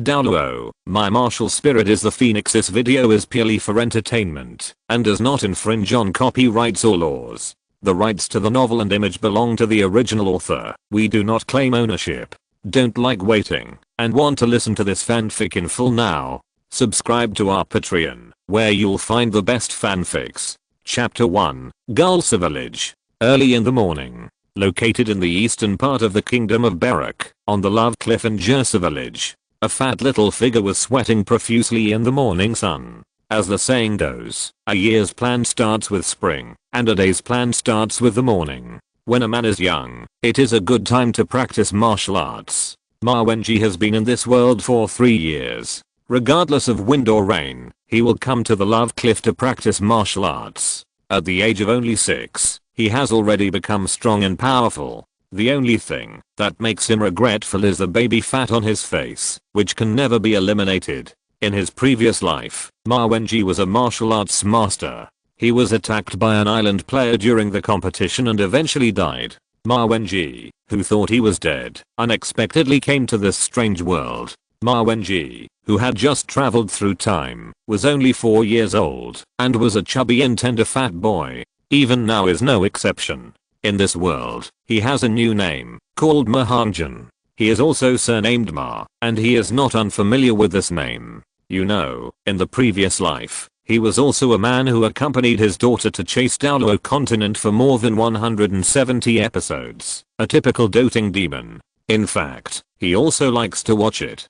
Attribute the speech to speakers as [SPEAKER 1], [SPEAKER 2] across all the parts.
[SPEAKER 1] Douluo, my martial spirit is the phoenix. This video is purely for entertainment and does not infringe on copyrights or laws. The rights to the novel and image belong to the original author. We do not claim ownership. Don't like waiting and want to listen to this fanfic in full now? Subscribe to our Patreon, where you'll find the best fanfics. Chapter 1, Gulsa Village. Early in the morning. Located in the eastern part of the Kingdom of Barak, on the Love Cliff in Gulsa Village. A fat little figure was sweating profusely in the morning sun. As the saying goes, a year's plan starts with spring, and a day's plan starts with the morning. When a man is young, it is a good time to practice martial arts. Ma Wenji has been in this world for 3 years. Regardless of wind or rain, he will come to the Love Cliff to practice martial arts. At the age of only 6, he has already become strong and powerful. The only thing that makes him regretful is the baby fat on his face, which can never be eliminated. In his previous life, Ma Wenji was a martial arts master. He was attacked by an island player during the competition and eventually died. Ma Wenji, who thought he was dead, unexpectedly came to this strange world. Ma Wenji, who had just traveled through time, was only 4 years old and was a chubby and tender fat boy. Even now is no exception. In this world, he has a new name, called Hongjun. He is also surnamed Ma, and he is not unfamiliar with this name. You know, in the previous life, he was also a man who accompanied his daughter to chase Douluo continent for more than 170 episodes. A typical doting demon. In fact, he also likes to watch it.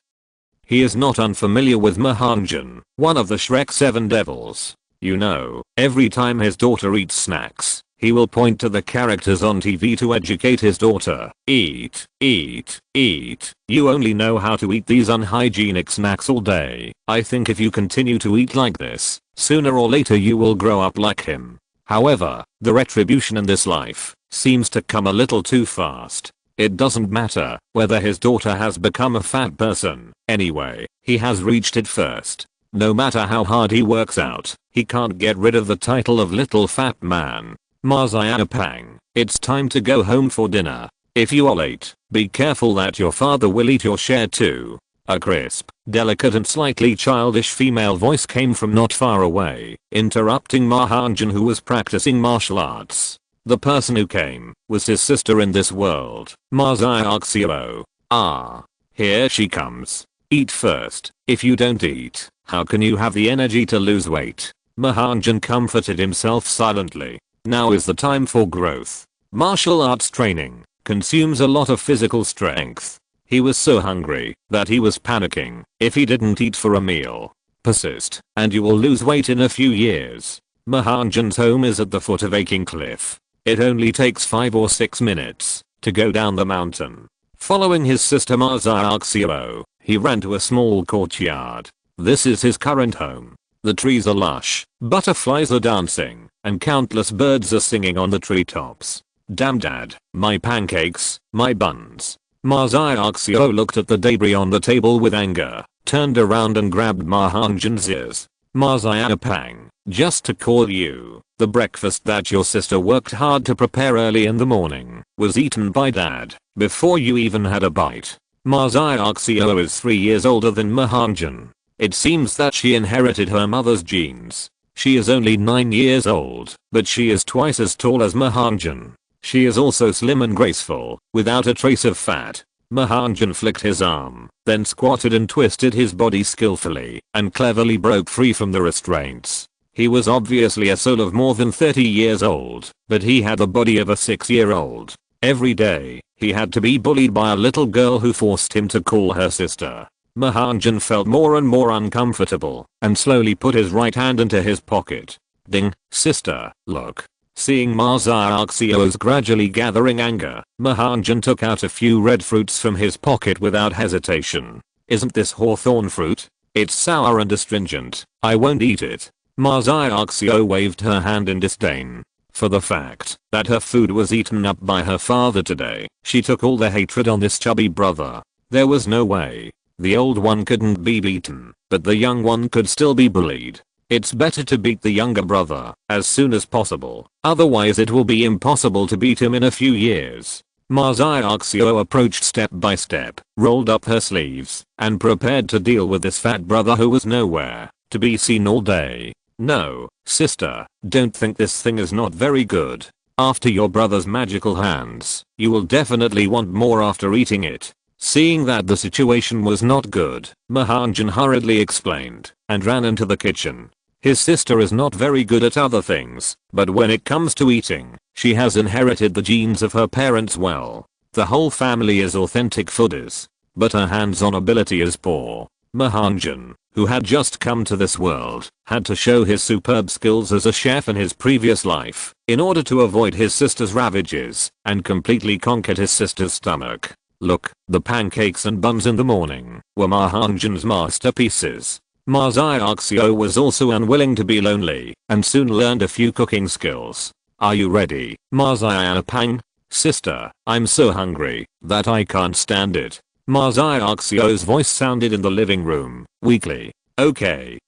[SPEAKER 1] He is not unfamiliar with Hongjun, one of the Shrek 7 devils. You know, every time his daughter eats snacks, he will point to the characters on TV to educate his daughter. Eat, eat, eat. You only know how to eat these unhygienic snacks all day. I think if you continue to eat like this, sooner or later you will grow up like him. However, the retribution in this life seems to come a little too fast. It doesn't matter whether his daughter has become a fat person. Anyway, he has reached it first. No matter how hard he works out, he can't get rid of the title of little fat man. Pang, it's time to go home for dinner. If you are late, be careful that your father will eat your share too. A crisp, delicate and slightly childish female voice came from not far away, interrupting Hongjun, who was practicing martial arts. The person who came was his sister in this world, Mahanan. Ah, here she comes. Eat first. If you don't eat, how can you have the energy to lose weight? Hongjun comforted himself silently. Now is the time for growth. Martial arts training consumes a lot of physical strength. He was so hungry that he was panicking. If he didn't eat for a meal, persist, and you will lose weight in a few years. Hongjun's home is at the foot of Aching Cliff. It only takes 5 or 6 minutes to go down the mountain. Following his sister Mahanan, he ran to a small courtyard. This is his current home. The trees are lush, butterflies are dancing, and countless birds are singing on the treetops. Damn dad, my pancakes, my buns. Mahanan looked at the debris on the table with anger, turned around and grabbed Hongjun's ears. Mahanan, just to call you, the breakfast that your sister worked hard to prepare early in the morning was eaten by dad before you even had a bite. Mahanan is 3 years older than Hongjun. It seems that she inherited her mother's genes. She is only 9 years old, but she is twice as tall as Hongjun. She is also slim and graceful, without a trace of fat. Hongjun flicked his arm, then squatted and twisted his body skillfully, and cleverly broke free from the restraints. He was obviously a soul of more than 30 years old, but he had the body of a 6-year-old. Every day, he had to be bullied by a little girl who forced him to call her sister. Hongjun felt more and more uncomfortable, and slowly put his right hand into his pocket. Ding, sister, look. Seeing Mahanan gradually gathering anger, Hongjun took out a few red fruits from his pocket without hesitation. Isn't this hawthorn fruit? It's sour and astringent. I won't eat it. Mahanan waved her hand in disdain. For the fact that her food was eaten up by her father today, she took all the hatred on this chubby brother. There was no way. The old one couldn't be beaten, but the young one could still be bullied. It's better to beat the younger brother as soon as possible, otherwise it will be impossible to beat him in a few years. Ma Xiaoxiu approached step by step, rolled up her sleeves, and prepared to deal with this fat brother who was nowhere to be seen all day. No, sister, don't think this thing is not very good. After your brother's magical hands, you will definitely want more after eating it. Seeing that the situation was not good, Hongjun hurriedly explained, and ran into the kitchen. His sister is not very good at other things, but when it comes to eating, she has inherited the genes of her parents well. The whole family is authentic foodies, but her hands-on ability is poor. Hongjun, who had just come to this world, had to show his superb skills as a chef in his previous life, in order to avoid his sister's ravages, and completely conquer his sister's stomach. Look, the pancakes and buns in the morning were Hongjun's masterpieces. Ma Xiaoxiu was also unwilling to be lonely, and soon learned a few cooking skills. Are you ready, Ma Xiaopang? Sister, I'm so hungry that I can't stand it. Ma Xiaoxiu's voice sounded in the living room, weakly. Okay,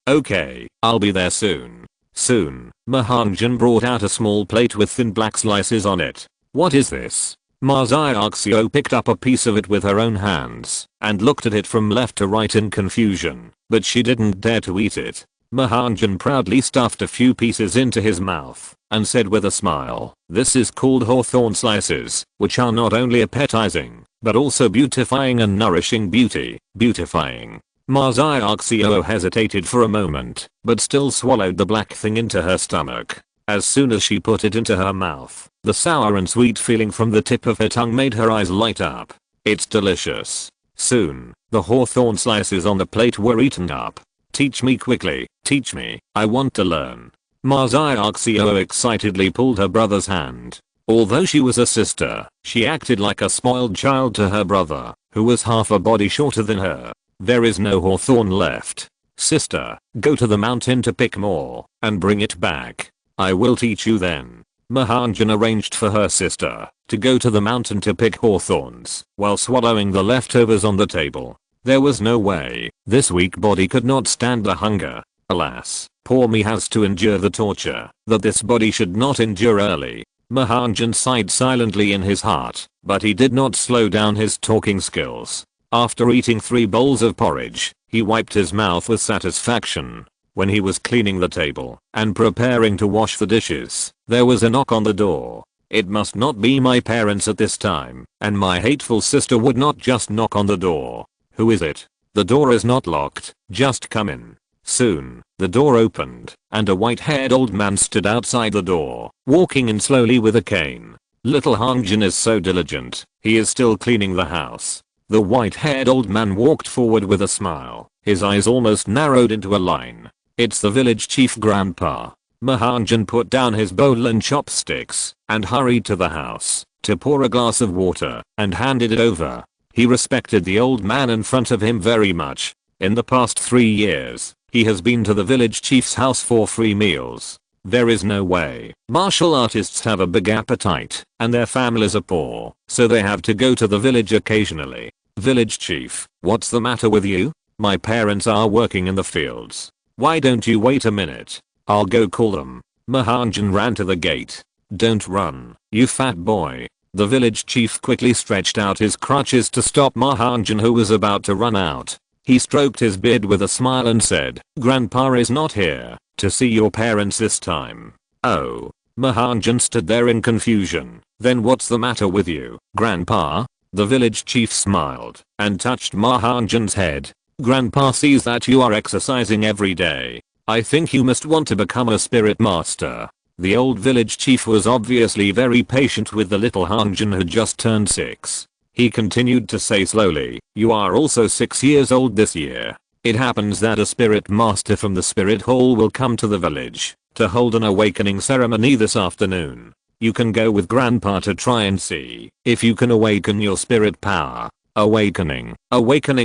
[SPEAKER 1] I'll be there soon. Soon, Hongjun brought out a small plate with thin black slices on it. What is this? Ma Xiaoxiu picked up a piece of it with her own hands, and looked at it from left to right in confusion, but she didn't dare to eat it. Hongjun proudly stuffed a few pieces into his mouth, and said with a smile, this is called hawthorn slices, which are not only appetizing, but also beautifying and nourishing beauty. Beautifying. Ma Xiaoxiu hesitated for a moment, but still swallowed the black thing into her stomach. As soon as she put it into her mouth, the sour and sweet feeling from the tip of her tongue made her eyes light up. It's delicious. Soon, the hawthorn slices on the plate were eaten up. Teach me quickly, teach me, I want to learn. Ma Xiaoxiu excitedly pulled her brother's hand. Although she was a sister, she acted like a spoiled child to her brother, who was half a body shorter than her. There is no hawthorn left. Sister, go to the mountain to pick more, and bring it back. I will teach you then. Hongjun arranged for her sister to go to the mountain to pick hawthorns, while swallowing the leftovers on the table. There was no way this weak body could not stand the hunger. Alas, poor me has to endure the torture that this body should not endure early. Hongjun sighed silently in his heart, but he did not slow down his talking skills. After eating 3 bowls of porridge, he wiped his mouth with satisfaction. When he was cleaning the table and preparing to wash the dishes, there was a knock on the door. It must not be my parents at this time, and my hateful sister would not just knock on the door. Who is it? The door is not locked, just come in. Soon, the door opened, and a white-haired old man stood outside the door, walking in slowly with a cane. Little Hongjun is so diligent, he is still cleaning the house. The white-haired old man walked forward with a smile, his eyes almost narrowed into a line. It's the village chief grandpa. Hongjun put down his bowl and chopsticks, and hurried to the house, to pour a glass of water, and handed it over. He respected the old man in front of him very much. In the past 3 years, he has been to the village chief's house for free meals. There is no way. Martial artists have a big appetite, and their families are poor, so they have to go to the village occasionally. Village chief, what's the matter with you? My parents are working in the fields. Why don't you wait a minute? I'll go call them. Hongjun ran to the gate. Don't run, you fat boy. The village chief quickly stretched out his crutches to stop Hongjun, who was about to run out. He stroked his beard with a smile and said, Grandpa is not here to see your parents this time. Oh. Hongjun stood there in confusion. Then what's the matter with you, Grandpa? The village chief smiled and touched Hongjun's head. Grandpa sees that you are exercising every day. I think you must want to become a spirit master. The old village chief was obviously very patient with the little Hongjun who just turned 6. He continued to say slowly, you are also 6 years old this year. It happens that a spirit master from the spirit hall will come to the village to hold an awakening ceremony this afternoon. You can go with Grandpa to try and see if you can awaken your spirit power. Awakening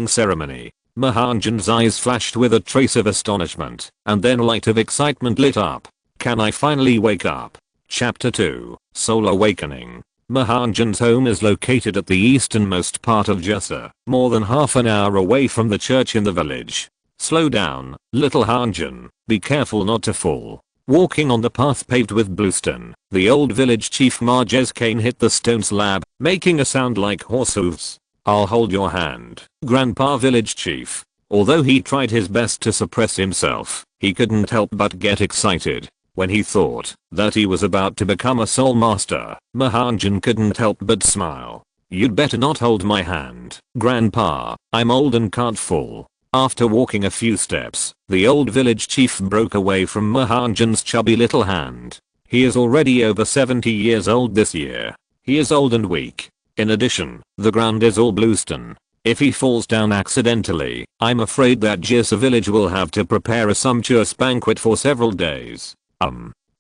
[SPEAKER 1] ceremony. Hongjun's eyes flashed with a trace of astonishment, and then a light of excitement lit up. Can I finally wake up? Chapter 2, Soul Awakening. Hongjun's home is located at the easternmost part of Jessa, more than half an hour away from the church in the village. Slow down, little Hongjun, be careful not to fall. Walking on the path paved with bluestone, the old village chief Majestic hit the stone slab making a sound like horse hooves. I'll hold your hand, Grandpa Village Chief. Although he tried his best to suppress himself, he couldn't help but get excited. When he thought that he was about to become a soul master, Mahanjan couldn't help but smile. You'd better not hold my hand, Grandpa. I'm old and can't fall. After walking a few steps, the old village chief broke away from Mahanjan's chubby little hand. He is already over 70 years old this year. He is old and weak. In addition, the ground is all bluestone. If he falls down accidentally, I'm afraid that Jirsa village will have to prepare a sumptuous banquet for several days.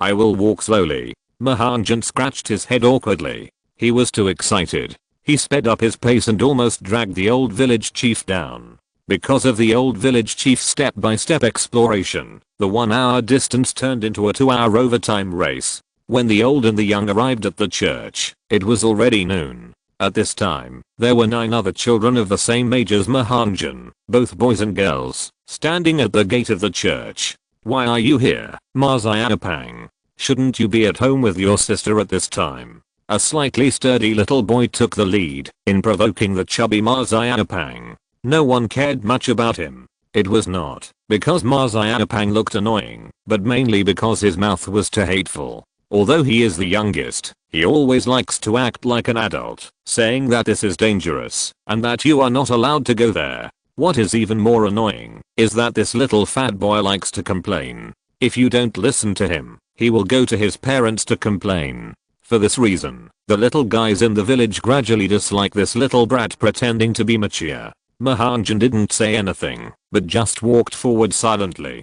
[SPEAKER 1] I will walk slowly. Mahanjan scratched his head awkwardly. He was too excited. He sped up his pace and almost dragged the old village chief down. Because of the old village chief's step-by-step exploration, the 1-hour distance turned into a 2-hour overtime race. When the old and the young arrived at the church, it was already noon. At this time, there were 9 other children of the same age as Mahanjan, both boys and girls, standing at the gate of the church. Why are you here, Marzianapang? Shouldn't you be at home with your sister at this time? A slightly sturdy little boy took the lead in provoking the chubby Marzianapang. No one cared much about him. It was not because Marzianapang looked annoying, but mainly because his mouth was too hateful. Although he is the youngest, he always likes to act like an adult, saying that this is dangerous and that you are not allowed to go there. What is even more annoying is that this little fat boy likes to complain. If you don't listen to him, he will go to his parents to complain. For this reason, the little guys in the village gradually dislike this little brat pretending to be mature. Mahanjan didn't say anything, but just walked forward silently.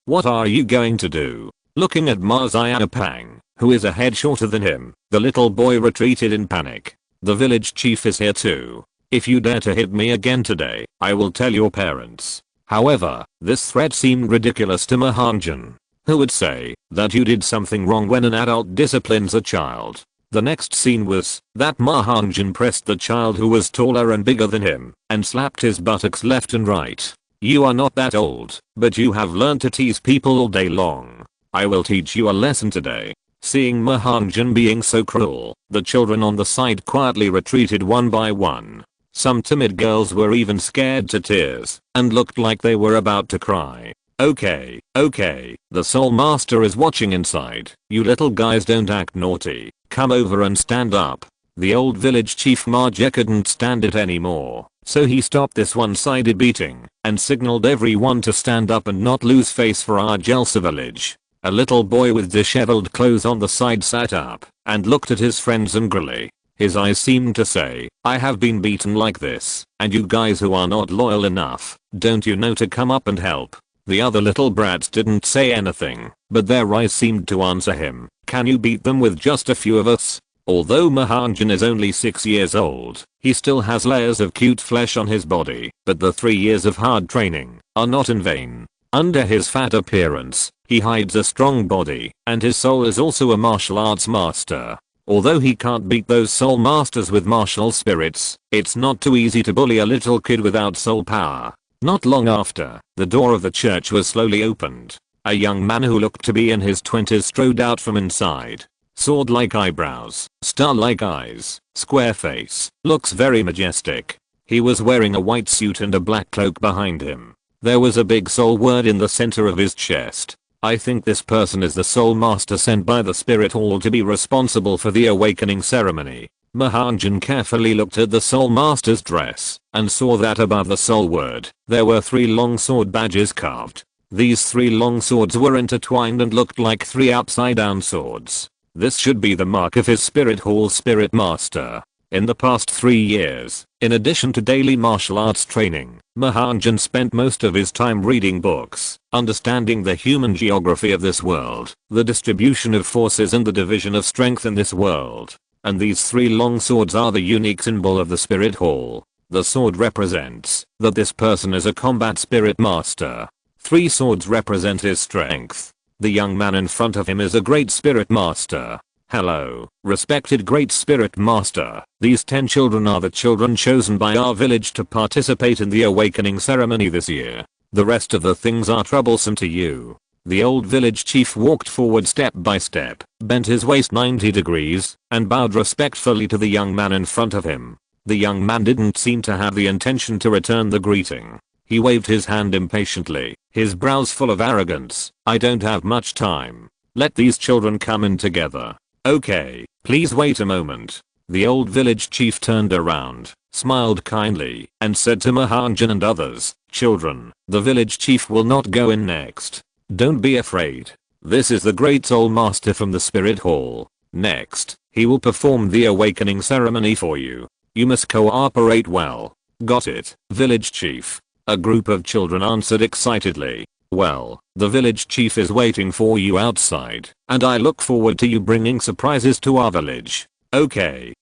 [SPEAKER 1] What are you going to do? Looking at Marzianapang, who is a head shorter than him, the little boy retreated in panic. The village chief is here too. If you dare to hit me again today, I will tell your parents. However, this threat seemed ridiculous to Mahanjan. Who would say that you did something wrong when an adult disciplines a child? The next scene was that Mahanjan pressed the child who was taller and bigger than him and slapped his buttocks left and right. You are not that old, but you have learned to tease people all day long. I will teach you a lesson today. Seeing Mahanjan being so cruel, the children on the side quietly retreated one by one. Some timid girls were even scared to tears and looked like they were about to cry. Okay, the Soul Master is watching inside. You little guys don't act naughty. Come over and stand up. The old village chief Marja couldn't stand it anymore, so he stopped this one-sided beating and signaled everyone to stand up and not lose face for our Jelsa village. A little boy with disheveled clothes on the side sat up and looked at his friends angrily. His eyes seemed to say, I have been beaten like this, and you guys who are not loyal enough, don't you know to come up and help? The other little brats didn't say anything, but their eyes seemed to answer him. Can you beat them with just a few of us? Although Mahanjan is only 6 years old, he still has layers of cute flesh on his body, but the 3 years of hard training are not in vain. Under his fat appearance, he hides a strong body, and his soul is also a martial arts master. Although he can't beat those soul masters with martial spirits, it's not too easy to bully a little kid without soul power. Not long after, the door of the church was slowly opened. A young man who looked to be in his 20s strode out from inside. Sword-like eyebrows, star-like eyes, square face, looks very majestic. He was wearing a white suit and a black cloak behind him. There was a big soul word in the center of his chest. I think this person is the soul master sent by the spirit hall to be responsible for the awakening ceremony. Mahanjan carefully looked at the soul master's dress and saw that above the soul word, there were 3 long sword badges carved. These 3 long swords were intertwined and looked like 3 upside down swords. This should be the mark of his spirit hall spirit master. In the past 3 years, in addition to daily martial arts training, Mahanjan spent most of his time reading books, understanding the human geography of this world, the distribution of forces and the division of strength in this world. And these 3 long swords are the unique symbol of the spirit hall. The sword represents that this person is a combat spirit master. 3 swords represent his strength. The young man in front of him is a great spirit master. Hello, respected great spirit master. These 10 children are the children chosen by our village to participate in the awakening ceremony this year. The rest of the things are troublesome to you. The old village chief walked forward step by step, bent his waist 90 degrees, and bowed respectfully to the young man in front of him. The young man didn't seem to have the intention to return the greeting. He waved his hand impatiently, his brows full of arrogance. "I don't have much time. Let these children come in together." "Okay, please wait a moment." The old village chief turned around, smiled kindly, and said to Mahanjan and others, "Children, the village chief will not go in next. Don't be afraid. This is the great soul master from the spirit hall. Next, he will perform the awakening ceremony for you. You must cooperate well." "Got it, village chief," a group of children answered excitedly. "Well, the village chief is waiting for you outside, and I look forward to you bringing surprises to our village." Okay,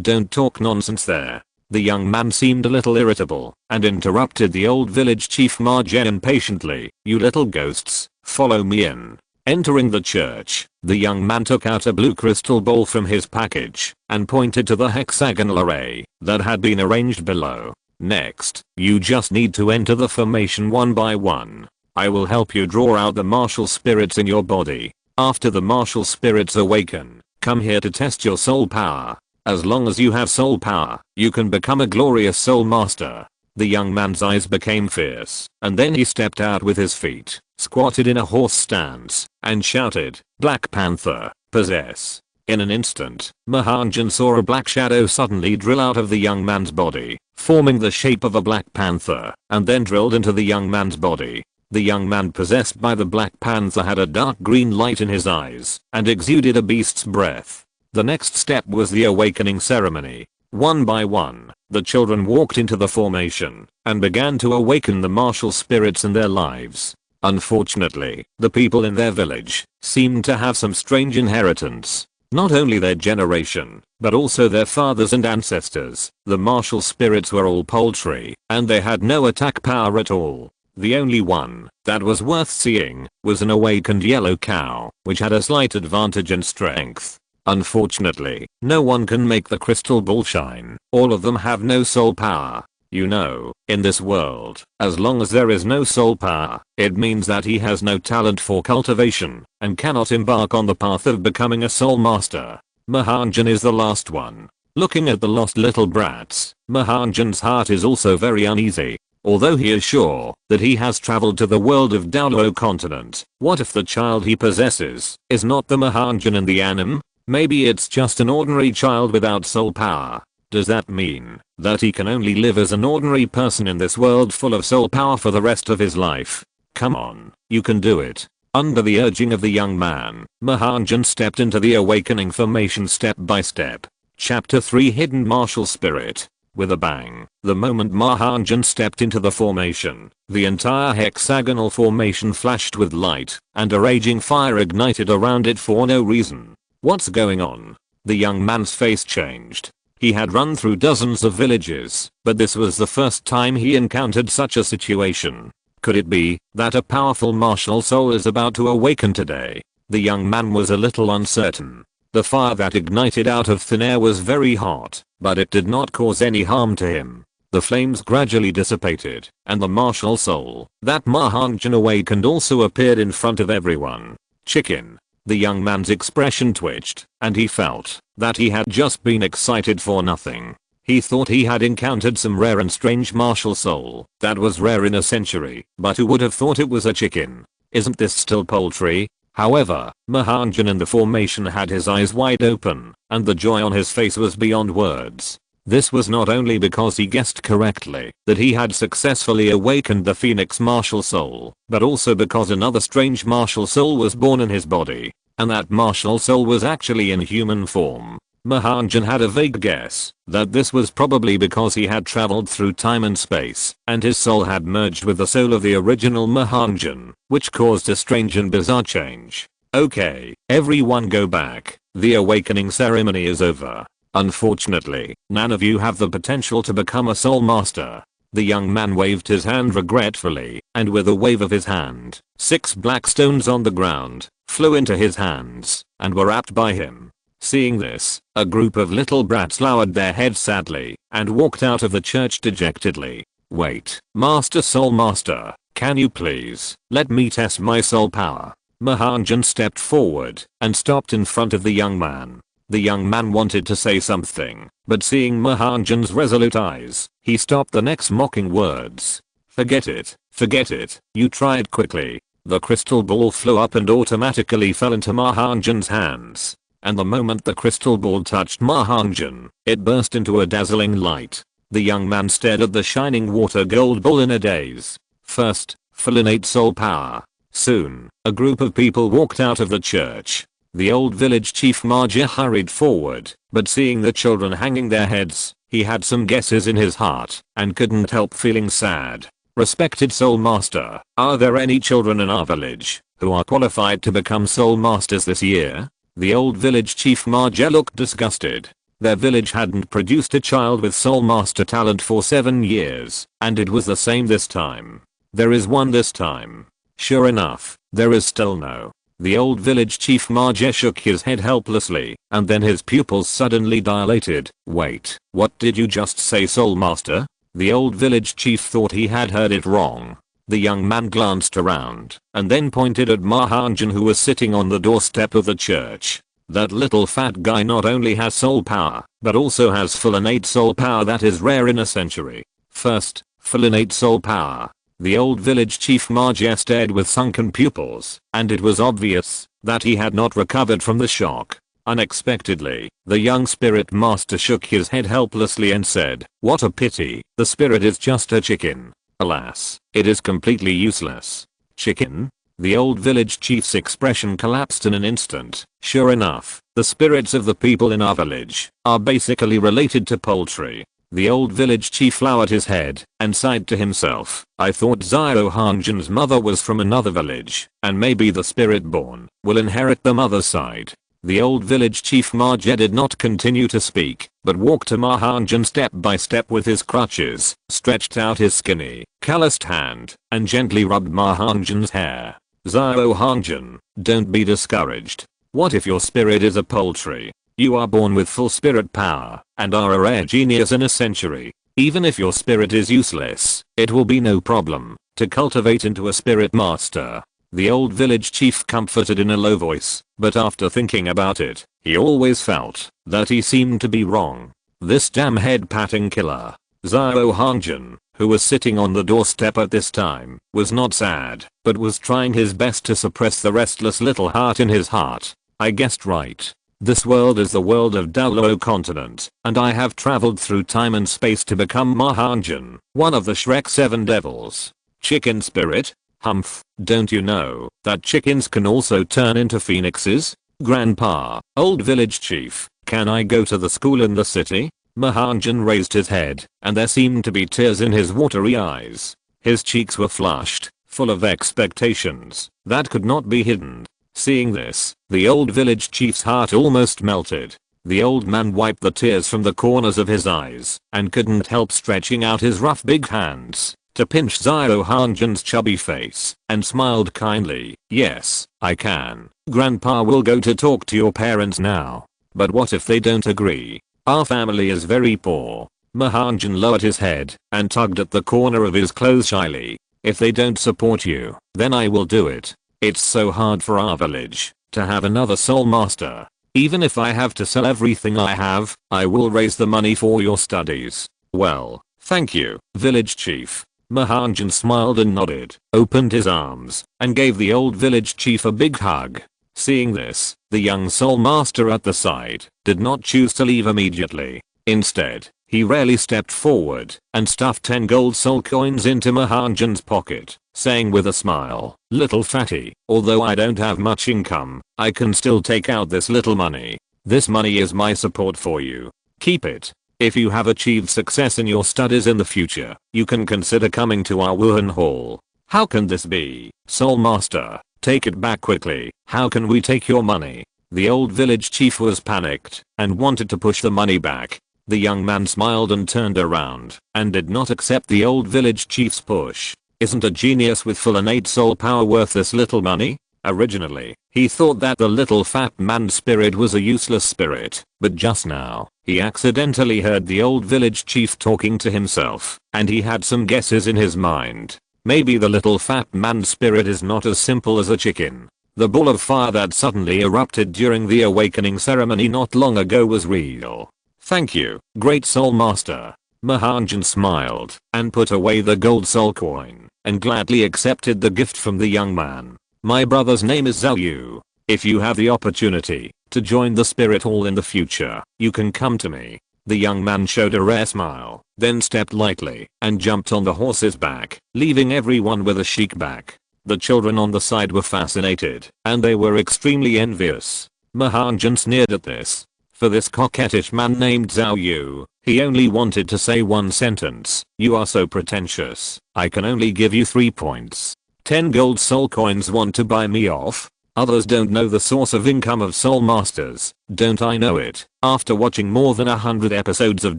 [SPEAKER 1] don't talk nonsense there." The young man seemed a little irritable and interrupted the old village chief Mahanan impatiently. "You little ghosts, follow me in." Entering the church, the young man took out a blue crystal ball from his package and pointed to the hexagonal array that had been arranged below. "Next, you just need to enter the formation one by one. I will help you draw out the martial spirits in your body. After the martial spirits awaken, come here to test your soul power. As long as you have soul power, you can become a glorious soul master." The young man's eyes became fierce, and then he stepped out with his feet, squatted in a horse stance, and shouted, "Black Panther, possess." In an instant, Mahanjan saw a black shadow suddenly drill out of the young man's body, forming the shape of a black panther, and then drilled into the young man's body. The young man possessed by the Black Panther had a dark green light in his eyes and exuded a beast's breath. The next step was the awakening ceremony. One by one, the children walked into the formation and began to awaken the martial spirits in their lives. Unfortunately, the people in their village seemed to have some strange inheritance. Not only their generation, but also their fathers and ancestors. The martial spirits were all poultry, and they had no attack power at all. The only one that was worth seeing was an awakened yellow cow, which had a slight advantage in strength. Unfortunately, no one can make the crystal ball shine. All of them have no soul power. You know, in this world, as long as there is no soul power, it means that he has no talent for cultivation and cannot embark on the path of becoming a soul master. Mahanjan is the last one. Looking at the lost little brats, Mahanjan's heart is also very uneasy. Although he is sure that he has traveled to the world of Douluo continent, what if the child he possesses is not the Hongjun in the anime? Maybe it's just an ordinary child without soul power. Does that mean that he can only live as an ordinary person in this world full of soul power for the rest of his life? Come on, you can do it. Under the urging of the young man, Mahanjan stepped into the awakening formation step by step. Chapter 3 Hidden Martial Spirit. With a bang, the moment Mahanjan stepped into the formation, the entire hexagonal formation flashed with light, and a raging fire ignited around it for no reason. What's going on? The young man's face changed. He had run through dozens of villages, but this was the first time he encountered such a situation. Could it be that a powerful martial soul is about to awaken today? The young man was a little uncertain. The fire that ignited out of thin air was very hot, but it did not cause any harm to him. The flames gradually dissipated, and the martial soul that Mahanjan awakened also appeared in front of everyone. Chicken. The young man's expression twitched, and he felt that he had just been excited for nothing. He thought he had encountered some rare and strange martial soul that was rare in a century, but who would have thought it was a chicken? Isn't this still poultry? However, Mahanjan in the formation had his eyes wide open, and the joy on his face was beyond words. This was not only because he guessed correctly that he had successfully awakened the Phoenix martial soul, but also because another strange martial soul was born in his body, and that martial soul was actually in human form. Mahanjan had a vague guess that this was probably because he had traveled through time and space, and his soul had merged with the soul of the original Mahanjan, which caused a strange and bizarre change. Okay, everyone go back. The awakening ceremony is over. Unfortunately, none of you have the potential to become a soul master. The young man waved his hand regretfully, and with a wave of his hand, 6 black stones on the ground flew into his hands and were wrapped by him. Seeing this, a group of little brats lowered their heads sadly and walked out of the church dejectedly. Wait, Master Soul Master, Can you please let me test my soul power? Mahanjan stepped forward and stopped in front of the young man. The young man wanted to say something, but seeing Mahanjan's resolute eyes, he stopped the next mocking words. Forget it, you tried quickly. The crystal ball flew up and automatically fell into Mahanjan's hands. And the moment the crystal ball touched Mahanjan, it burst into a dazzling light. The young man stared at the shining water gold ball in a daze. First, full innate soul power. Soon, a group of people walked out of the church. The old village chief Marja hurried forward, but seeing the children hanging their heads, he had some guesses in his heart and couldn't help feeling sad. Respected Soul Master, are there any children in our village who are qualified to become Soul Masters this year? The old village chief Marja looked disgusted. Their village hadn't produced a child with Soul Master talent for 7 years, and it was the same this time. There is one this time. Sure enough, there is still no. The old village chief Marja shook his head helplessly, and then his pupils suddenly dilated. Wait, what did you just say, Soul Master? The old village chief thought he had heard it wrong. The young man glanced around, and then pointed at Mahanjan, who was sitting on the doorstep of the church. That little fat guy not only has soul power, but also has full innate soul power that is rare in a century. First, full innate soul power. The old village chief Marja stared with sunken pupils, and it was obvious that he had not recovered from the shock. Unexpectedly, the young spirit master shook his head helplessly and said, "What a pity, the spirit is just a chicken. Alas, it is completely useless." Chicken? The old village chief's expression collapsed in an instant. Sure enough, the spirits of the people in our village are basically related to poultry. The old village chief lowered his head and sighed to himself. I thought Hongjun's mother was from another village, and maybe the spirit born will inherit the mother's side. The old village chief Marja did not continue to speak, but walked to Mahanjan step by step with his crutches, stretched out his skinny, calloused hand, and gently rubbed Mahanjan's hair. Hongjun, don't be discouraged. What if your spirit is a poultry? You are born with full spirit power, and are a rare genius in a century. Even if your spirit is useless, it will be no problem to cultivate into a spirit master. The old village chief comforted in a low voice, but after thinking about it, he always felt that he seemed to be wrong. This damn head-patting killer. Hongjun, who was sitting on the doorstep at this time, was not sad, but was trying his best to suppress the restless little heart in his heart. I guessed right. This world is the world of Douluo continent, and I have traveled through time and space to become Mahanjan, one of the Shrek 7 devils. Chicken spirit? Humph, don't you know that chickens can also turn into phoenixes? Grandpa, old village chief, can I go to the school in the city? Mahanjan raised his head, and there seemed to be tears in his watery eyes. His cheeks were flushed, full of expectations that could not be hidden. Seeing this, the old village chief's heart almost melted. The old man wiped the tears from the corners of his eyes and couldn't help stretching out his rough big hands to pinch Hongjun's chubby face and smiled kindly. Yes, I can. Grandpa will go to talk to your parents now. But what if they don't agree? Our family is very poor. Mahanjan lowered his head and tugged at the corner of his clothes shyly. If they don't support you, then I will do it. It's so hard for our village to have another soul master. Even if I have to sell everything I have, I will raise the money for your studies. Well, thank you, village chief. Mahanjan smiled and nodded, opened his arms, and gave the old village chief a big hug. Seeing this, the young soul master at the side did not choose to leave immediately. Instead, he rarely stepped forward and stuffed 10 gold soul coins into Mahanjan's pocket, saying with a smile, "Little fatty, although I don't have much income, I can still take out this little money. This money is my support for you. Keep it. If you have achieved success in your studies in the future, you can consider coming to our Wuhan Hall." How can this be, Soul Master? Take it back quickly. How can we take your money? The old village chief was panicked and wanted to push the money back. The young man smiled and turned around and did not accept the old village chief's push. Isn't a genius with full innate soul power worth this little money? Originally, he thought that the little fat man's spirit was a useless spirit, but just now, he accidentally heard the old village chief talking to himself, and he had some guesses in his mind. Maybe the little fat man spirit is not as simple as a chicken. The ball of fire that suddenly erupted during the awakening ceremony not long ago was real. Thank you, great soul master. Mahanan smiled and put away the gold soul coin and gladly accepted the gift from the young man. My brother's name is Zhao. If you have the opportunity to join the spirit hall in the future, you can come to me. The young man showed a rare smile, then stepped lightly and jumped on the horse's back, leaving everyone with a chic back. The children on the side were fascinated, and they were extremely envious. Mahanan sneered at this. For this coquettish man named Zhao, he only wanted to say one sentence. You are so pretentious. I can only give you 3 points. 10 gold soul coins. Want to buy me off? Others don't know the source of income of soul masters. Don't I know it? After watching more than 100 episodes of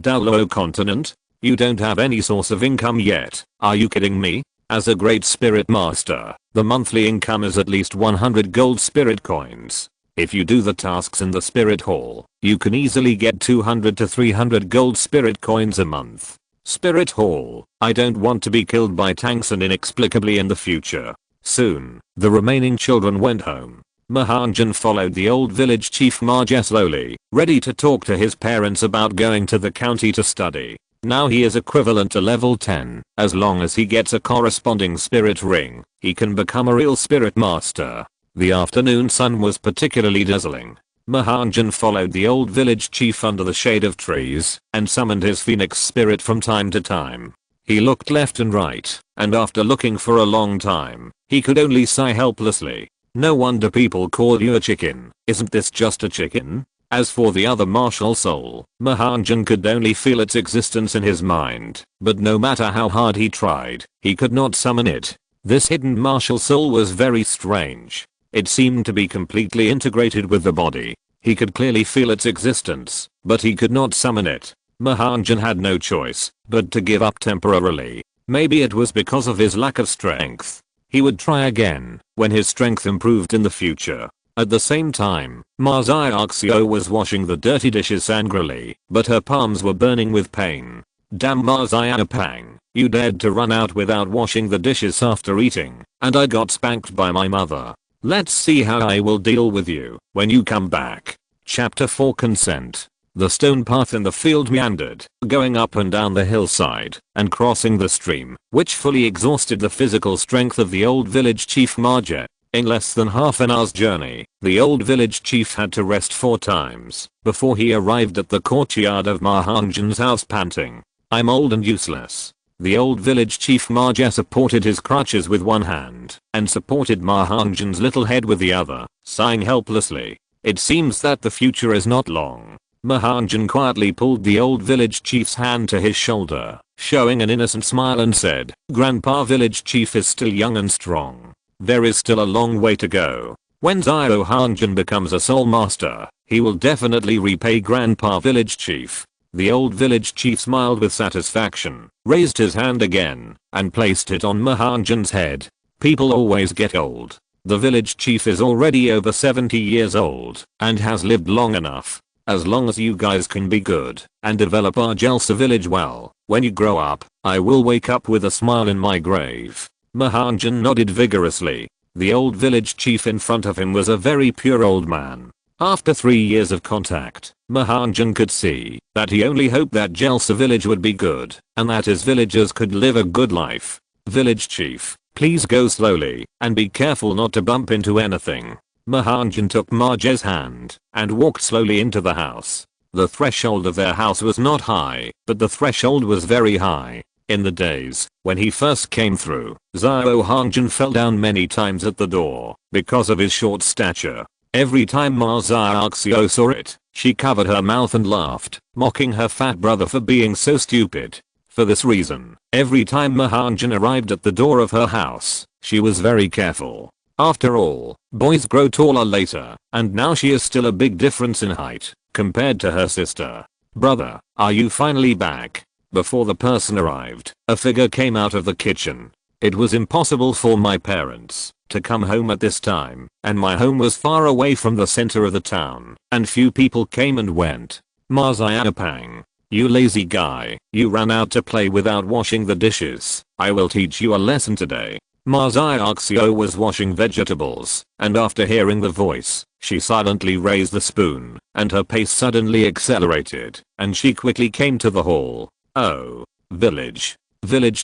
[SPEAKER 1] Douluo Continent, you don't have any source of income yet. Are you kidding me? As a great spirit master, the monthly income is at least 100 gold spirit coins. If you do the tasks in the spirit hall, you can easily get 200 to 300 gold spirit coins a month. Spirit hall, I don't want to be killed by tanks and inexplicably in the future. Soon, the remaining children went home. Mahanan followed the old village chief Marge slowly, ready to talk to his parents about going to the county to study. Now he is equivalent to level 10. As long as he gets a corresponding spirit ring, he can become a real spirit master. The afternoon sun was particularly dazzling. Mahanan followed the old village chief under the shade of trees and summoned his phoenix spirit from time to time. He looked left and right, and after looking for a long time, he could only sigh helplessly. No wonder people call you a chicken. Isn't this just a chicken? As for the other martial soul, Mahanan could only feel its existence in his mind, but no matter how hard he tried, he could not summon it. This hidden martial soul was very strange. It seemed to be completely integrated with the body. He could clearly feel its existence, but he could not summon it. Mahanan had no choice but to give up temporarily. Maybe it was because of his lack of strength. He would try again when his strength improved in the future. At the same time, Masayaxio was washing the dirty dishes angrily, but her palms were burning with pain. Damn Masayapang, you dared to run out without washing the dishes after eating, and I got spanked by my mother. Let's see how I will deal with you when you come back. Chapter 4 Consent. The stone path in the field meandered, going up and down the hillside, and crossing the stream, which fully exhausted the physical strength of the old village chief Marja. In less than half an hour's journey, the old village chief had to rest 4 times before he arrived at the courtyard of Mahanan's house panting. I'm old and useless. The old village chief Marja supported his crutches with one hand and supported Mahanan's little head with the other, sighing helplessly. It seems that the future is not long. Mahanan quietly pulled the old village chief's hand to his shoulder, showing an innocent smile and said, Grandpa village chief is still young and strong. There is still a long way to go. When Zhao Hongjun becomes a soul master, he will definitely repay Grandpa village chief. The old village chief smiled with satisfaction, raised his hand again, and placed it on Mahanan's head. People always get old. The village chief is already over 70 years old and has lived long enough. As long as you guys can be good and develop our Jelsa village well, when you grow up, I will wake up with a smile in my grave. Mahanan nodded vigorously. The old village chief in front of him was a very pure old man. After 3 years of contact, Mahanan could see that he only hoped that Jelsa village would be good and that his villagers could live a good life. Village chief, please go slowly and be careful not to bump into anything. Mahanan took Marge's hand and walked slowly into the house. The threshold of their house was not high, but the threshold was very high. In the days when he first came through, Zhao Hongjun fell down many times at the door because of his short stature. Every time Ma Xiaoxio saw it, she covered her mouth and laughed, mocking her fat brother for being so stupid. For this reason, every time Mahanan arrived at the door of her house, she was very careful. After all, boys grow taller later, and now she is still a big difference in height compared to her sister. Brother, are you finally back? Before the person arrived, a figure came out of the kitchen. It was impossible for my parents to come home at this time, and my home was far away from the center of the town, and few people came and went. Maziapang. You lazy guy, you ran out to play without washing the dishes. I will teach you a lesson today. Masayaxio was washing vegetables, and after hearing the voice, she silently raised the spoon, and her pace suddenly accelerated, and she quickly came to the hall. Oh. Village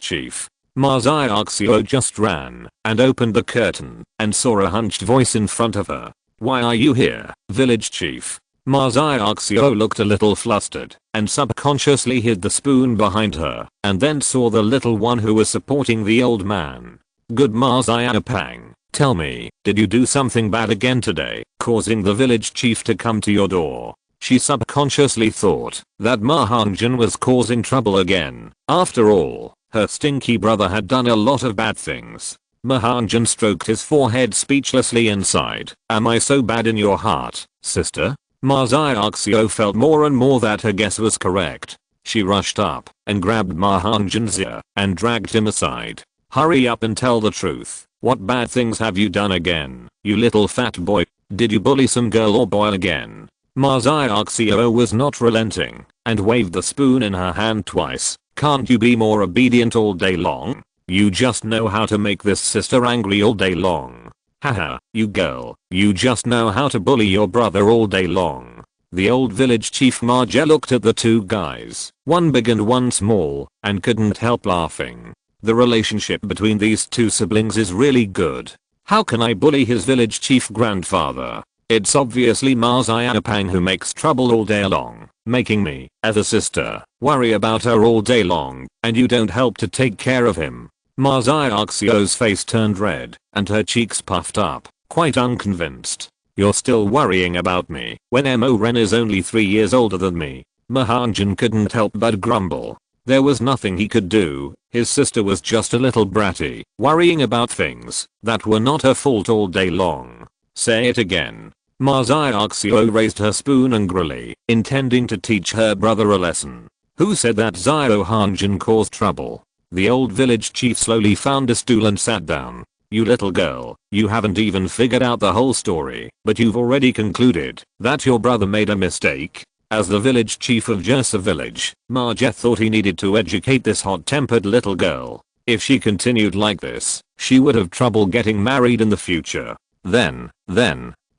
[SPEAKER 1] chief. Masayaxio just ran, and opened the curtain, and saw a hunched voice in front of her. Why are you here, village chief? Masayaxio looked a little flustered, and subconsciously hid the spoon behind her, and then saw the little one who was supporting the old man. Good Masayapang, tell me, did you do something bad again today, causing the village chief to come to your door? She subconsciously thought that Hongjun was causing trouble again. After all, her stinky brother had done a lot of bad things. Hongjun stroked his forehead speechlessly and sighed. Am I so bad in your heart, sister? Masayaxio felt more and more that her guess was correct. She rushed up and grabbed Hongjun's ear and dragged him aside. Hurry up and tell the truth. What bad things have you done again, you little fat boy? Did you bully some girl or boy again? Masayaxio was not relenting and waved the spoon in her hand twice. Can't you be more obedient all day long? You just know how to make this sister angry all day long. Haha, you girl, you just know how to bully your brother all day long. The old village chief Marja looked at the two guys, one big and one small, and couldn't help laughing. The relationship between these two siblings is really good. How can I bully his village chief grandfather? It's obviously Masayapang who makes trouble all day long, making me, as a sister, worry about her all day long, and you don't help to take care of him. Masayaxio's face turned red, and her cheeks puffed up, quite unconvinced. You're still worrying about me, when Mo-Ren is only 3 years older than me. Mahanjun couldn't help but grumble. There was nothing he could do, his sister was just a little bratty, worrying about things that were not her fault all day long. Say it again. Masayaxio raised her spoon angrily, intending to teach her brother a lesson. Who said that Zio Hongjun caused trouble? The old village chief slowly found a stool and sat down. You little girl, you haven't even figured out the whole story, but you've already concluded that your brother made a mistake. As the village chief of Jersa village, Marja thought he needed to educate this hot-tempered little girl. If she continued like this, she would have trouble getting married in the future. Then,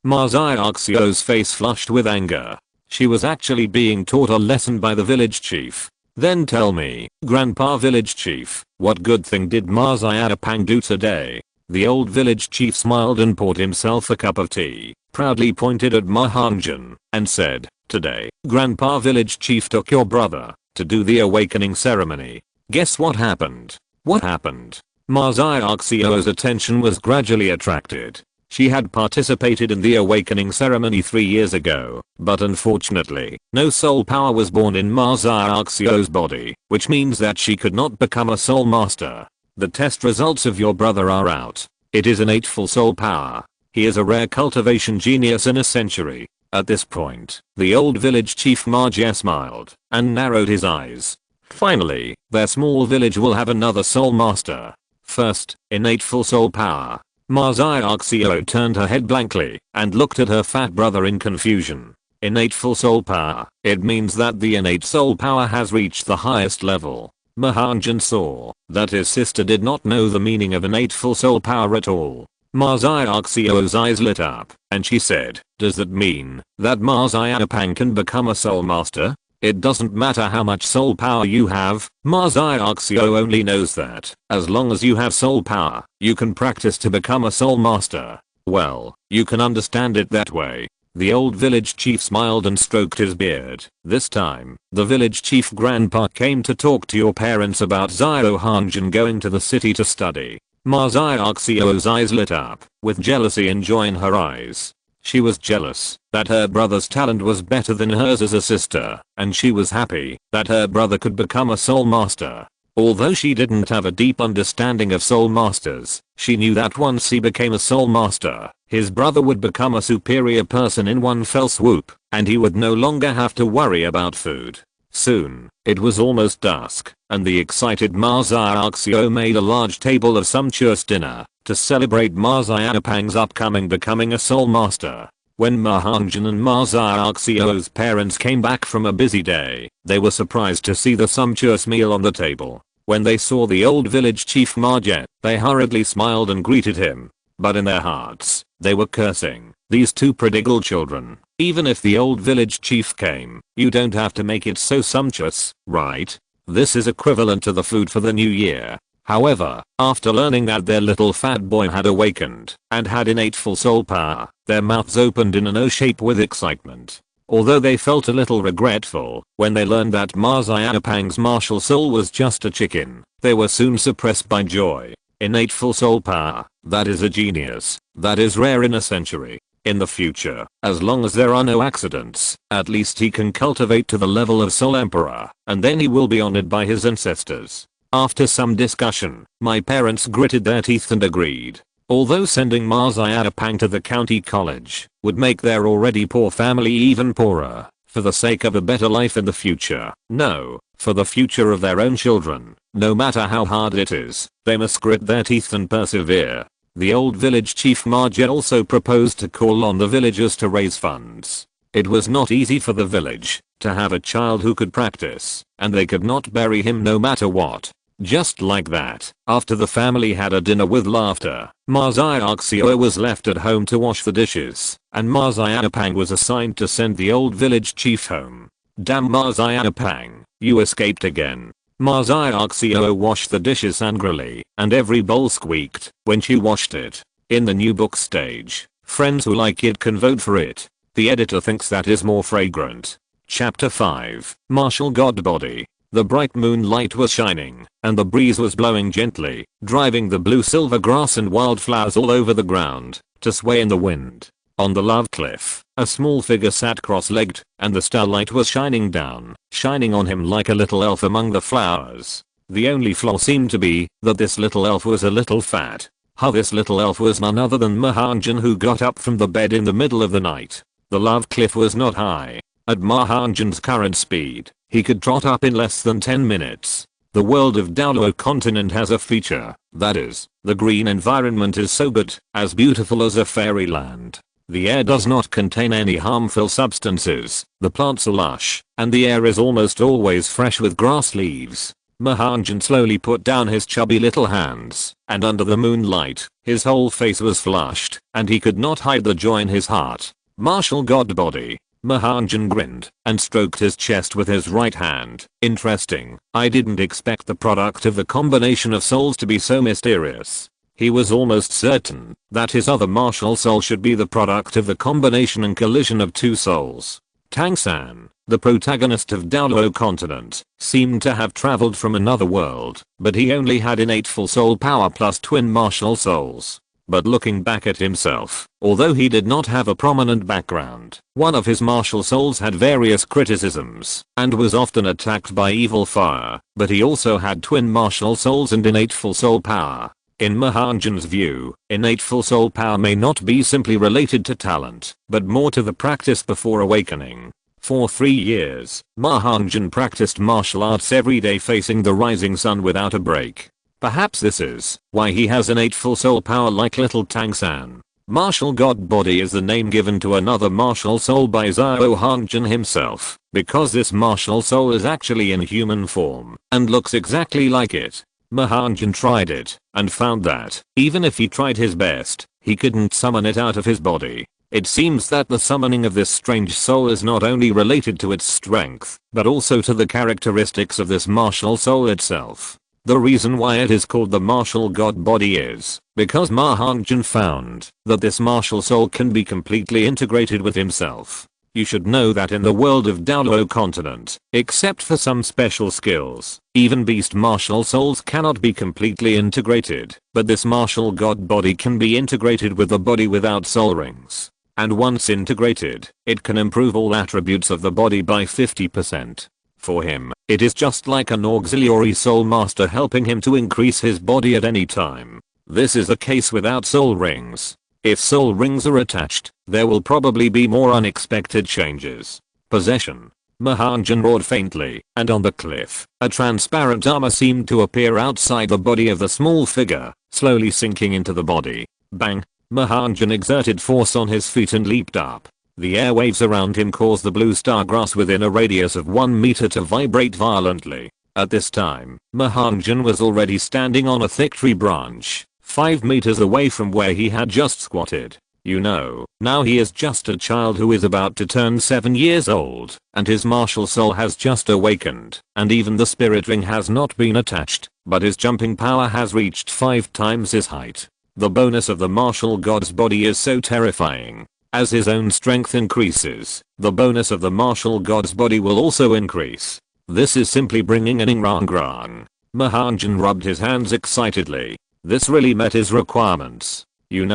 [SPEAKER 1] Masayaxio's face flushed with anger. She was actually being taught a lesson by the village chief. Then tell me, Grandpa village chief, what good thing did Masayapang do today? The old village chief smiled and poured himself a cup of tea, proudly pointed at Mahanjun, and said, today, Grandpa village chief took your brother to do the awakening ceremony. Guess what happened? What happened? Masayaxio's attention was gradually attracted. She had participated in the awakening ceremony 3 years ago, but unfortunately, no soul power was born in Masayaxio's body, which means that she could not become a soul master. The test results of your brother are out. It is innate full soul power. He is a rare cultivation genius in a century. At this point, the old village chief Marja smiled and narrowed his eyes. Finally, their small village will have another soul master. First, innate full soul power. Masayaxio turned her head blankly and looked at her fat brother in confusion. Innate full soul power. It means that the innate soul power has reached the highest level. Mahanjun saw that his sister did not know the meaning of innate full soul power at all. Masayaxio's eyes lit up, and she said, does that mean that Masayapang can become a soul master? It doesn't matter how much soul power you have, Masayaxio only knows that, as long as you have soul power, you can practice to become a soul master. Well, you can understand it that way. The old village chief smiled and stroked his beard. This time, the village chief grandpa came to talk to your parents about Zio Hongjun going to the city to study. Masayaxio's eyes lit up, with jealousy and joy in her eyes. She was jealous that her brother's talent was better than hers as a sister, and she was happy that her brother could become a soul master. Although she didn't have a deep understanding of soul masters, she knew that once he became a soul master, his brother would become a superior person in one fell swoop, and he would no longer have to worry about food. Soon, it was almost dusk, and the excited Masayaxio made a large table of sumptuous dinner to celebrate Masayapang's upcoming becoming a soul master. When Hongjun and Masayaxio's parents came back from a busy day, they were surprised to see the sumptuous meal on the table. When they saw the old village chief Majet, they hurriedly smiled and greeted him. But in their hearts, they were cursing these two prodigal children. Even if the old village chief came, you don't have to make it so sumptuous, right? This is equivalent to the food for the new year. However, after learning that their little fat boy had awakened and had innate full soul power, their mouths opened in an O shape with excitement. Although they felt a little regretful when they learned that Ma Xiaopang's martial soul was just a chicken, they were soon suppressed by joy. Innate full soul power, that is a genius, that is rare in a century. In the future, as long as there are no accidents, at least he can cultivate to the level of Soul Emperor, and then he will be honored by his ancestors. After some discussion, my parents gritted their teeth and agreed. Although sending Ma Xiaopang to the county college would make their already poor family even poorer, for the sake of a better life in the future, no, for the future of their own children, no matter how hard it is, they must grit their teeth and persevere. The old village chief Majet also proposed to call on the villagers to raise funds. It was not easy for the village to have a child who could practice, and they could not bury him no matter what. Just like that, after the family had a dinner with laughter, Ma Xiaoxio was left at home to wash the dishes, and Ma Xiaopang was assigned to send the old village chief home. Damn Ma Xiaopang, you escaped again. Ma Xiaoxio washed the dishes angrily, and every bowl squeaked when she washed it. In the new book stage, friends who like it can vote for it. The editor thinks that is more fragrant. Chapter 5, Martial Godbody. The bright moonlight was shining, and the breeze was blowing gently, driving the blue silver grass and wildflowers all over the ground, to sway in the wind. On the love cliff, a small figure sat cross-legged, and the starlight was shining down, shining on him like a little elf among the flowers. The only flaw seemed to be that this little elf was a little fat. How this little elf was none other than Mahanan, who got up from the bed in the middle of the night. The love cliff was not high. At Mahanan's current speed, he could trot up in less than 10 minutes. The world of Douluo continent has a feature, that is, the green environment is so good, as beautiful as a fairyland. The air does not contain any harmful substances, the plants are lush, and the air is almost always fresh with grass leaves. Mahanan slowly put down his chubby little hands, and under the moonlight, his whole face was flushed, and he could not hide the joy in his heart. Martial Godbody. Mahanan grinned and stroked his chest with his right hand. Interesting, I didn't expect the product of the combination of souls to be so mysterious. He was almost certain that his other martial soul should be the product of the combination and collision of two souls. Tang-san, the protagonist of Douluo continent, seemed to have traveled from another world, but he only had innate full soul power plus twin martial souls. But looking back at himself, although he did not have a prominent background, one of his martial souls had various criticisms and was often attacked by evil fire, but he also had twin martial souls and innate full soul power. In Mahanan's view, innate full soul power may not be simply related to talent, but more to the practice before awakening. For 3 years, Mahanan practiced martial arts every day facing the rising sun without a break. Perhaps this is why he has innate full soul power like little Tang-san. Martial Godbody is the name given to another martial soul by Zhao Hongjun himself, because this martial soul is actually in human form and looks exactly like it. Mahanan tried it and found that, even if he tried his best, he couldn't summon it out of his body. It seems that the summoning of this strange soul is not only related to its strength, but also to the characteristics of this martial soul itself. The reason why it is called the martial Godbody is because Mahanan found that this martial soul can be completely integrated with himself. You should know that in the world of Douluo continent, except for some special skills, even beast martial souls cannot be completely integrated, but this martial Godbody can be integrated with the body without soul rings. And once integrated, it can improve all attributes of the body by 50%. For him, it is just like an auxiliary soul master helping him to increase his body at any time. This is the case without soul rings. If soul rings are attached, there will probably be more unexpected changes. Possession. Mahanan roared faintly, and on the cliff, a transparent armor seemed to appear outside the body of the small figure, slowly sinking into the body. Bang! Mahanjan exerted force on his feet and leaped up. The airwaves around him caused the blue star grass within a radius of 1 meter to vibrate violently. At this time, Mahanjan was already standing on a thick tree branch, 5 meters away from where he had just squatted. Now he is just a child who is about to turn 7 years old, and his martial soul has just awakened, and even the spirit ring has not been attached, but his jumping power has reached 5 times his height. The bonus of the martial god's body is so terrifying. As his own strength increases, the bonus of the martial god's body will also increase. This is simply bringing an Ingrang. Mahanjan rubbed his hands excitedly. This really met his requirements. In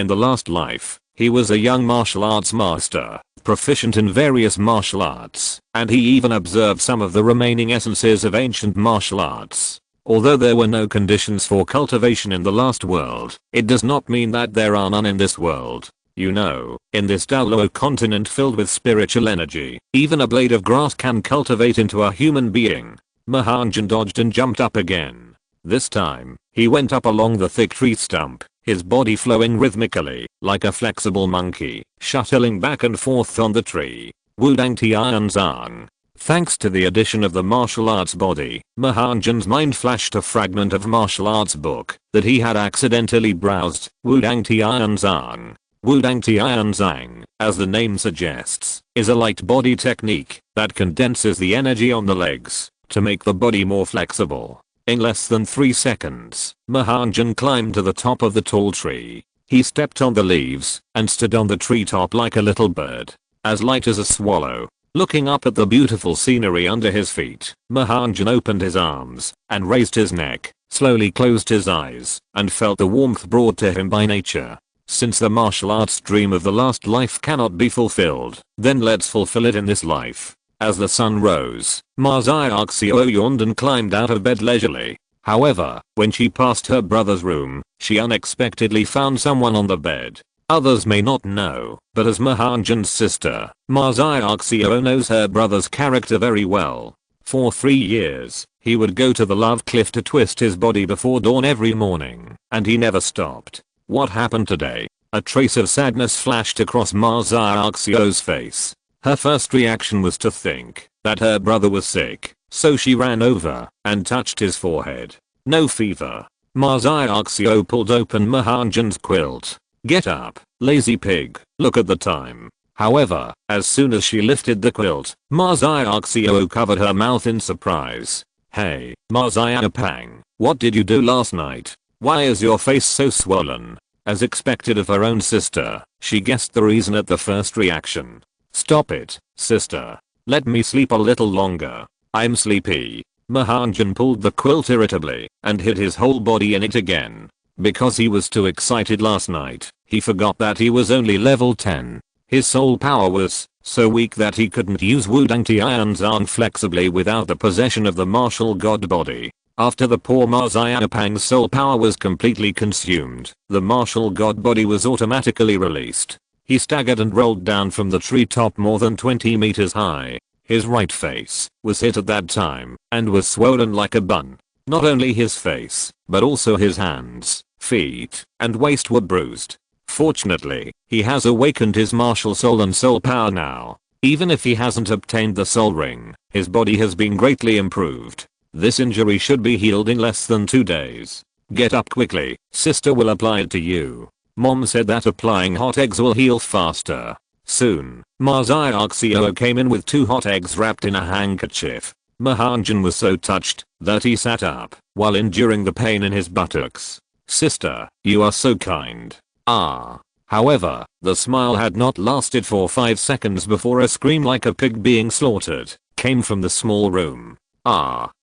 [SPEAKER 1] the last life, he was a young martial arts master, proficient in various martial arts, and he even observed some of the remaining essences of ancient martial arts. Although there were no conditions for cultivation in the last world, it does not mean that there are none in this world. In this Douluo continent filled with spiritual energy, even a blade of grass can cultivate into a human being. Mahanjan dodged and jumped up again. This time, he went up along the thick tree stump, his body flowing rhythmically, like a flexible monkey, shuttling back and forth on the tree. Wudang Tianzang. Thanks to the addition of the martial arts body, Mahanjan's mind flashed a fragment of martial arts book that he had accidentally browsed. Wudang Tianzang. Wudang Tianzang, as the name suggests, is a light body technique that condenses the energy on the legs to make the body more flexible. In less than 3 seconds, Mahanjan climbed to the top of the tall tree. He stepped on the leaves and stood on the treetop like a little bird, as light as a swallow. Looking up at the beautiful scenery under his feet, Mahanjan opened his arms and raised his neck, slowly closed his eyes, and felt the warmth brought to him by nature. Since the martial arts dream of the last life cannot be fulfilled, then let's fulfill it in this life. As the sun rose, Ma Xiaoxiao yawned and climbed out of bed leisurely. However, when she passed her brother's room, she unexpectedly found someone on the bed. Others may not know, but as Mahanjan's sister, Ma Xiaoxiao knows her brother's character very well. For 3 years, he would go to the love cliff to twist his body before dawn every morning, and he never stopped. What happened today? A trace of sadness flashed across Ma Xiaoxiao's face. Her first reaction was to think that her brother was sick, so she ran over and touched his forehead. No fever. Ma Xiaoxiao pulled open Mahanjan's quilt. Get up, lazy pig, look at the time. However, as soon as she lifted the quilt, Ma Xiaoxiao covered her mouth in surprise. Hey, Ma Xiaopang, what did you do last night? Why is your face so swollen? As expected of her own sister, she guessed the reason at the first reaction. Stop it, sister. Let me sleep a little longer. I'm sleepy. Mahanjan pulled the quilt irritably and hid his whole body in it again. Because he was too excited last night, he forgot that he was only level 10. His soul power was so weak that he couldn't use Wudang Tianzang flexibly without the possession of the martial god body. After the poor Ma Xiaopang's soul power was completely consumed, the martial god body was automatically released. He staggered and rolled down from the treetop more than 20 meters high. His right face was hit at that time and was swollen like a bun. Not only his face, but also his hands, feet, and waist were bruised. Fortunately, he has awakened his martial soul and soul power now. Even if he hasn't obtained the soul ring, his body has been greatly improved. This injury should be healed in less than 2 days. Get up quickly, sister will apply it to you. Mom said that applying hot eggs will heal faster. Soon, Ma Xiaoxiao came in with 2 hot eggs wrapped in a handkerchief. Mahanjan was so touched that he sat up while enduring the pain in his buttocks. Sister, you are so kind. However, the smile had not lasted for 5 seconds before a scream like a pig being slaughtered came from the small room.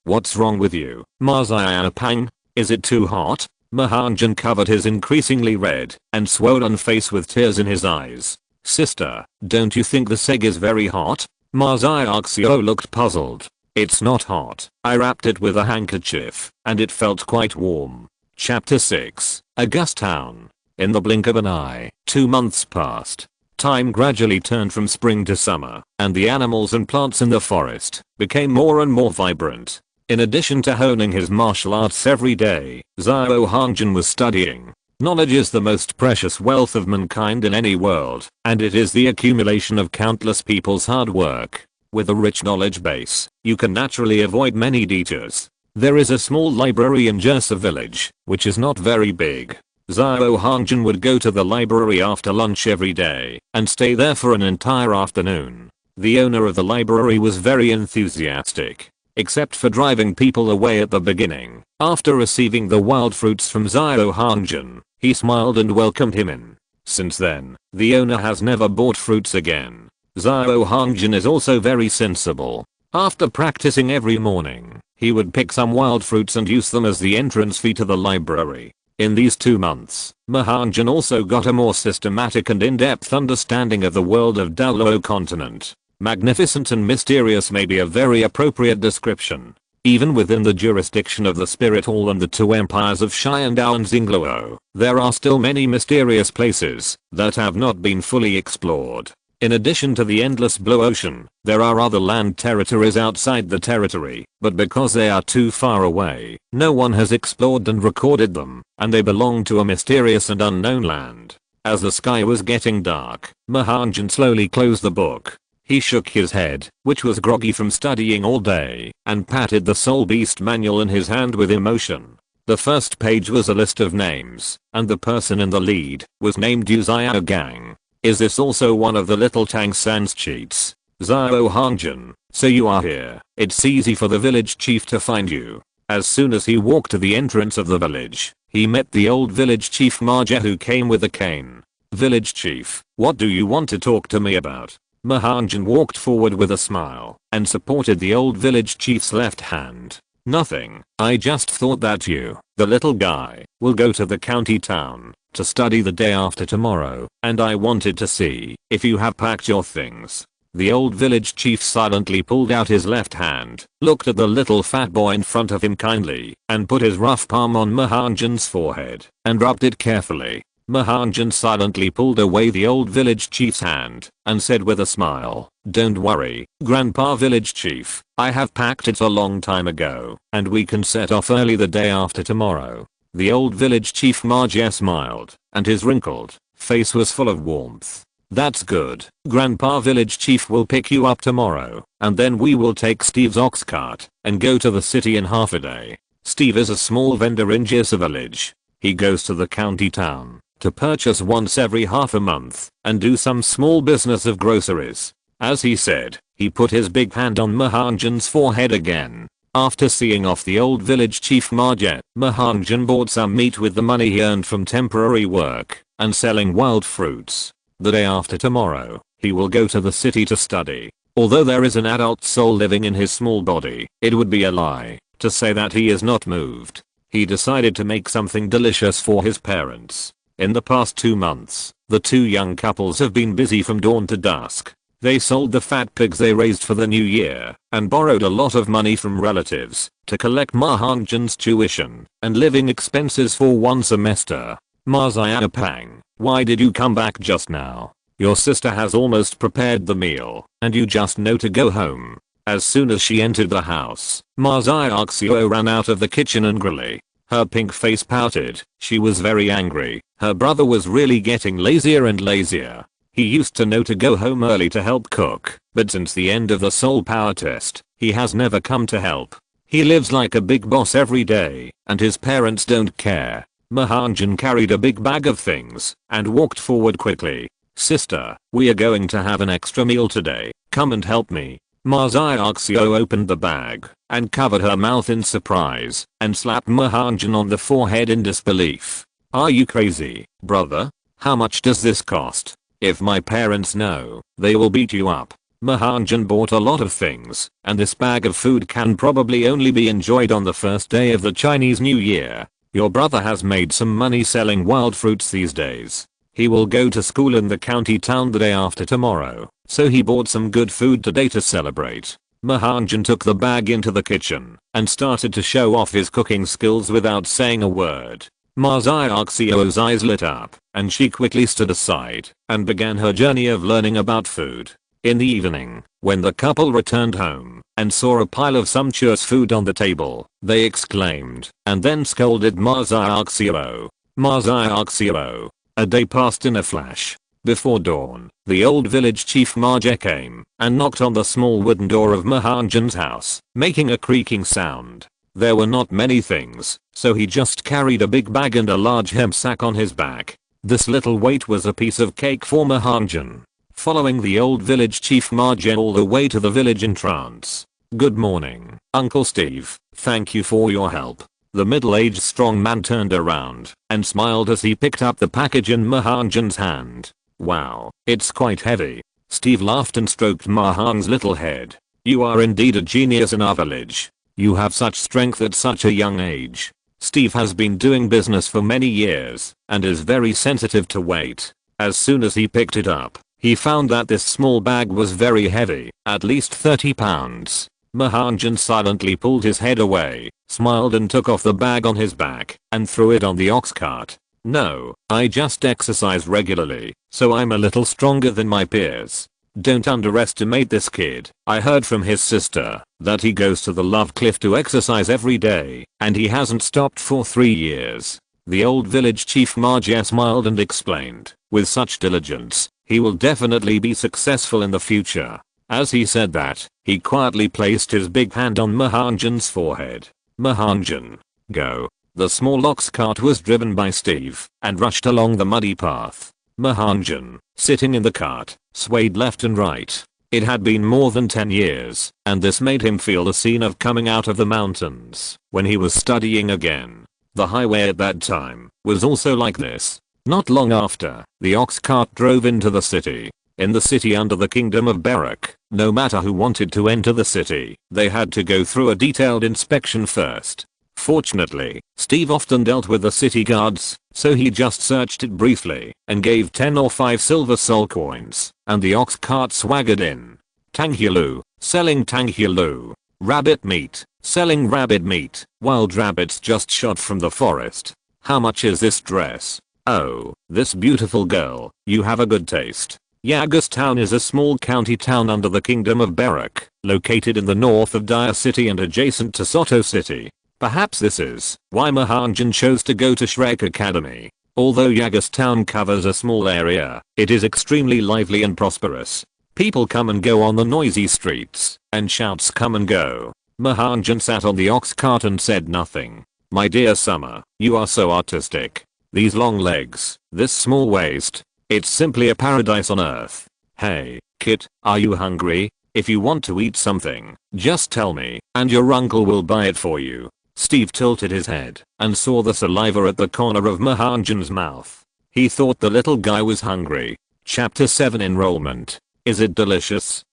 [SPEAKER 1] What's wrong with you, Ma Xiaopang? Is it too hot? Mahanjan covered his increasingly red and swollen face with tears in his eyes. Sister, don't you think the seg is very hot? Ma Xiaoxiao looked puzzled. It's not hot. I wrapped it with a handkerchief, and it felt quite warm. Chapter 6, A Ghost Town. In the blink of an eye, 2 months passed. Time gradually turned from spring to summer, and the animals and plants in the forest became more and more vibrant. In addition to honing his martial arts every day, Xiao Hongjun was studying. Knowledge is the most precious wealth of mankind in any world, and it is the accumulation of countless people's hard work. With a rich knowledge base, you can naturally avoid many detours. There is a small library in Jersa village, which is not very big. Xiao Hongjun would go to the library after lunch every day, and stay there for an entire afternoon. The owner of the library was very enthusiastic, except for driving people away at the beginning. After receiving the wild fruits from Xiao Hongjun, he smiled and welcomed him in. Since then, the owner has never bought fruits again. Xiao Hongjun is also very sensible. After practicing every morning, he would pick some wild fruits and use them as the entrance fee to the library. In these 2 months, Mahanan also got a more systematic and in-depth understanding of the world of Douluo continent. Magnificent and mysterious may be a very appropriate description. Even within the jurisdiction of the Spirit Hall and the 2 empires of Xiandao and Xingluo, there are still many mysterious places that have not been fully explored. In addition to the endless blue ocean, there are other land territories outside the territory, but because they are too far away, no one has explored and recorded them, and they belong to a mysterious and unknown land. As the sky was getting dark, Mahanan slowly closed the book. He shook his head, which was groggy from studying all day, and patted the Soul Beast manual in his hand with emotion. The first page was a list of names, and the person in the lead was named Yu Xiao Gang. Is this also one of the little Tang San's cheats? Xiao Hongjun, so you are here. It's easy for the village chief to find you. As soon as he walked to the entrance of the village, he met the old village chief Marja, who came with a cane. Village chief, what do you want to talk to me about? Mahanan walked forward with a smile and supported the old village chief's left hand. Nothing, I just thought that you, the little guy, will go to the county town to study the day after tomorrow, and I wanted to see if you have packed your things. The old village chief silently pulled out his left hand, looked at the little fat boy in front of him kindly, and put his rough palm on Mahanan's forehead and rubbed it carefully. Mahanan silently pulled away the old village chief's hand and said with a smile, "Don't worry, Grandpa Village Chief, I have packed it a long time ago, and we can set off early the day after tomorrow." The old village chief Marja smiled, and his wrinkled face was full of warmth. "That's good. Grandpa Village Chief will pick you up tomorrow, and then we will take Steve's ox cart and go to the city in half a day." Steve is a small vendor in Jersa village. He goes to the county town to purchase once every half a month and do some small business of groceries. As he said, he put his big hand on Mahanan's forehead again. After seeing off the old village chief Marja, Mahanan bought some meat with the money he earned from temporary work and selling wild fruits. The day after tomorrow, he will go to the city to study. Although there is an adult soul living in his small body, it would be a lie to say that he is not moved. He decided to make something delicious for his parents. In the past 2 months, the 2 young couples have been busy from dawn to dusk. They sold the fat pigs they raised for the new year and borrowed a lot of money from relatives to collect Mahanan's tuition and living expenses for 1 semester. Ma Xiaopang, why did you come back just now? Your sister has almost prepared the meal and you just know to go home. As soon as she entered the house, Ma Xiaoxio ran out of the kitchen angrily. Her pink face pouted. She was very angry. Her brother was really getting lazier and lazier. He used to know to go home early to help cook, but since the end of the soul power test, he has never come to help. He lives like a big boss every day, and his parents don't care. Mahanan carried a big bag of things and walked forward quickly. "Sister, we are going to have an extra meal today. Come and help me." Ma Xiaoxio opened the bag and covered her mouth in surprise and slapped Mahanan on the forehead in disbelief. "Are you crazy, brother? How much does this cost? If my parents know, they will beat you up." Mahanan bought a lot of things, and this bag of food can probably only be enjoyed on the first day of the Chinese New Year. "Your brother has made some money selling wild fruits these days. He will go to school in the county town the day after tomorrow, so he bought some good food today to celebrate." Mahanan took the bag into the kitchen and started to show off his cooking skills without saying a word. Ma Xiaoxio's eyes lit up, and she quickly stood aside and began her journey of learning about food. In the evening, when the couple returned home and saw a pile of sumptuous food on the table, they exclaimed and then scolded Ma Xiaoxio. Marzioxio. A day passed in a flash. Before dawn, the old village chief Marja came and knocked on the small wooden door of Mahanjan's house, making a creaking sound. There were not many things, so he just carried a big bag and a large hemp sack on his back. This little weight was a piece of cake for Mahanjan. Following the old village chief Marja all the way to the village entrance. Good morning, Uncle Steve. Thank you for your help. The middle-aged strong man turned around and smiled as he picked up the package in Mahanjan's hand. Wow, it's quite heavy. Steve laughed and stroked Mahan's little head. You are indeed a genius in our village. You have such strength at such a young age. Steve has been doing business for many years and is very sensitive to weight. As soon as he picked it up, he found that this small bag was very heavy, at least 30 pounds. Mahanjan silently pulled his head away, smiled and took off the bag on his back and threw it on the ox cart. No, I just exercise regularly, so I'm a little stronger than my peers. Don't underestimate this kid. I heard from his sister that he goes to the Love Cliff to exercise every day, and he hasn't stopped for 3 years. The old village chief Marja smiled and explained, with such diligence, he will definitely be successful in the future. As he said that, he quietly placed his big hand on Mahanjan's forehead. Mahanjan, go. The small ox cart was driven by Steve and rushed along the muddy path. Mahanjan, sitting in the cart, swayed left and right. It had been more than 10 years, and this made him feel the scene of coming out of the mountains when he was studying again. The highway at that time was also like this. Not long after, the ox cart drove into the city. In the city under the kingdom of Barak, no matter who wanted to enter the city, they had to go through a detailed inspection first. Fortunately, Steve often dealt with the city guards, so he just searched it briefly and gave 10 or 5 silver soul coins, and the ox cart swaggered in. Tanghulu, selling tanghulu. Rabbit meat, selling rabbit meat. Wild rabbits just shot from the forest. How much is this dress? Oh, this beautiful girl, you have a good taste. Yagas town is a small county town under the kingdom of Barak, located in the north of Dire City and adjacent to Soto City. Perhaps this is why Mahanjan chose to go to Shrek Academy. Although Yagas town covers a small area, it is extremely lively and prosperous. People come and go on the noisy streets, and shouts come and go. Mahanjan sat on the ox cart and said nothing. My dear Summer, you are so artistic. These long legs, this small waist. It's simply a paradise on earth. Hey, Kit, are you hungry? If you want to eat something, just tell me, and your uncle will buy it for you. Steve tilted his head and saw the saliva at the corner of Mahanjan's mouth. He thought the little guy was hungry. Chapter 7 Enrollment. Is it delicious?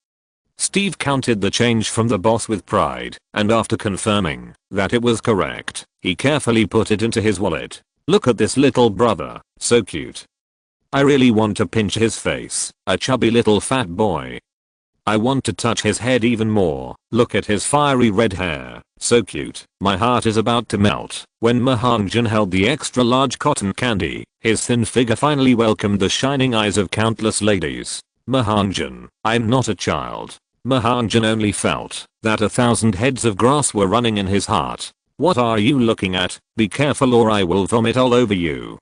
[SPEAKER 1] Steve counted the change from the boss with pride, and after confirming that it was correct, he carefully put it into his wallet. Look at this little brother, so cute. I really want to pinch his face, a chubby little fat boy. I want to touch his head even more. Look at his fiery red hair, so cute. My heart is about to melt. When Mahanjan held the extra large cotton candy, his thin figure finally welcomed the shining eyes of countless ladies. Mahanjan, I'm not a child. Mahanjan only felt that 1,000 heads of grass were running in his heart. What are you looking at? Be careful or I will vomit all over you.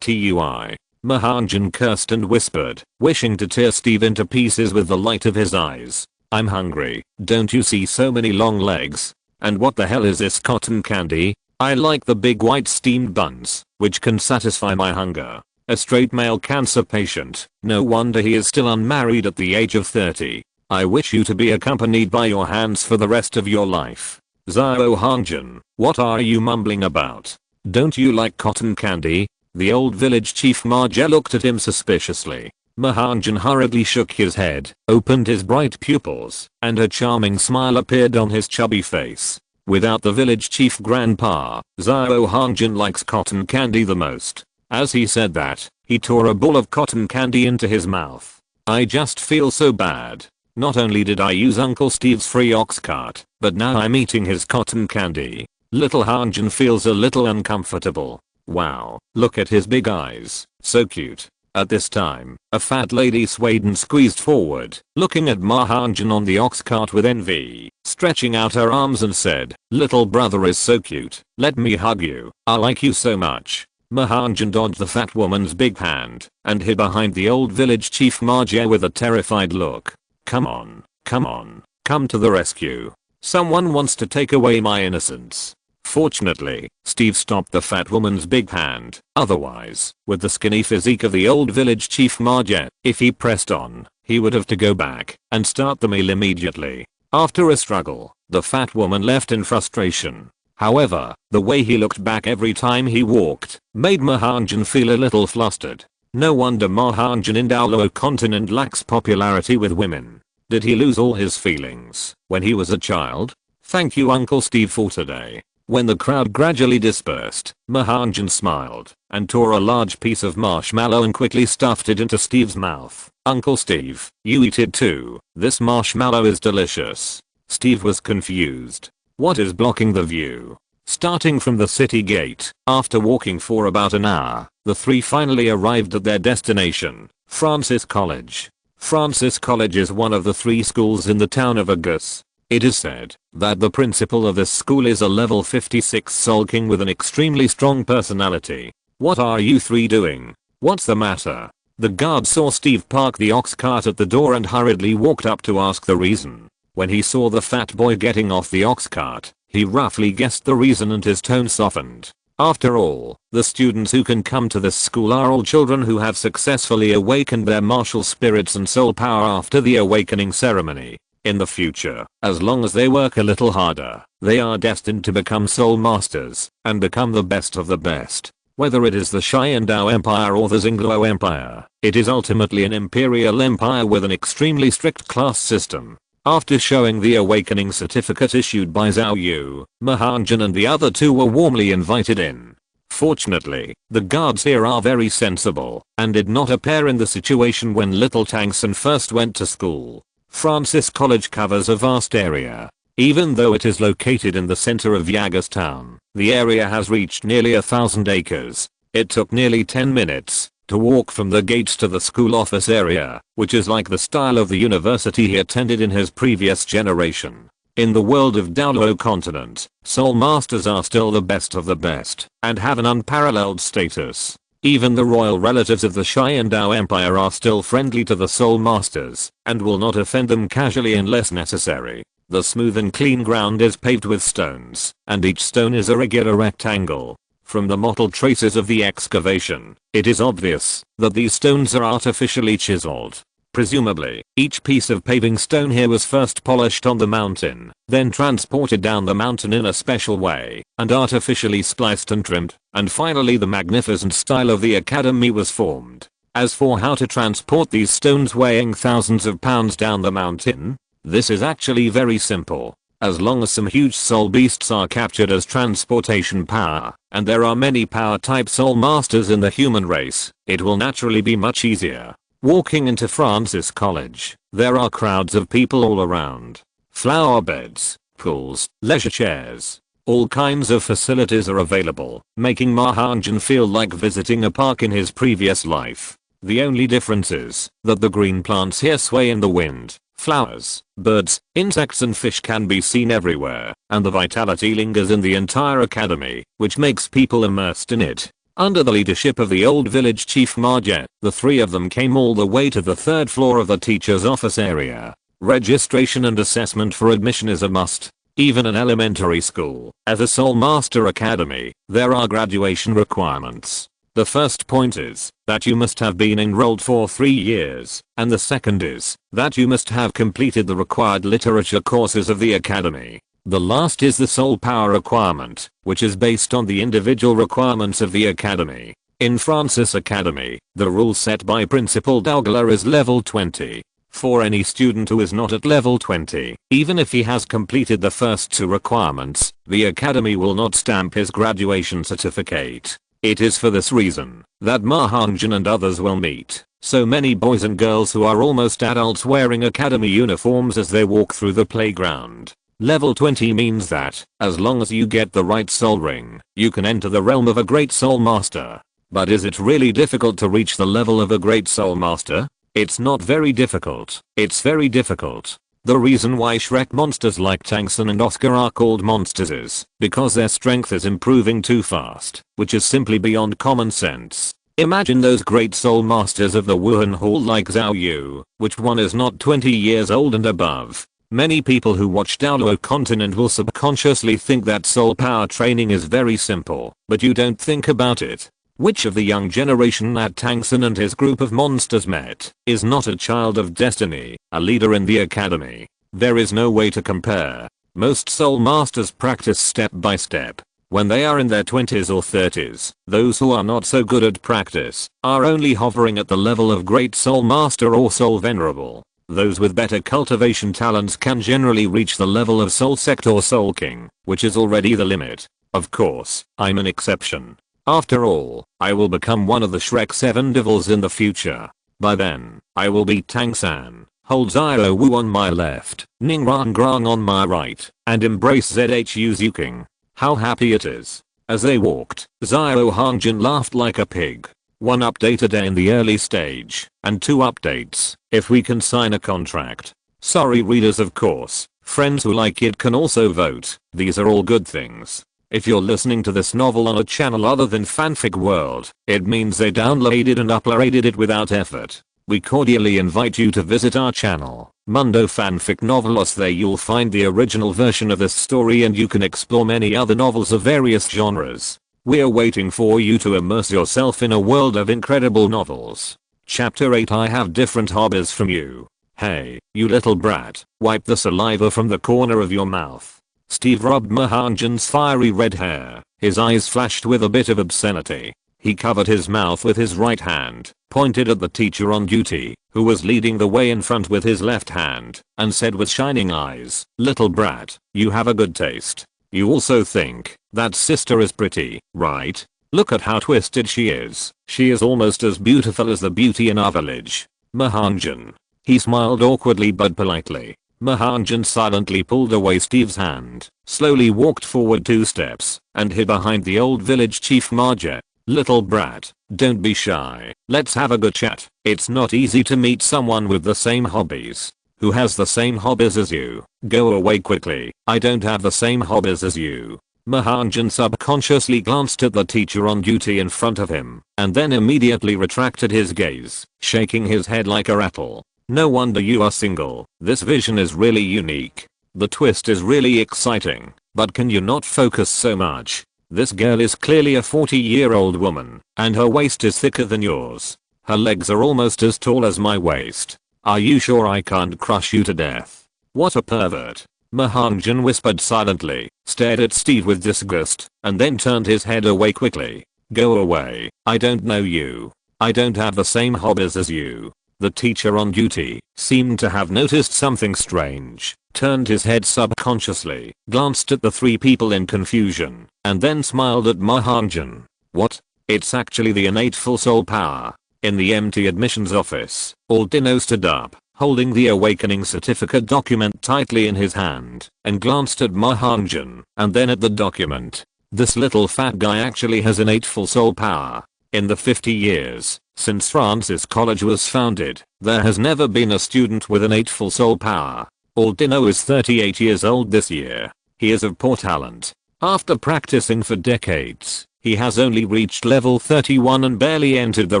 [SPEAKER 1] TUI. Mahanjan cursed and whispered, wishing to tear Steve into pieces with the light of his eyes. I'm hungry, don't you see so many long legs? And what the hell is this cotton candy? I like the big white steamed buns, which can satisfy my hunger. A straight male cancer patient, no wonder he is still unmarried at the age of 30. I wish you to be accompanied by your hands for the rest of your life. Zio Hongjun, what are you mumbling about? Don't you like cotton candy? The old village chief Marja looked at him suspiciously. Mahanjan hurriedly shook his head, opened his bright pupils, and a charming smile appeared on his chubby face. Without the village chief grandpa, Zio Hongjun likes cotton candy the most. As he said that, he tore a ball of cotton candy into his mouth. I just feel so bad. Not only did I use Uncle Steve's free ox cart, but now I'm eating his cotton candy. Little Hongjun feels a little uncomfortable. Wow, look at his big eyes, so cute. At this time, a fat lady swayed and squeezed forward, looking at Mahanjan on the ox cart with envy, stretching out her arms and said, little brother is so cute, let me hug you, I like you so much. Mahanjan dodged the fat woman's big hand and hid behind the old village chief Marja with a terrified look. Come on, come on, come to the rescue. Someone wants to take away my innocence. Fortunately, Steve stopped the fat woman's big hand. Otherwise, with the skinny physique of the old village chief Marja, if he pressed on, he would have to go back and start the meal immediately. After a struggle, the fat woman left in frustration. However, the way he looked back every time he walked made Mahanjan feel a little flustered. No wonder Mahanjan in Douluo continent lacks popularity with women. Did he lose all his feelings when he was a child? Thank you Uncle Steve for today. When the crowd gradually dispersed, Mahanjan smiled and tore a large piece of marshmallow and quickly stuffed it into Steve's mouth. Uncle Steve, you eat it too. This marshmallow is delicious. Steve was confused. What is blocking the view? Starting from the city gate, after walking for about an hour, the three finally arrived at their destination, Francis College. Francis College is one of the 3 schools in the town of Agus. It is said that the principal of this school is a level 56 Soul King with an extremely strong personality. What are you 3 doing? What's the matter? The guard saw Steve park the ox cart at the door and hurriedly walked up to ask the reason. When he saw the fat boy getting off the ox cart, he roughly guessed the reason and his tone softened. After all, the students who can come to this school are all children who have successfully awakened their martial spirits and soul power after the awakening ceremony. In the future, as long as they work a little harder, they are destined to become soul masters and become the best of the best. Whether it is the Xiandao Empire or the Xingluo Empire, it is ultimately an imperial empire with an extremely strict class system. After showing the awakening certificate issued by Zhao Yu, Mahanjan and the other 2 were warmly invited in. Fortunately, the guards here are very sensible and did not appear in the situation when little Tangson first went to school. Francis College covers a vast area. Even though it is located in the center of Yagas town, the area has reached nearly 1,000 acres. It took nearly 10 minutes to walk from the gates to the school office area, which is like the style of the university he attended in his previous generation. In the world of Douluo continent, soul masters are still the best of the best and have an unparalleled status. Even the royal relatives of the Xiandao Empire are still friendly to the soul masters and will not offend them casually unless necessary. The smooth and clean ground is paved with stones, and each stone is a regular rectangle. From the mottled traces of the excavation, it is obvious that these stones are artificially chiseled. Presumably, each piece of paving stone here was first polished on the mountain, then transported down the mountain in a special way, and artificially spliced and trimmed, and finally the magnificent style of the academy was formed. As for how to transport these stones weighing thousands of pounds down the mountain, this is actually very simple. As long as some huge soul beasts are captured as transportation power, and there are many power type soul masters in the human race, it will naturally be much easier. Walking into Francis College, there are crowds of people all around. Flower beds, pools, leisure chairs. All kinds of facilities are available, making Mahanjan feel like visiting a park in his previous life. The only difference is that the green plants here sway in the wind. Flowers, birds, insects and fish can be seen everywhere, and the vitality lingers in the entire academy, which makes people immersed in it. Under the leadership of the old village chief Marja, the 3 of them came all the way to the 3rd floor of the teacher's office area. Registration and assessment for admission is a must. Even an elementary school, as a Soul Master Academy, there are graduation requirements. The first point is that you must have been enrolled for 3 years, and the second is that you must have completed the required literature courses of the academy. The last is the soul power requirement, which is based on the individual requirements of the academy. In Francis Academy, the rule set by Principal Douglas is level 20. For any student who is not at level 20, even if he has completed the first 2 requirements, the academy will not stamp his graduation certificate. It is for this reason that Hongjun and others will meet so many boys and girls who are almost adults wearing academy uniforms as they walk through the playground. Level 20 means that, as long as you get the right soul ring, you can enter the realm of a great soul master. But is it really difficult to reach the level of a great soul master? It's not very difficult. It's very difficult. The reason why Shrek monsters like Tangsen and Oscar are called monsters is because their strength is improving too fast, which is simply beyond common sense. Imagine those great soul masters of the Wuhan Hall like Zhao Yu, which one is not 20 years old and above. Many people who watch Douluo content will subconsciously think that soul power training is very simple, but you don't think about it. Which of the young generation that Tangsen and his group of monsters met is not a child of destiny, a leader in the academy? There is no way to compare. Most soul masters practice step by step. When they are in their 20s or 30s, those who are not so good at practice are only hovering at the level of great soul master or soul venerable. Those with better cultivation talents can generally reach the level of soul sect or soul king, which is already the limit. Of course, I'm an exception. After all, I will become one of the Shrek 7 devils in the future. By then, I will be Tangsan, hold Zhao Wu on my left, Ning Rang Grang on my right, and embrace Zhu Zuking. How happy it is. As they walked, Zhao Hongjun laughed like a pig. 1 update a day in the early stage, and 2 updates if we can sign a contract. Sorry readers, of course, friends who like it can also vote. These are all good things. If you're listening to this novel on a channel other than Fanfic World, it means they downloaded and uploaded it without effort. We cordially invite you to visit our channel, Mundo Fanfic Novelos. There you'll find the original version of this story and you can explore many other novels of various genres. We're waiting for you to immerse yourself in a world of incredible novels. Chapter 8. I have different hobbies from you. Hey, you little brat, wipe the saliva from the corner of your mouth. Steve rubbed Mahanjan's fiery red hair. His eyes flashed with a bit of obscenity. He covered his mouth with his right hand, pointed at the teacher on duty, who was leading the way in front with his left hand, and said with shining eyes, "Little brat, you have a good taste. You also think that sister is pretty, right? Look at how twisted she is. She is almost as beautiful as the beauty in our village." Mahanjan. He smiled awkwardly but politely. Mahanjan silently pulled away Steve's hand, slowly walked forward 2 steps, and hid behind the old village chief Marja. "Little brat, don't be shy. Let's have a good chat. It's not easy to meet someone with the same hobbies. Who has the same hobbies as you? Go away quickly. I don't have the same hobbies as you." Mahanjan subconsciously glanced at the teacher on duty in front of him, and then immediately retracted his gaze, shaking his head like a rattle. "No wonder you are single. This vision is really unique. The twist is really exciting, but can you not focus so much? This girl is clearly a 40-year-old woman, and her waist is thicker than yours. Her legs are almost as tall as my waist. Are you sure I can't crush you to death? What a pervert." Mahanjan whispered silently, stared at Steve with disgust, and then turned his head away quickly. "Go away. I don't know you. I don't have the same hobbies as you." The teacher on duty seemed to have noticed something strange, turned his head subconsciously, glanced at the 3 people in confusion, and then smiled at Mahanjan. "What? It's actually the innate full soul power." In the empty admissions office, Aldino stood up, holding the awakening certificate document tightly in his hand, and glanced at Mahanjan, and then at the document. This little fat guy actually has innate full soul power. In the 50 years since Francis College was founded, there has never been a student with innate full soul power. Aldino is 38 years old this year. He is of poor talent. After practicing for decades, he has only reached level 31 and barely entered the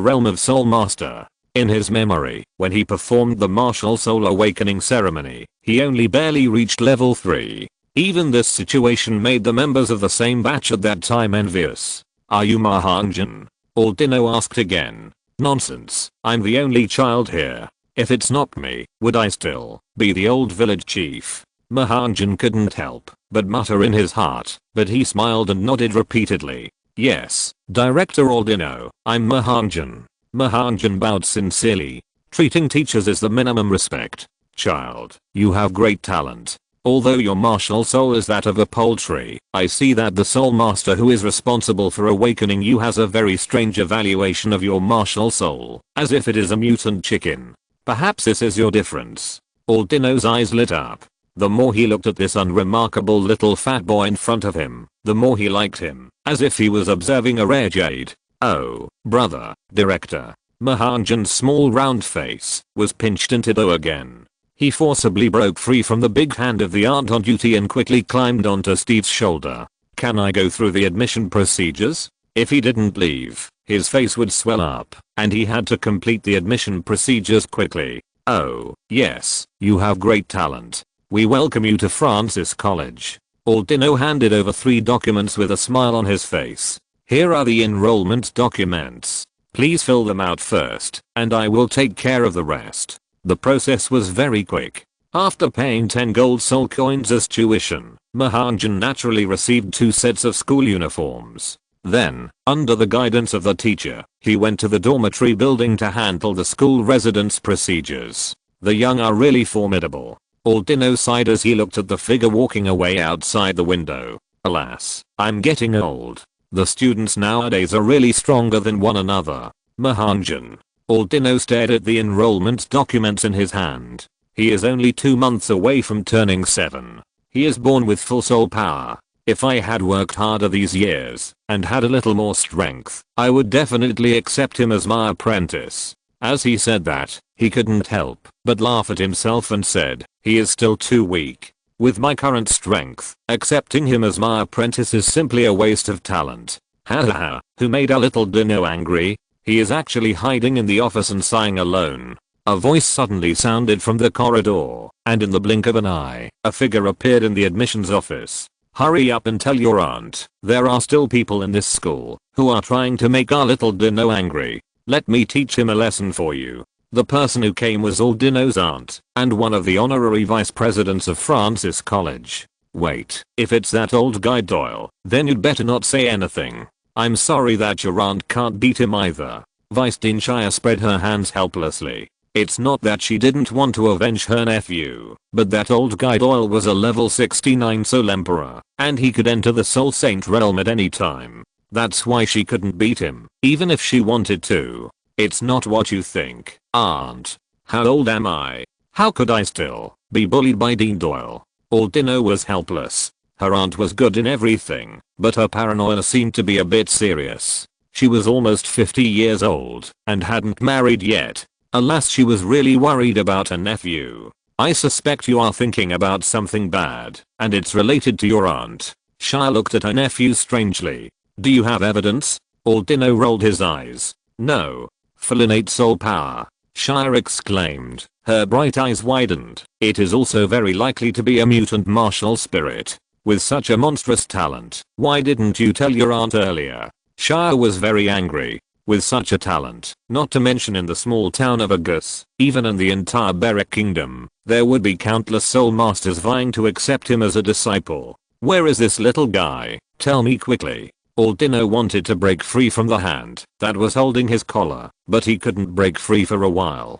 [SPEAKER 1] realm of Soul Master. In his memory, when he performed the martial soul awakening ceremony, he only barely reached level 3. Even this situation made the members of the same batch at that time envious. "Are you Mahanjan?" Aldino asked again. "Nonsense, I'm the only child here. If it's not me, would I still be the old village chief?" Mahanjan couldn't help but mutter in his heart, but he smiled and nodded repeatedly. "Yes, Director Aldino, I'm Mahanjan." Mahanjan bowed sincerely. "Treating teachers is the minimum respect. Child, you have great talent. Although your martial soul is that of a poultry, I see that the soul master who is responsible for awakening you has a very strange evaluation of your martial soul, as if it is a mutant chicken. Perhaps this is your difference." Aldino's eyes lit up. The more he looked at this unremarkable little fat boy in front of him, the more he liked him, as if he was observing a rare jade. "Oh, brother, director." Mahanjan's small round face was pinched into dough again. He forcibly broke free from the big hand of the aunt on duty and quickly climbed onto Steve's shoulder. "Can I go through the admission procedures?" If he didn't leave, his face would swell up, and he had to complete the admission procedures quickly. "Oh, yes, you have great talent. We welcome you to Francis College." Aldino handed over 3 documents with a smile on his face. "Here are the enrollment documents. Please fill them out first, and I will take care of the rest." The process was very quick. After paying 10 gold soul coins as tuition, Mahanan naturally received 2 sets of school uniforms. Then, under the guidance of the teacher, he went to the dormitory building to handle the school residence procedures. The young are really formidable. Aldino sighed as he looked at the figure walking away outside the window. "Alas, I'm getting old. The students nowadays are really stronger than one another." Mahanan. Aldino stared at the enrollment documents in his hand. He is only 2 months away from turning 7. He is born with full soul power. If I had worked harder these years, and had a little more strength, I would definitely accept him as my apprentice. As he said that, he couldn't help but laugh at himself and said, "He is still too weak. With my current strength, accepting him as my apprentice is simply a waste of talent." Haha, who made our little Dino angry? He is actually hiding in the office and sighing alone. A voice suddenly sounded from the corridor, and in the blink of an eye, a figure appeared in the admissions office. "Hurry up and tell your aunt, there are still people in this school who are trying to make our little Dino angry. Let me teach him a lesson for you." The person who came was Aldino's aunt, and one of the honorary vice presidents of Francis College. "Wait, if it's that old guy Doyle, then you'd better not say anything. I'm sorry that your aunt can't beat him either." Vice Dean Shire spread her hands helplessly. It's not that she didn't want to avenge her nephew, but that old guy Doyle was a level 69 soul emperor, and he could enter the soul saint realm at any time. That's why she couldn't beat him, even if she wanted to. "It's not what you think, aunt. How old am I? How could I still be bullied by Dean Doyle?" Aldino was helpless. Her aunt was good in everything, but her paranoia seemed to be a bit serious. She was almost 50 years old, and hadn't married yet. Alas, she was really worried about her nephew. "I suspect you are thinking about something bad, and it's related to your aunt." Shire looked at her nephew strangely. "Do you have evidence?" Aldino rolled his eyes. "No. Full innate soul power," Shire exclaimed. Her bright eyes widened. "It is also very likely to be a mutant martial spirit. With such a monstrous talent, why didn't you tell your aunt earlier?" Shire was very angry. With such a talent, not to mention in the small town of Agus, even in the entire Berek kingdom, there would be countless soul masters vying to accept him as a disciple. "Where is this little guy? Tell me quickly." Aldino wanted to break free from the hand that was holding his collar, but he couldn't break free for a while.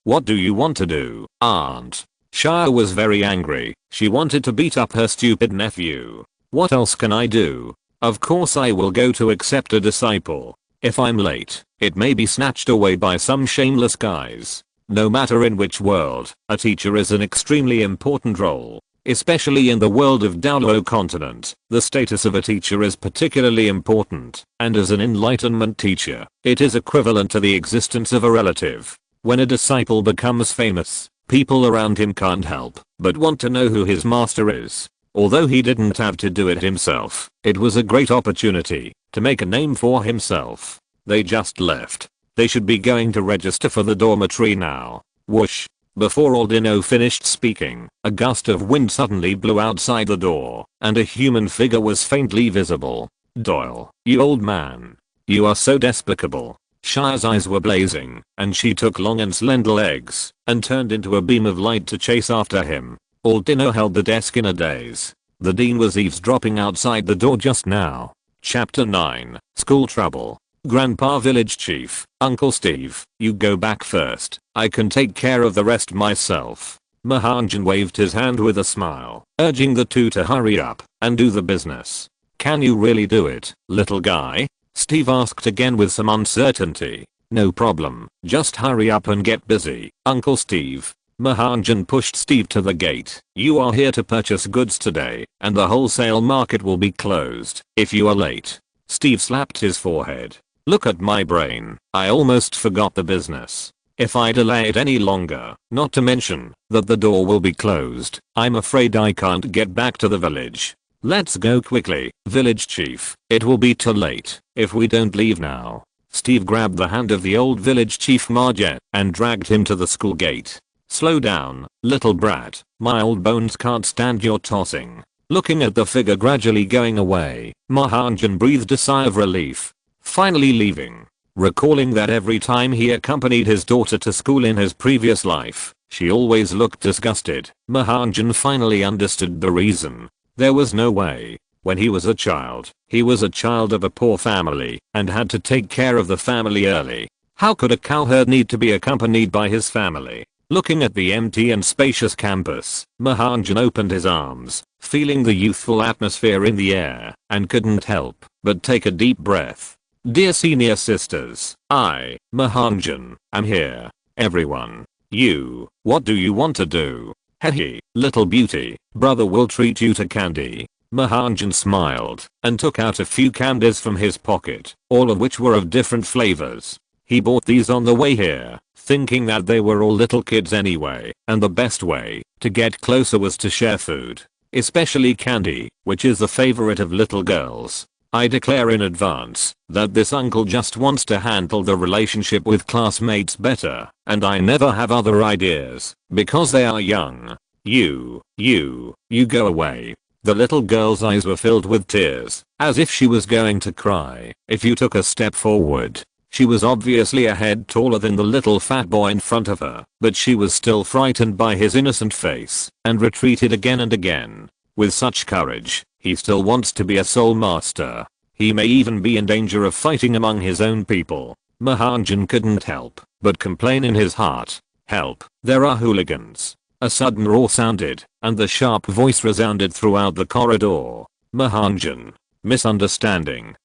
[SPEAKER 1] What do you want to do, aunt?" Shire was very angry. She wanted to beat up her stupid nephew. "What else can I do? Of course I will go to accept a disciple. If I'm late, it may be snatched away by some shameless guys." No matter in which world, a teacher is an extremely important role. Especially in the world of Douluo continent, the status of a teacher is particularly important, and as an enlightenment teacher, it is equivalent to the existence of a relative. When a disciple becomes famous, people around him can't help but want to know who his master is. Although he didn't have to do it himself, it was a great opportunity to make a name for himself. They just left. They should be going to register for the dormitory now. Whoosh. Before Aldino finished speaking, a gust of wind suddenly blew outside the door, and a human figure was faintly visible. "Doyle, you old man. You are so despicable." Shire's eyes were blazing, and she took long and slender legs, and turned into a beam of light to chase after him. Aldino held the desk in a daze. The dean was eavesdropping outside the door just now. Chapter 9, School Trouble. "Grandpa Village Chief, Uncle Steve, you go back first. I can take care of the rest myself." Mahanan waved his hand with a smile, urging the two to hurry up and do the business. "Can you really do it, little guy?" Steve asked again with some uncertainty. "No problem, just hurry up and get busy, Uncle Steve." Mahanan pushed Steve to the gate. "You are here to purchase goods today, and the wholesale market will be closed if you are late." Steve slapped his forehead. "Look at my brain, I almost forgot the business." If I delay it any longer, not to mention that the door will be closed, I'm afraid I can't get back to the village. Let's go quickly, village chief. It will be too late if we don't leave now. Steve grabbed the hand of the old village chief Marjet and dragged him to the school gate. Slow down, little brat. My old bones can't stand your tossing. Looking at the figure gradually going away, Hongjun breathed a sigh of relief. Finally leaving. Recalling that every time he accompanied his daughter to school in his previous life, she always looked disgusted, Hongjun finally understood the reason. There was no way. When he was a child, he was a child of a poor family and had to take care of the family early. How could a cowherd need to be accompanied by his family? Looking at the empty and spacious campus, Hongjun opened his arms, feeling the youthful atmosphere in the air, and couldn't help but take a deep breath. Dear senior sisters, I, Hongjun, am here. Everyone. You, what do you want to do? Hehe, little beauty, brother will treat you to candy. Hongjun smiled and took out a few candies from his pocket, all of which were of different flavors. He bought these on the way here, thinking that they were all little kids anyway, and the best way to get closer was to share food. Especially candy, which is the favorite of little girls. I declare in advance that this uncle just wants to handle the relationship with classmates better, and I never have other ideas, because they are young. You go away. The little girl's eyes were filled with tears, as if she was going to cry if you took a step forward. She was obviously a head taller than the little fat boy in front of her, but she was still frightened by his innocent face, and retreated again and again. With such courage, he still wants to be a soul master. He may even be in danger of fighting among his own people. Hongjun couldn't help but complain in his heart. Help, there are hooligans. A sudden roar sounded, and the sharp voice resounded throughout the corridor. Hongjun. Misunderstanding,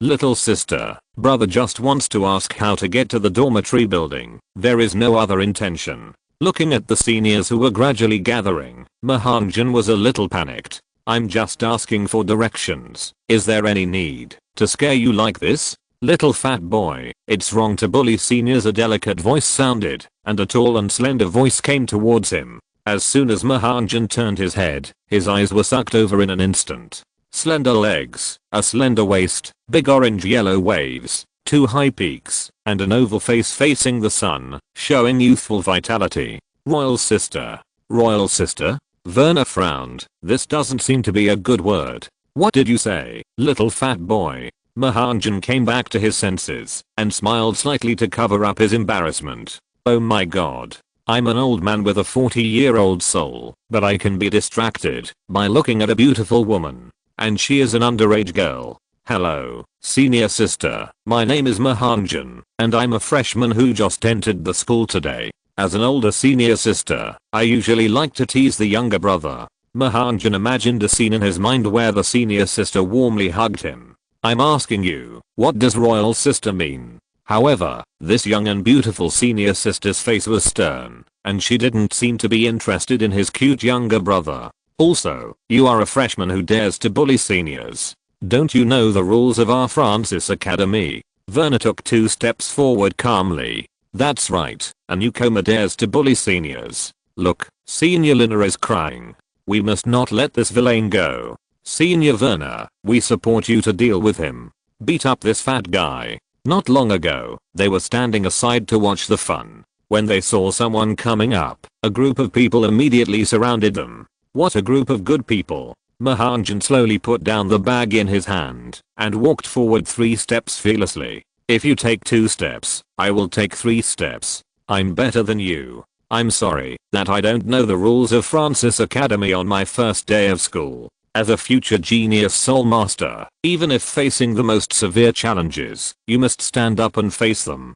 [SPEAKER 1] little sister, brother just wants to ask how to get to the dormitory building. There is no other intention. Looking at the seniors who were gradually gathering, Hongjun was a little panicked. I'm just asking for directions. Is there any need to scare you like this? Little fat boy, it's wrong to bully seniors. A delicate voice sounded, and a tall and slender voice came towards him. As soon as Hongjun turned his head, his eyes were sucked over in an instant. Slender legs, a slender waist, big orange-yellow waves, 2 high peaks, and an oval face facing the sun, showing youthful vitality. Royal sister. Royal sister? Verna frowned. This doesn't seem to be a good word. What did you say, little fat boy? Hongjun came back to his senses and smiled slightly to cover up his embarrassment. Oh my god. I'm an old man with a 40-year-old soul, but I can be distracted by looking at a beautiful woman. And she is an underage girl. Hello, senior sister. My name is Hongjun, and I'm a freshman who just entered the school today. As an older senior sister, I usually like to tease the younger brother. Hongjun imagined a scene in his mind where the senior sister warmly hugged him. I'm asking you, what does royal sister mean? However, this young and beautiful senior sister's face was stern, and she didn't seem to be interested in his cute younger brother. Also, you are a freshman who dares to bully seniors. Don't you know the rules of our Francis Academy? Verna took 2 steps forward calmly. That's right, a newcomer dares to bully seniors. Look, Senior Lina is crying. We must not let this villain go. Senior Verna, we support you to deal with him. Beat up this fat guy. Not long ago, they were standing aside to watch the fun. When they saw someone coming up, a group of people immediately surrounded them. What a group of good people. Hongjun slowly put down the bag in his hand and walked forward 3 steps fearlessly. If you take 2 steps, I will take 3 steps. I'm better than you. I'm sorry that I don't know the rules of Francis Academy on my first day of school. As a future genius soul master, even if facing the most severe challenges, you must stand up and face them.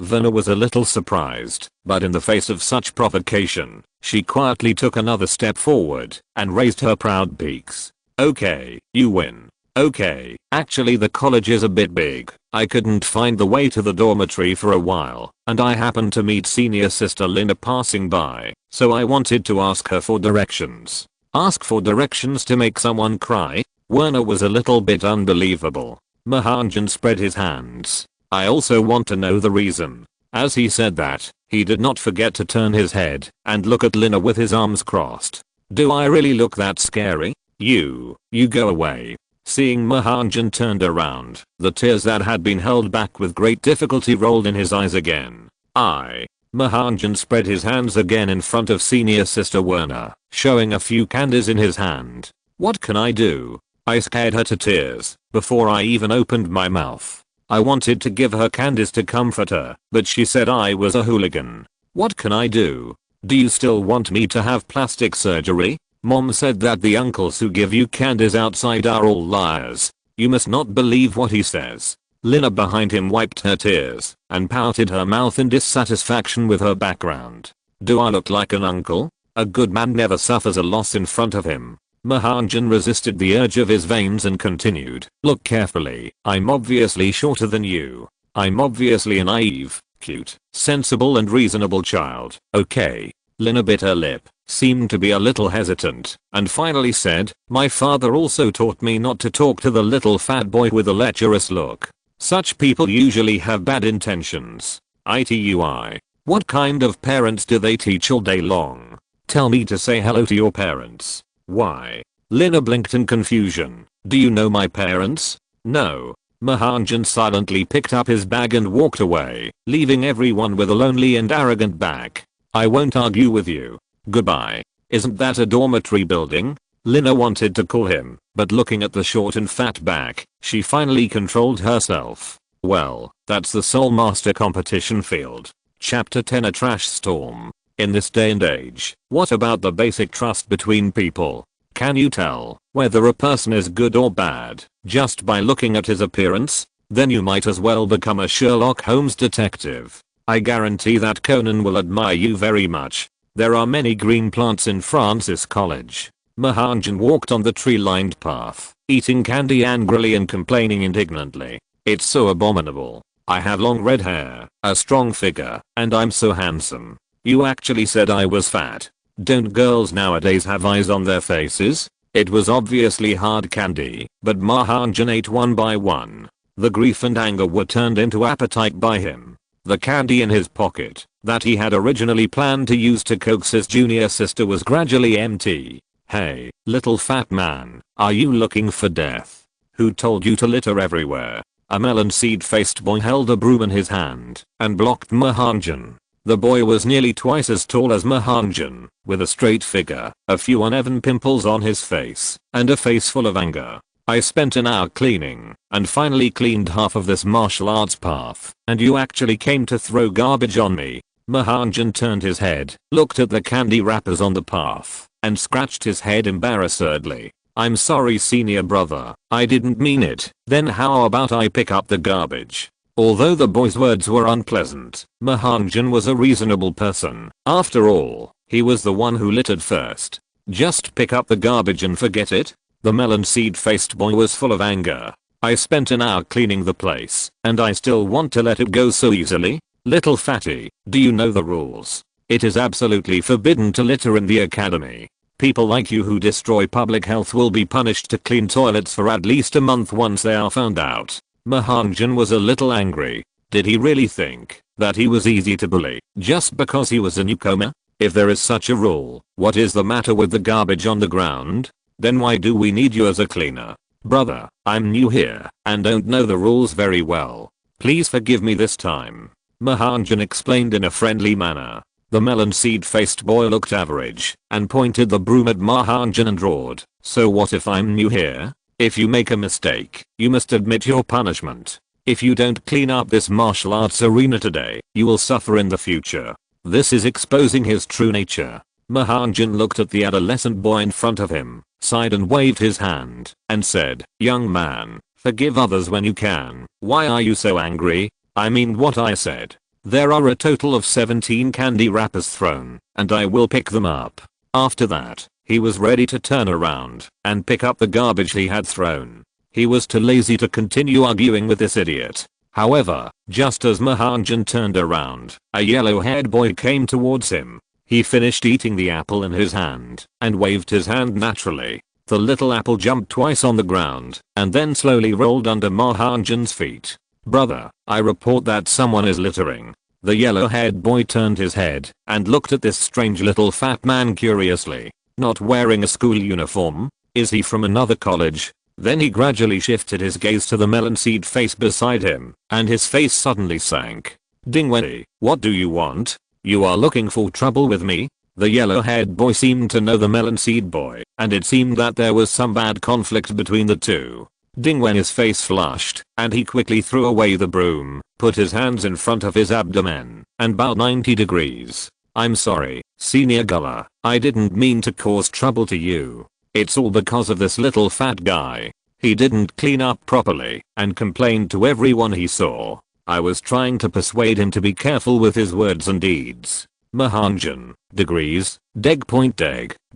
[SPEAKER 1] Verna was a little surprised, but in the face of such provocation, she quietly took another step forward and raised her proud peaks. Okay, you win. Okay, actually the college is a bit big. I couldn't find the way to the dormitory for a while, and I happened to meet senior sister Linda passing by, so I wanted to ask her for directions. Ask for directions to make someone cry? Verna was a little bit unbelievable. Hongjun spread his hands. I also want to know the reason. As he said that, he did not forget to turn his head and look at Lina with his arms crossed. Do I really look that scary? You go away. Seeing Mahanjan turned around, the tears that had been held back with great difficulty rolled in his eyes again. Mahanjan spread his hands again in front of senior sister Werner, showing a few candies in his hand. What can I do? I scared her to tears before I even opened my mouth. I wanted to give her candies to comfort her, but she said I was a hooligan. What can I do? Do you still want me to have plastic surgery? Mom said that the uncles who give you candies outside are all liars. You must not believe what he says. Lina behind him wiped her tears and pouted her mouth in dissatisfaction with her background. Do I look like an uncle? A good man never suffers a loss in front of him. Mahanjan resisted the urge of his veins and continued. Look carefully. I'm obviously shorter than you. I'm obviously a naive, cute, sensible and reasonable child. Okay. Lina bit her lip, seemed to be a little hesitant, and finally said, my father also taught me not to talk to the little fat boy with a lecherous look. Such people usually have bad intentions. ITUI. What kind of parents do they teach all day long? Tell me to say hello to your parents. Why? Lina blinked in confusion. Do you know my parents? No. Mahanjan silently picked up his bag and walked away, leaving everyone with a lonely and arrogant back. I won't argue with you. Goodbye. Isn't that a dormitory building? Lina wanted to call him, but looking at the short and fat back, she finally controlled herself. Well, that's the Soul Master competition field. Chapter 10 A Trash Storm. In this day and age, what about the basic trust between people? Can you tell whether a person is good or bad just by looking at his appearance? Then you might as well become a Sherlock Holmes detective. I guarantee that Conan will admire you very much. There are many green plants in Francis College. Mahanjan walked on the tree-lined path, eating candy angrily and complaining indignantly. It's so abominable. I have long red hair, a strong figure, and I'm so handsome. You actually said I was fat. Don't girls nowadays have eyes on their faces? It was obviously hard candy, but Mahanjan ate one by one. The grief and anger were turned into appetite by him. The candy in his pocket, that he had originally planned to use to coax his junior sister, was gradually empty. Hey, little fat man, are you looking for death? Who told you to litter everywhere? A melon seed-faced boy held a broom in his hand and blocked Mahanjan. The boy was nearly twice as tall as Mahanjan, with a straight figure, a few uneven pimples on his face, and a face full of anger. I spent an hour cleaning, and finally cleaned half of this martial arts path, and you actually came to throw garbage on me. Mahanjan turned his head, looked at the candy wrappers on the path, and scratched his head embarrassedly. I'm sorry senior brother, I didn't mean it. Then how about I pick up the garbage? Although the boy's words were unpleasant, Mahanjan was a reasonable person. After all, he was the one who littered first. Just pick up the garbage and forget it? The melon seed-faced boy was full of anger. I spent an hour cleaning the place, and I still want to let it go so easily? Little fatty, do you know the rules? It is absolutely forbidden to litter in the academy. People like you who destroy public health will be punished to clean toilets for at least a month once they are found out. Mahanjan was a little angry. Did he really think that he was easy to bully just because he was a newcomer? If there is such a rule, what is the matter with the garbage on the ground? Then why do we need you as a cleaner? Brother, I'm new here and don't know the rules very well. Please forgive me this time. Mahanjan explained in a friendly manner. The melon seed-faced boy looked average and pointed the broom at Mahanjan and roared, so what if I'm new here? If you make a mistake, you must admit your punishment. If you don't clean up this martial arts arena today, you will suffer in the future. This is exposing his true nature. Mahanjan looked at the adolescent boy in front of him, sighed and waved his hand, and said, young man, forgive others when you can. Why are you so angry? I mean what I said. There are a total of 17 candy wrappers thrown, and I will pick them up. After that, he was ready to turn around and pick up the garbage he had thrown. He was too lazy to continue arguing with this idiot. However, just as Mahanjan turned around, a yellow-haired boy came towards him. He finished eating the apple in his hand and waved his hand naturally. The little apple jumped twice on the ground and then slowly rolled under Mahanjan's feet. Brother, I report that someone is littering. The yellow-haired boy turned his head and looked at this strange little fat man curiously. Not wearing a school uniform? Is he from another college? Then he gradually shifted his gaze to the melon seed face beside him, and his face suddenly sank. Dingwei, what do you want? You are looking for trouble with me? The yellow-haired boy seemed to know the melon seed boy, and it seemed that there was some bad conflict between the two. Dingwen's face flushed, and he quickly threw away the broom, put his hands in front of his abdomen, and bowed 90 degrees. I'm sorry, Senior Gullah, I didn't mean to cause trouble to you. It's all because of this little fat guy. He didn't clean up properly and complained to everyone he saw. I was trying to persuade him to be careful with his words and deeds. Mahanjun, degrees, deg.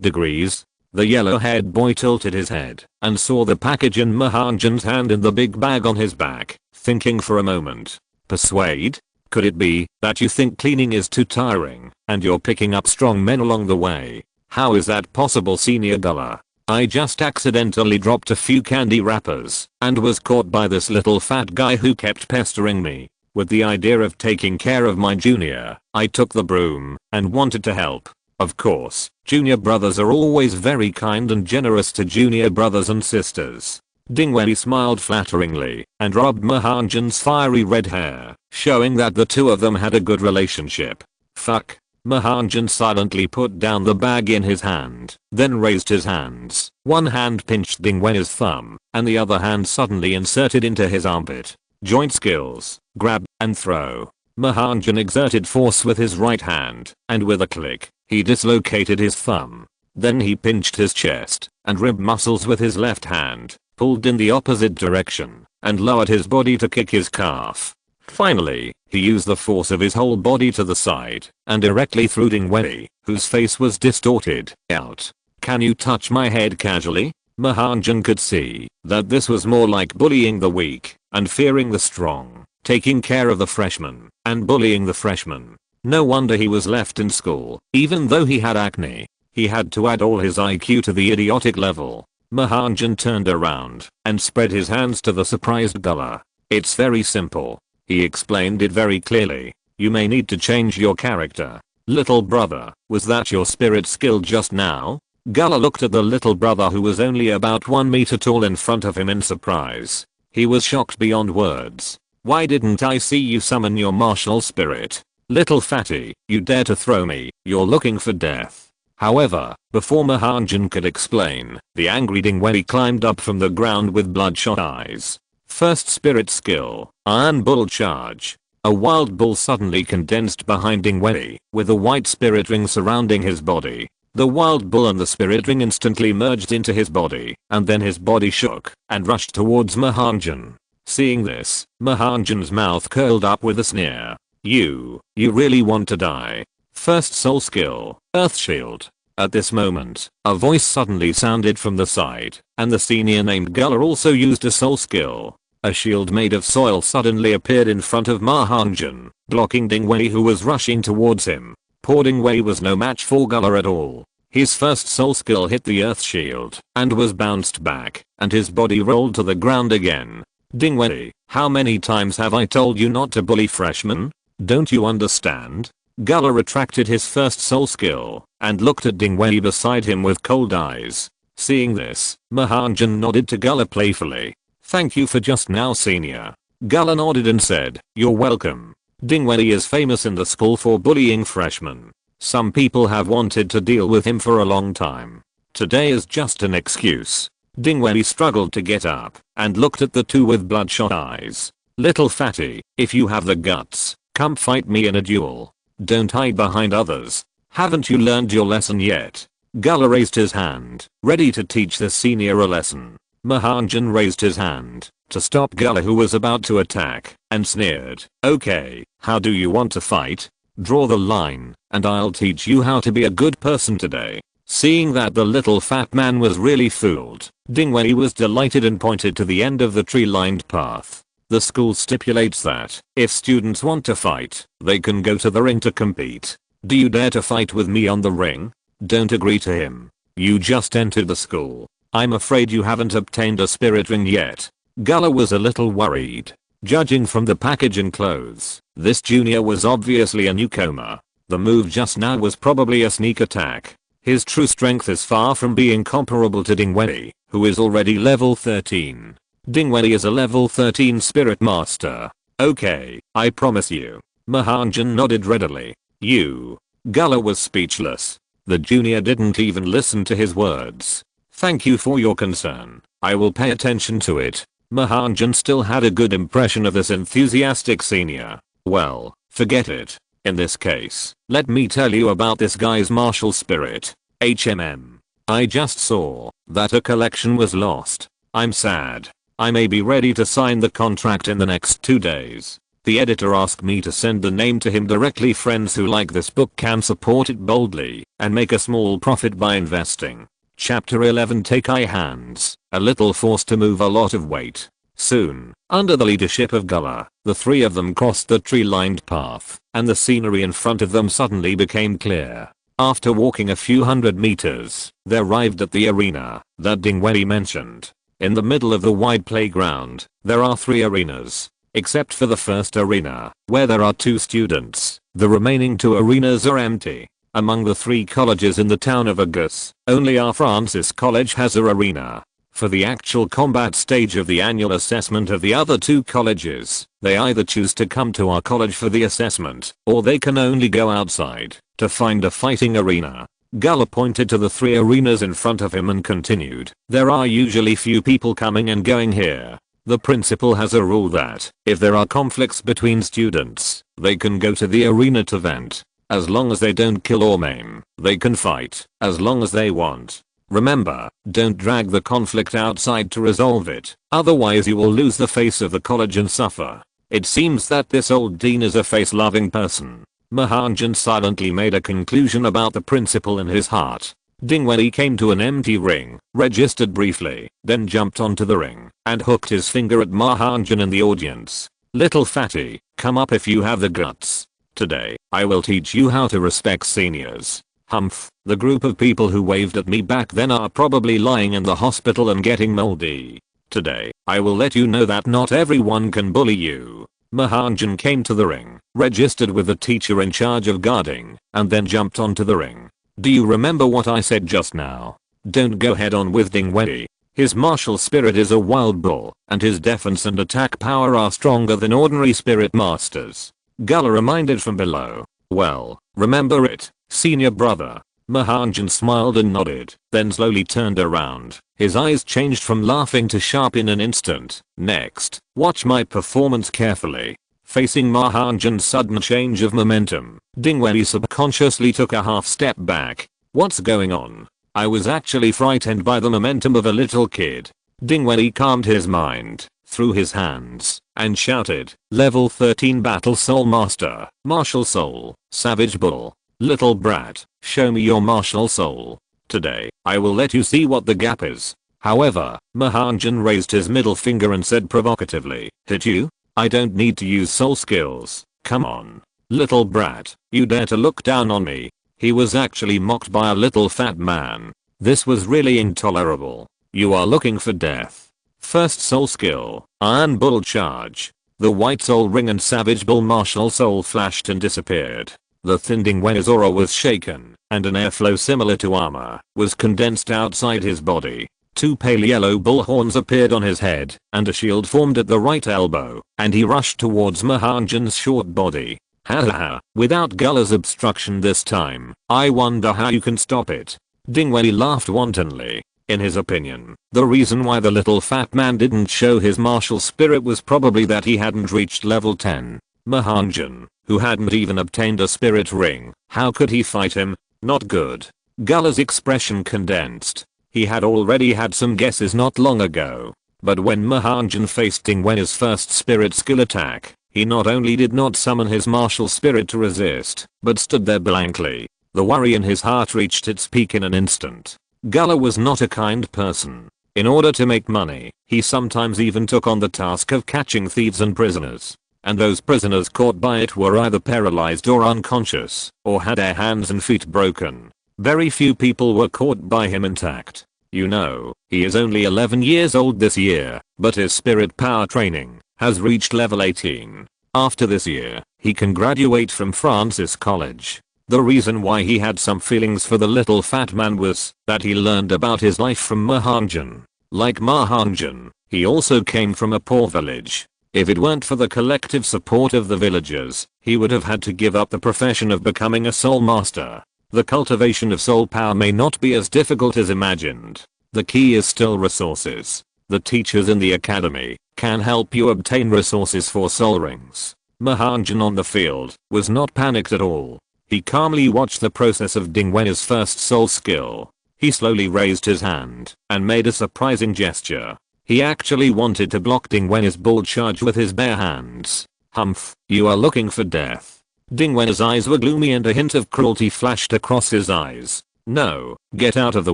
[SPEAKER 1] Degrees. The yellow-haired boy tilted his head and saw the package in Mahanjun's hand in the big bag on his back, thinking for a moment. Persuade? Could it be that you think cleaning is too tiring and you're picking up strong men along the way? How is that possible, Senior Gullah? I just accidentally dropped a few candy wrappers and was caught by this little fat guy who kept pestering me. With the idea of taking care of my junior, I took the broom and wanted to help. Of course, junior brothers are always very kind and generous to junior brothers and sisters. Dingwei smiled flatteringly and rubbed Mahanjun's fiery red hair, showing that the two of them had a good relationship. Fuck. Mahanjun silently put down the bag in his hand, then raised his hands. One hand pinched Dingwen's thumb, and the other hand suddenly inserted into his armpit. Joint skills, grab and throw. Mahanjun exerted force with his right hand, and with a click, he dislocated his thumb. Then he pinched his chest and rib muscles with his left hand, pulled in the opposite direction, and lowered his body to kick his calf. Finally, he used the force of his whole body to the side and directly threw Dingwei, whose face was distorted, out. Can you touch my head casually? Mahanjun could see that this was more like bullying the weak and fearing the strong, taking care of the freshman and bullying the freshmen. No wonder he was left in school. Even though he had acne, he had to add all his IQ to the idiotic level. Mahanjun turned around and spread his hands to the surprised Gullah. It's very simple. He explained it very clearly. You may need to change your character. Little brother, was that your spirit skill just now? Gullah looked at the little brother who was only about 1 meter tall in front of him in surprise. He was shocked beyond words. Why didn't I see you summon your martial spirit? Little fatty, you dare to throw me, you're looking for death. However, before Mahanjun could explain, the angry Dingwei climbed up from the ground with bloodshot eyes. First spirit skill, Iron Bull Charge. A wild bull suddenly condensed behind Dingwei, with a white spirit ring surrounding his body. The wild bull and the spirit ring instantly merged into his body, and then his body shook and rushed towards Mahanjun. Seeing this, Mahanjun's mouth curled up with a sneer. You really want to die? First soul skill, Earth Shield. At this moment, a voice suddenly sounded from the side, and the senior named Gullah also used a soul skill. A shield made of soil suddenly appeared in front of Mahanjun, blocking Dingwei who was rushing towards him. Poor Dingwei was no match for Gullah at all. His first soul skill hit the earth shield and was bounced back, and his body rolled to the ground again. Dingwei, how many times have I told you not to bully freshmen? Don't you understand? Gullah retracted his first soul skill and looked at Dingwei beside him with cold eyes. Seeing this, Mahanjun nodded to Gullah playfully. Thank you for just now, senior. Gullah nodded and said, you're welcome. Dingwei is famous in the school for bullying freshmen. Some people have wanted to deal with him for a long time. Today is just an excuse. Dingwei struggled to get up and looked at the two with bloodshot eyes. Little fatty, if you have the guts, come fight me in a duel. Don't hide behind others. Haven't you learned your lesson yet? Gullah raised his hand, ready to teach the senior a lesson. Mahanjun raised his hand to stop Gullah who was about to attack, and sneered. Okay, how do you want to fight? Draw the line, and I'll teach you how to be a good person today. Seeing that the little fat man was really fooled, Dingwei was delighted and pointed to the end of the tree-lined path. The school stipulates that, if students want to fight, they can go to the ring to compete. Do you dare to fight with me on the ring? Don't agree to him. You just entered the school. I'm afraid you haven't obtained a spirit ring yet. Gullah was a little worried. Judging from the package and clothes, this junior was obviously a newcomer. The move just now was probably a sneak attack. His true strength is far from being comparable to Dingwei, who is already level 13. Dingwei is a level 13 spirit master. Okay, I promise you. Mahanjan nodded readily. Gullah was speechless. The junior didn't even listen to his words. Thank you for your concern. I will pay attention to it. Mahanjan still had a good impression of this enthusiastic senior. Well, forget it. In this case, let me tell you about this guy's martial spirit. I just saw that a collection was lost. I'm sad. I may be ready to sign the contract in the next 2 days. The editor asked me to send the name to him directly. Friends who like this book can support it boldly and make a small profit by investing. Chapter 11. Take I hands, a little force to move a lot of weight. Soon, under the leadership of Gullah, the three of them crossed the tree-lined path, and the scenery in front of them suddenly became clear. After walking a few hundred meters, they arrived at the arena that Dingwei mentioned. In the middle of the wide playground, there are 3 arenas. Except for the first arena, where there are 2 students, the remaining 2 arenas are empty. Among the 3 colleges in the town of Agus, only our Francis College has an arena. For the actual combat stage of the annual assessment of the other 2 colleges, they either choose to come to our college for the assessment, or they can only go outside to find a fighting arena. Gullah pointed to the 3 arenas in front of him and continued. There are usually few people coming and going here. The principal has a rule that, if there are conflicts between students, they can go to the arena to vent. As long as they don't kill or maim, they can fight, as long as they want. Remember, don't drag the conflict outside to resolve it, otherwise you will lose the face of the college and suffer. It seems that this old dean is a face-loving person. Mahanjan silently made a conclusion about the principal in his heart. Dingwei came to an empty ring, registered briefly, then jumped onto the ring, and hooked his finger at Mahanjan in the audience. Little fatty, come up if you have the guts. Today, I will teach you how to respect seniors. Humph, the group of people who waved at me back then are probably lying in the hospital and getting moldy. Today, I will let you know that not everyone can bully you. Mahanjan came to the ring, registered with the teacher in charge of guarding, and then jumped onto the ring. Do you remember what I said just now? Don't go head on with Dingwei. His martial spirit is a wild bull, and his defense and attack power are stronger than ordinary spirit masters. Gullah reminded from below. Well, remember it, senior brother. Mahanjan smiled and nodded, then slowly turned around. His eyes changed from laughing to sharp in an instant. Next, watch my performance carefully. Facing Mahanjan's sudden change of momentum, Dingwei subconsciously took a half step back. What's going on? I was actually frightened by the momentum of a little kid. Dingwei calmed his mind, threw his hands, and shouted, Level 13 Battle Soul Master, Martial Soul, Savage Bull. Little brat, show me your martial soul. Today, I will let you see what the gap is. However, Mahanjan raised his middle finger and said provocatively, hit you? I don't need to use soul skills, come on. Little brat, you dare to look down on me. He was actually mocked by a little fat man. This was really intolerable. You are looking for death. First soul skill, Iron Bull Charge. The white soul ring and Savage Bull martial soul flashed and disappeared. The thin Dingwei's aura was shaken, and an airflow similar to armor was condensed outside his body. 2 pale yellow bull horns appeared on his head, and a shield formed at the right elbow, and he rushed towards Mahanjan's short body. Haha, without Gullah's obstruction this time. I wonder how you can stop it. Dingwei laughed wantonly. In his opinion, the reason why the little fat man didn't show his martial spirit was probably that he hadn't reached level 10. Mahanjan, who hadn't even obtained a spirit ring, how could he fight him? Not good. Gullah's expression condensed. He had already had some guesses not long ago. But when Mahanjan faced Dingwei's first spirit skill attack, he not only did not summon his martial spirit to resist, but stood there blankly. The worry in his heart reached its peak in an instant. Gullah was not a kind person. In order to make money, he sometimes even took on the task of catching thieves and prisoners. And those prisoners caught by it were either paralyzed or unconscious, or had their hands and feet broken. Very few people were caught by him intact. You know, he is only 11 years old this year, but his spirit power training has reached level 18. After this year, he can graduate from Francis College. The reason why he had some feelings for the little fat man was that he learned about his life from Hongjun. Like Hongjun, he also came from a poor village. If it weren't for the collective support of the villagers, he would have had to give up the profession of becoming a soul master. The cultivation of soul power may not be as difficult as imagined. The key is still resources. The teachers in the academy can help you obtain resources for soul rings. Hongjun on the field was not panicked at all. He calmly watched the process of Dingwen's first soul skill. He slowly raised his hand and made a surprising gesture. He actually wanted to block Dingwen's bull charge with his bare hands. Humph, you are looking for death. Dingwen's eyes were gloomy and a hint of cruelty flashed across his eyes. No, get out of the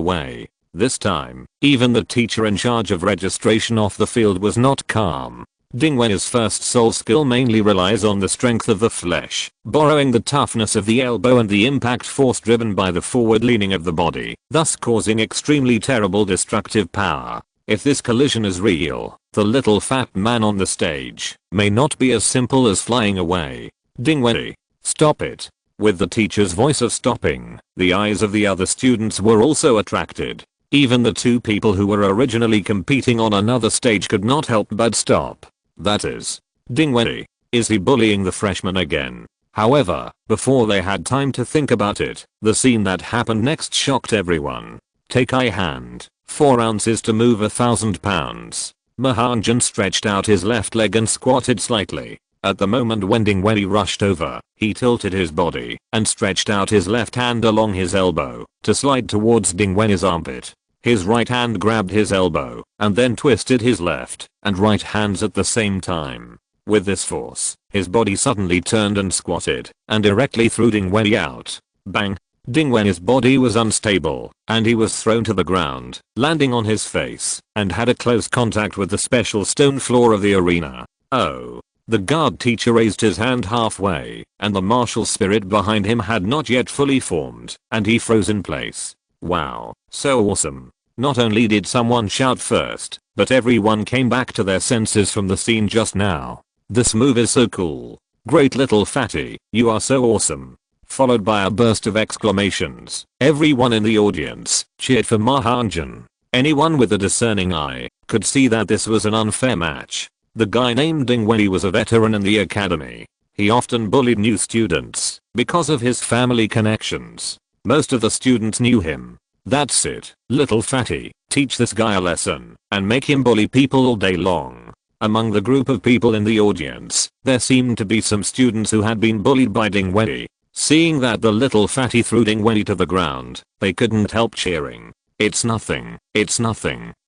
[SPEAKER 1] way. This time, even the teacher in charge of registration off the field was not calm. Dingwen's first soul skill mainly relies on the strength of the flesh, borrowing the toughness of the elbow and the impact force driven by the forward leaning of the body, thus causing extremely terrible destructive power. If this collision is real, the little fat man on the stage may not be as simple as flying away. Dingwen, stop it. With the teacher's voice of stopping, the eyes of the other students were also attracted. Even the two people who were originally competing on another stage could not help but stop. That is, Dingwen, is he bullying the freshman again? However, before they had time to think about it, the scene that happened next shocked everyone. Take I hand, 4 ounces to move 1,000 pounds. Hongjun stretched out his left leg and squatted slightly. At the moment when Dingwen rushed over, he tilted his body and stretched out his left hand along his elbow to slide towards Dingwen's armpit. His right hand grabbed his elbow and then twisted his left and right hands at the same time. With this force, his body suddenly turned and squatted and directly threw Dingwen out. Bang! Dingwen's body was unstable and he was thrown to the ground, landing on his face and had a close contact with the special stone floor of the arena. Oh. The guard teacher raised his hand halfway and the martial spirit behind him had not yet fully formed and he froze in place. Wow, so awesome. Not only did someone shout first, but everyone came back to their senses from the scene just now. This move is so cool. Great little fatty, you are so awesome. Followed by a burst of exclamations. Everyone in the audience cheered for Hongjun. Anyone with a discerning eye could see that this was an unfair match. The guy named Dingwen was a veteran in the academy. He often bullied new students because of his family connections. Most of the students knew him. That's it, little fatty, teach this guy a lesson and make him bully people all day long. Among the group of people in the audience, there seemed to be some students who had been bullied by Dingwen. Seeing that the little fatty threw Dingwen to the ground, they couldn't help cheering. It's nothing,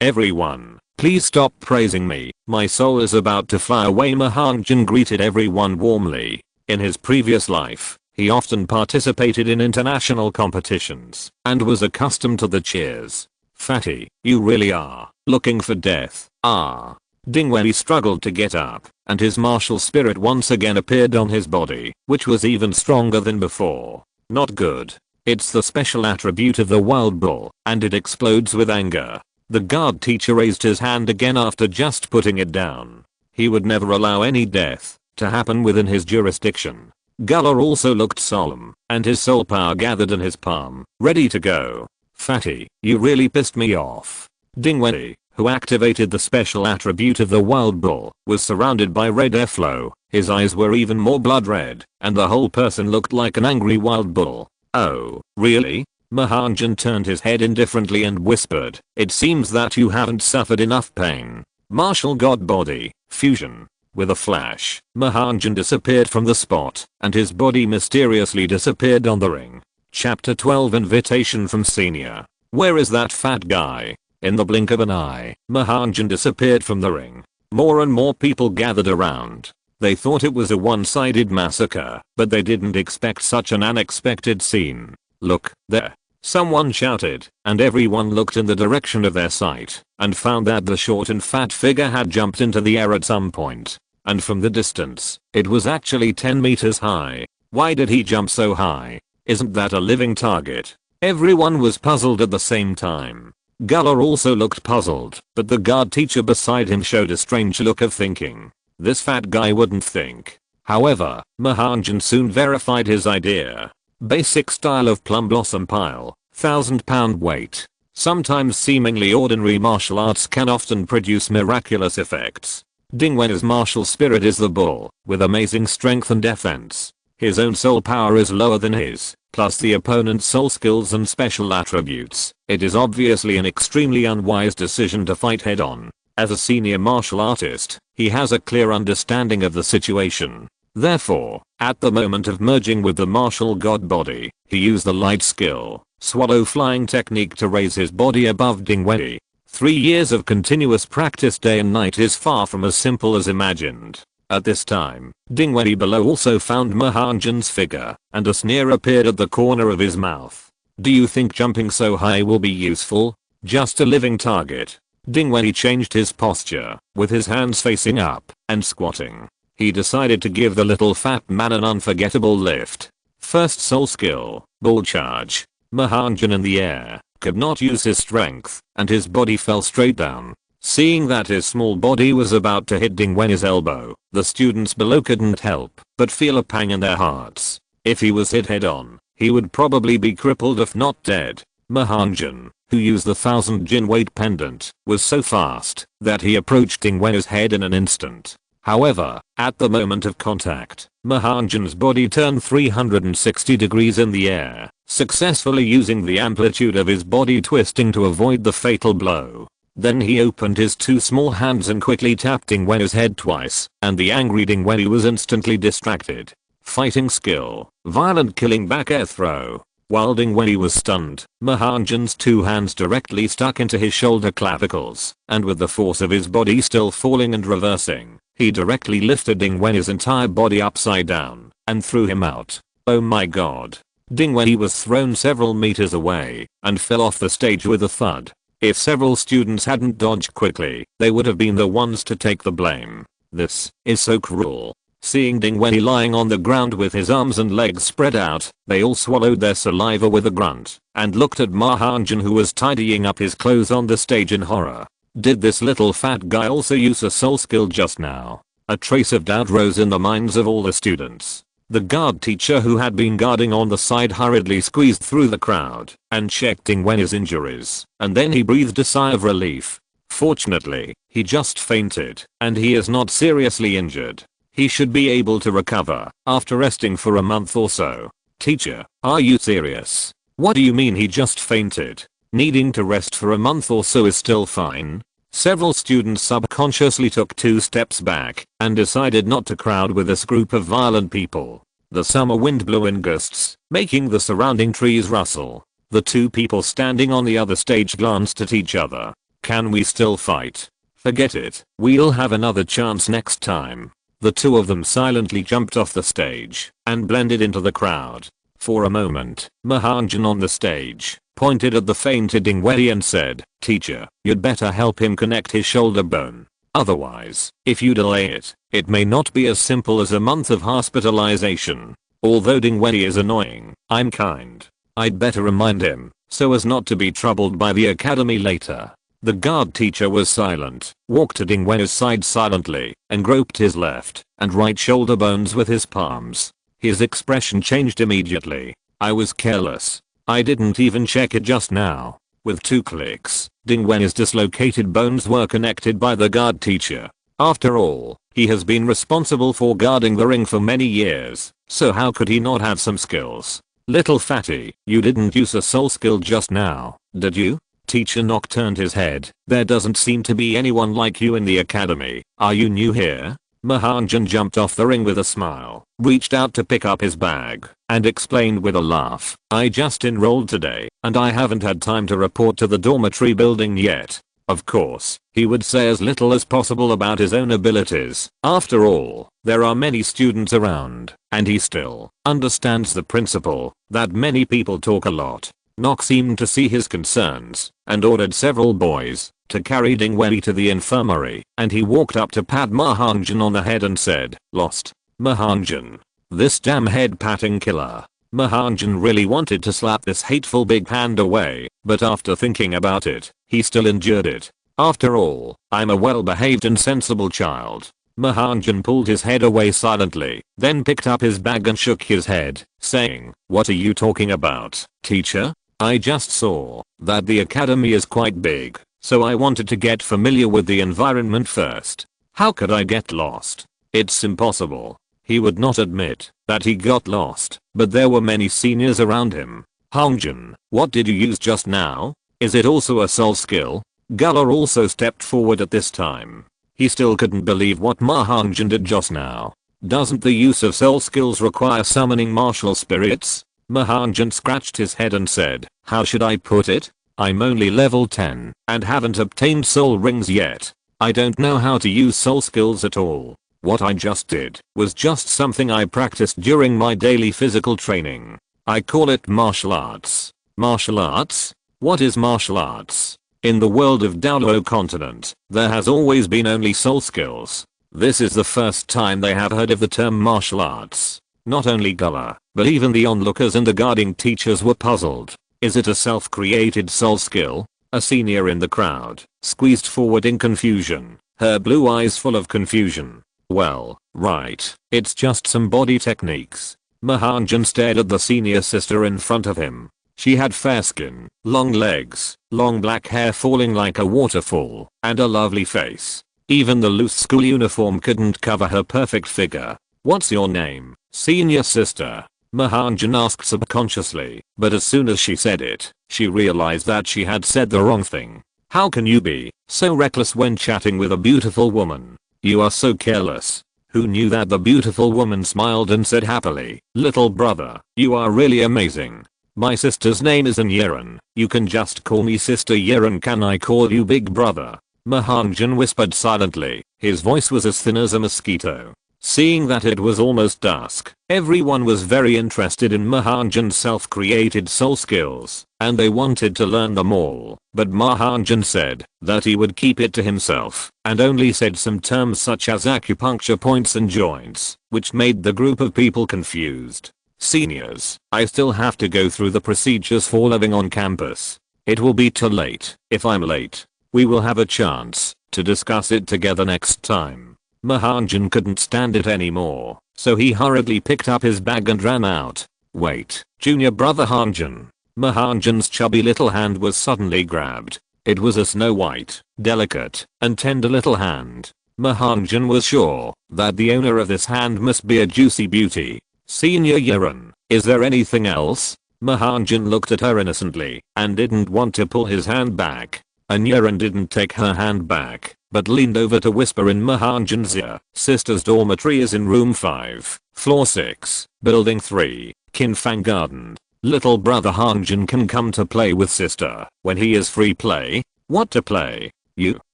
[SPEAKER 1] everyone. Please stop praising me, my soul is about to fly away. Hongjun greeted everyone warmly. In his previous life, he often participated in international competitions and was accustomed to the cheers. Fatty, you really are looking for death. Ah. Dingwen struggled to get up, and his martial spirit once again appeared on his body, which was even stronger than before. Not good. It's the special attribute of the wild bull, and it explodes with anger. The guard teacher raised his hand again after just putting it down. He would never allow any death to happen within his jurisdiction. Gullah also looked solemn, and his soul power gathered in his palm, ready to go. Fatty, you really pissed me off. Dingwen, who activated the special attribute of the wild bull, was surrounded by red airflow. His eyes were even more blood red, and the whole person looked like an angry wild bull. Oh, really? Hongjun turned his head indifferently and whispered, it seems that you haven't suffered enough pain. Martial god body, fusion. With a flash, Hongjun disappeared from the spot, and his body mysteriously disappeared on the ring. Chapter 12 Invitation from Senior. Where is that fat guy? In the blink of an eye, Hongjun disappeared from the ring. More and more people gathered around. They thought it was a one-sided massacre, but they didn't expect such an unexpected scene. Look, there. Someone shouted, and everyone looked in the direction of their sight, and found that the short and fat figure had jumped into the air at some point. And from the distance, it was actually 10 meters high. Why did he jump so high? Isn't that a living target? Everyone was puzzled at the same time. Gullah also looked puzzled, but the guard teacher beside him showed a strange look of thinking. This fat guy wouldn't think. However, Mahanjan soon verified his idea. Basic style of plum blossom pile, 1,000-pound weight. Sometimes seemingly ordinary martial arts can often produce miraculous effects. Dingwen's martial spirit is the bull, with amazing strength and defense. His own soul power is lower than his, plus the opponent's soul skills and special attributes. It is obviously an extremely unwise decision to fight head on. As a senior martial artist, he has a clear understanding of the situation. Therefore, at the moment of merging with the martial god body, he used the light skill, swallow flying technique to raise his body above Dingwen. 3 years of continuous practice day and night is far from as simple as imagined. At this time, Dingwen below also found Mahanjan's figure, and a sneer appeared at the corner of his mouth. Do you think jumping so high will be useful? Just a living target. Dingwen changed his posture, with his hands facing up, and squatting. He decided to give the little fat man an unforgettable lift. First soul skill, bull charge. Mahanjan in the air, could not use his strength, and his body fell straight down. Seeing that his small body was about to hit Dingwen's elbow, the students below couldn't help but feel a pang in their hearts. If he was hit head on, he would probably be crippled if not dead. Mahanjan, who used the 1,000 jin weight pendant, was so fast that he approached Dingwen's head in an instant. However, at the moment of contact, Mahanjan's body turned 360 degrees in the air, successfully using the amplitude of his body twisting to avoid the fatal blow. Then he opened his two small hands and quickly tapped Dingwen's head twice, and the angry Dingwen was instantly distracted. Fighting skill, violent killing back air throw. While Dingwen was stunned, Mahanjan's two hands directly stuck into his shoulder clavicles, and with the force of his body still falling and reversing, he directly lifted Dingwen's entire body upside down, and threw him out. Oh my god. Dingwen was thrown several meters away, and fell off the stage with a thud. If several students hadn't dodged quickly, they would have been the ones to take the blame. This is so cruel. Seeing Dingwen lying on the ground with his arms and legs spread out, they all swallowed their saliva with a grunt, and looked at Mahanjan, who was tidying up his clothes on the stage in horror. Did this little fat guy also use a soul skill just now? A trace of doubt rose in the minds of all the students. The guard teacher, who had been guarding on the side, hurriedly squeezed through the crowd and checked Dingwen's injuries, and then he breathed a sigh of relief. Fortunately, he just fainted, and he is not seriously injured. He should be able to recover after resting for a month or so. Teacher, are you serious? What do you mean he just fainted? Needing to rest for a month or so is still fine. Several students subconsciously took 2 steps back and decided not to crowd with this group of violent people. The summer wind blew in gusts, making the surrounding trees rustle. The 2 people standing on the other stage glanced at each other. Can we still fight? Forget it, we'll have another chance next time. The 2 of them silently jumped off the stage and blended into the crowd. For a moment, Mahanjan on the stage pointed at the fainted Dingwen and said, "Teacher, you'd better help him connect his shoulder bone. Otherwise, if you delay it, it may not be as simple as a month of hospitalization." Although Dingwen is annoying, I'm kind. I'd better remind him, so as not to be troubled by the academy later. The guard teacher was silent, walked to Dingwen's side silently, and groped his left and right shoulder bones with his palms. His expression changed immediately. I was careless. I didn't even check it just now. With 2 clicks, Dingwen's dislocated bones were connected by the guard teacher. After all, he has been responsible for guarding the ring for many years, so how could he not have some skills? Little fatty, you didn't use a soul skill just now, did you? Teacher Nock turned his head. There doesn't seem to be anyone like you in the academy. Are you new here? Mahanjan jumped off the ring with a smile, reached out to pick up his bag, and explained with a laugh, I just enrolled today, and I haven't had time to report to the dormitory building yet. Of course, he would say as little as possible about his own abilities. After all, there are many students around, and he still understands the principle that many people talk a lot. Nock seemed to see his concerns, and ordered several boys to carry Dingwen to the infirmary, and he walked up to pat Mahanjan on the head and said, "Lost, Mahanjan. This damn head patting killer." Mahanjan really wanted to slap this hateful big hand away, but after thinking about it, he still endured it. After all, I'm a well-behaved and sensible child. Mahanjan pulled his head away silently, then picked up his bag and shook his head, saying, "What are you talking about, teacher? I just saw that the academy is quite big, so I wanted to get familiar with the environment first. How could I get lost? It's impossible." He would not admit that he got lost, but there were many seniors around him. "Hongjun, what did you use just now? Is it also a soul skill?" Gullah also stepped forward at this time. He still couldn't believe what Mahanjan did just now. Doesn't the use of soul skills require summoning martial spirits? Mahanjan scratched his head and said, "How should I put it? I'm only level 10 and haven't obtained soul rings yet. I don't know how to use soul skills at all. What I just did was just something I practiced during my daily physical training. I call it martial arts." Martial arts? What is martial arts? In the world of Douluo continent, there has always been only soul skills. This is the first time they have heard of the term martial arts. Not only Gullah, but even the onlookers and the guarding teachers were puzzled. Is it a self-created soul skill? A senior in the crowd squeezed forward in confusion, her blue eyes full of confusion. "Well, right, it's just some body techniques." Mahanjan stared at the senior sister in front of him. She had fair skin, long legs, long black hair falling like a waterfall, and a lovely face. Even the loose school uniform couldn't cover her perfect figure. "What's your name, senior sister?" Mahanjan asked subconsciously, but as soon as she said it, she realized that she had said the wrong thing. "How can you be so reckless when chatting with a beautiful woman? You are so careless." Who knew that the beautiful woman smiled and said happily, "Little brother, you are really amazing. My sister's name is Yiren. You can just call me Sister Yiren. Can I call you Big Brother?" Mahanjan whispered silently. His voice was as thin as a mosquito. Seeing that it was almost dusk, everyone was very interested in Mahanjan's self-created soul skills, and they wanted to learn them all. But Mahanjan said that he would keep it to himself, and only said some terms such as acupuncture points and joints, which made the group of people confused. "Seniors, I still have to go through the procedures for living on campus. It will be too late if I'm late. We will have a chance to discuss it together next time." Mahanjan couldn't stand it anymore, so he hurriedly picked up his bag and ran out. "Wait, junior brother Hongjun." Mahanjan's chubby little hand was suddenly grabbed. It was a snow white, delicate, and tender little hand. Mahanjan was sure that the owner of this hand must be a juicy beauty. "Senior Yiren, is there anything else?" Mahanjan looked at her innocently and didn't want to pull his hand back. And Yiren didn't take her hand back, but leaned over to whisper in Mahanjan's ear. "Sister's dormitory is in room 5, floor 6, building 3, Kinfang Garden. Little brother Hongjun can come to play with sister when he is free." "Play? What to play? You?"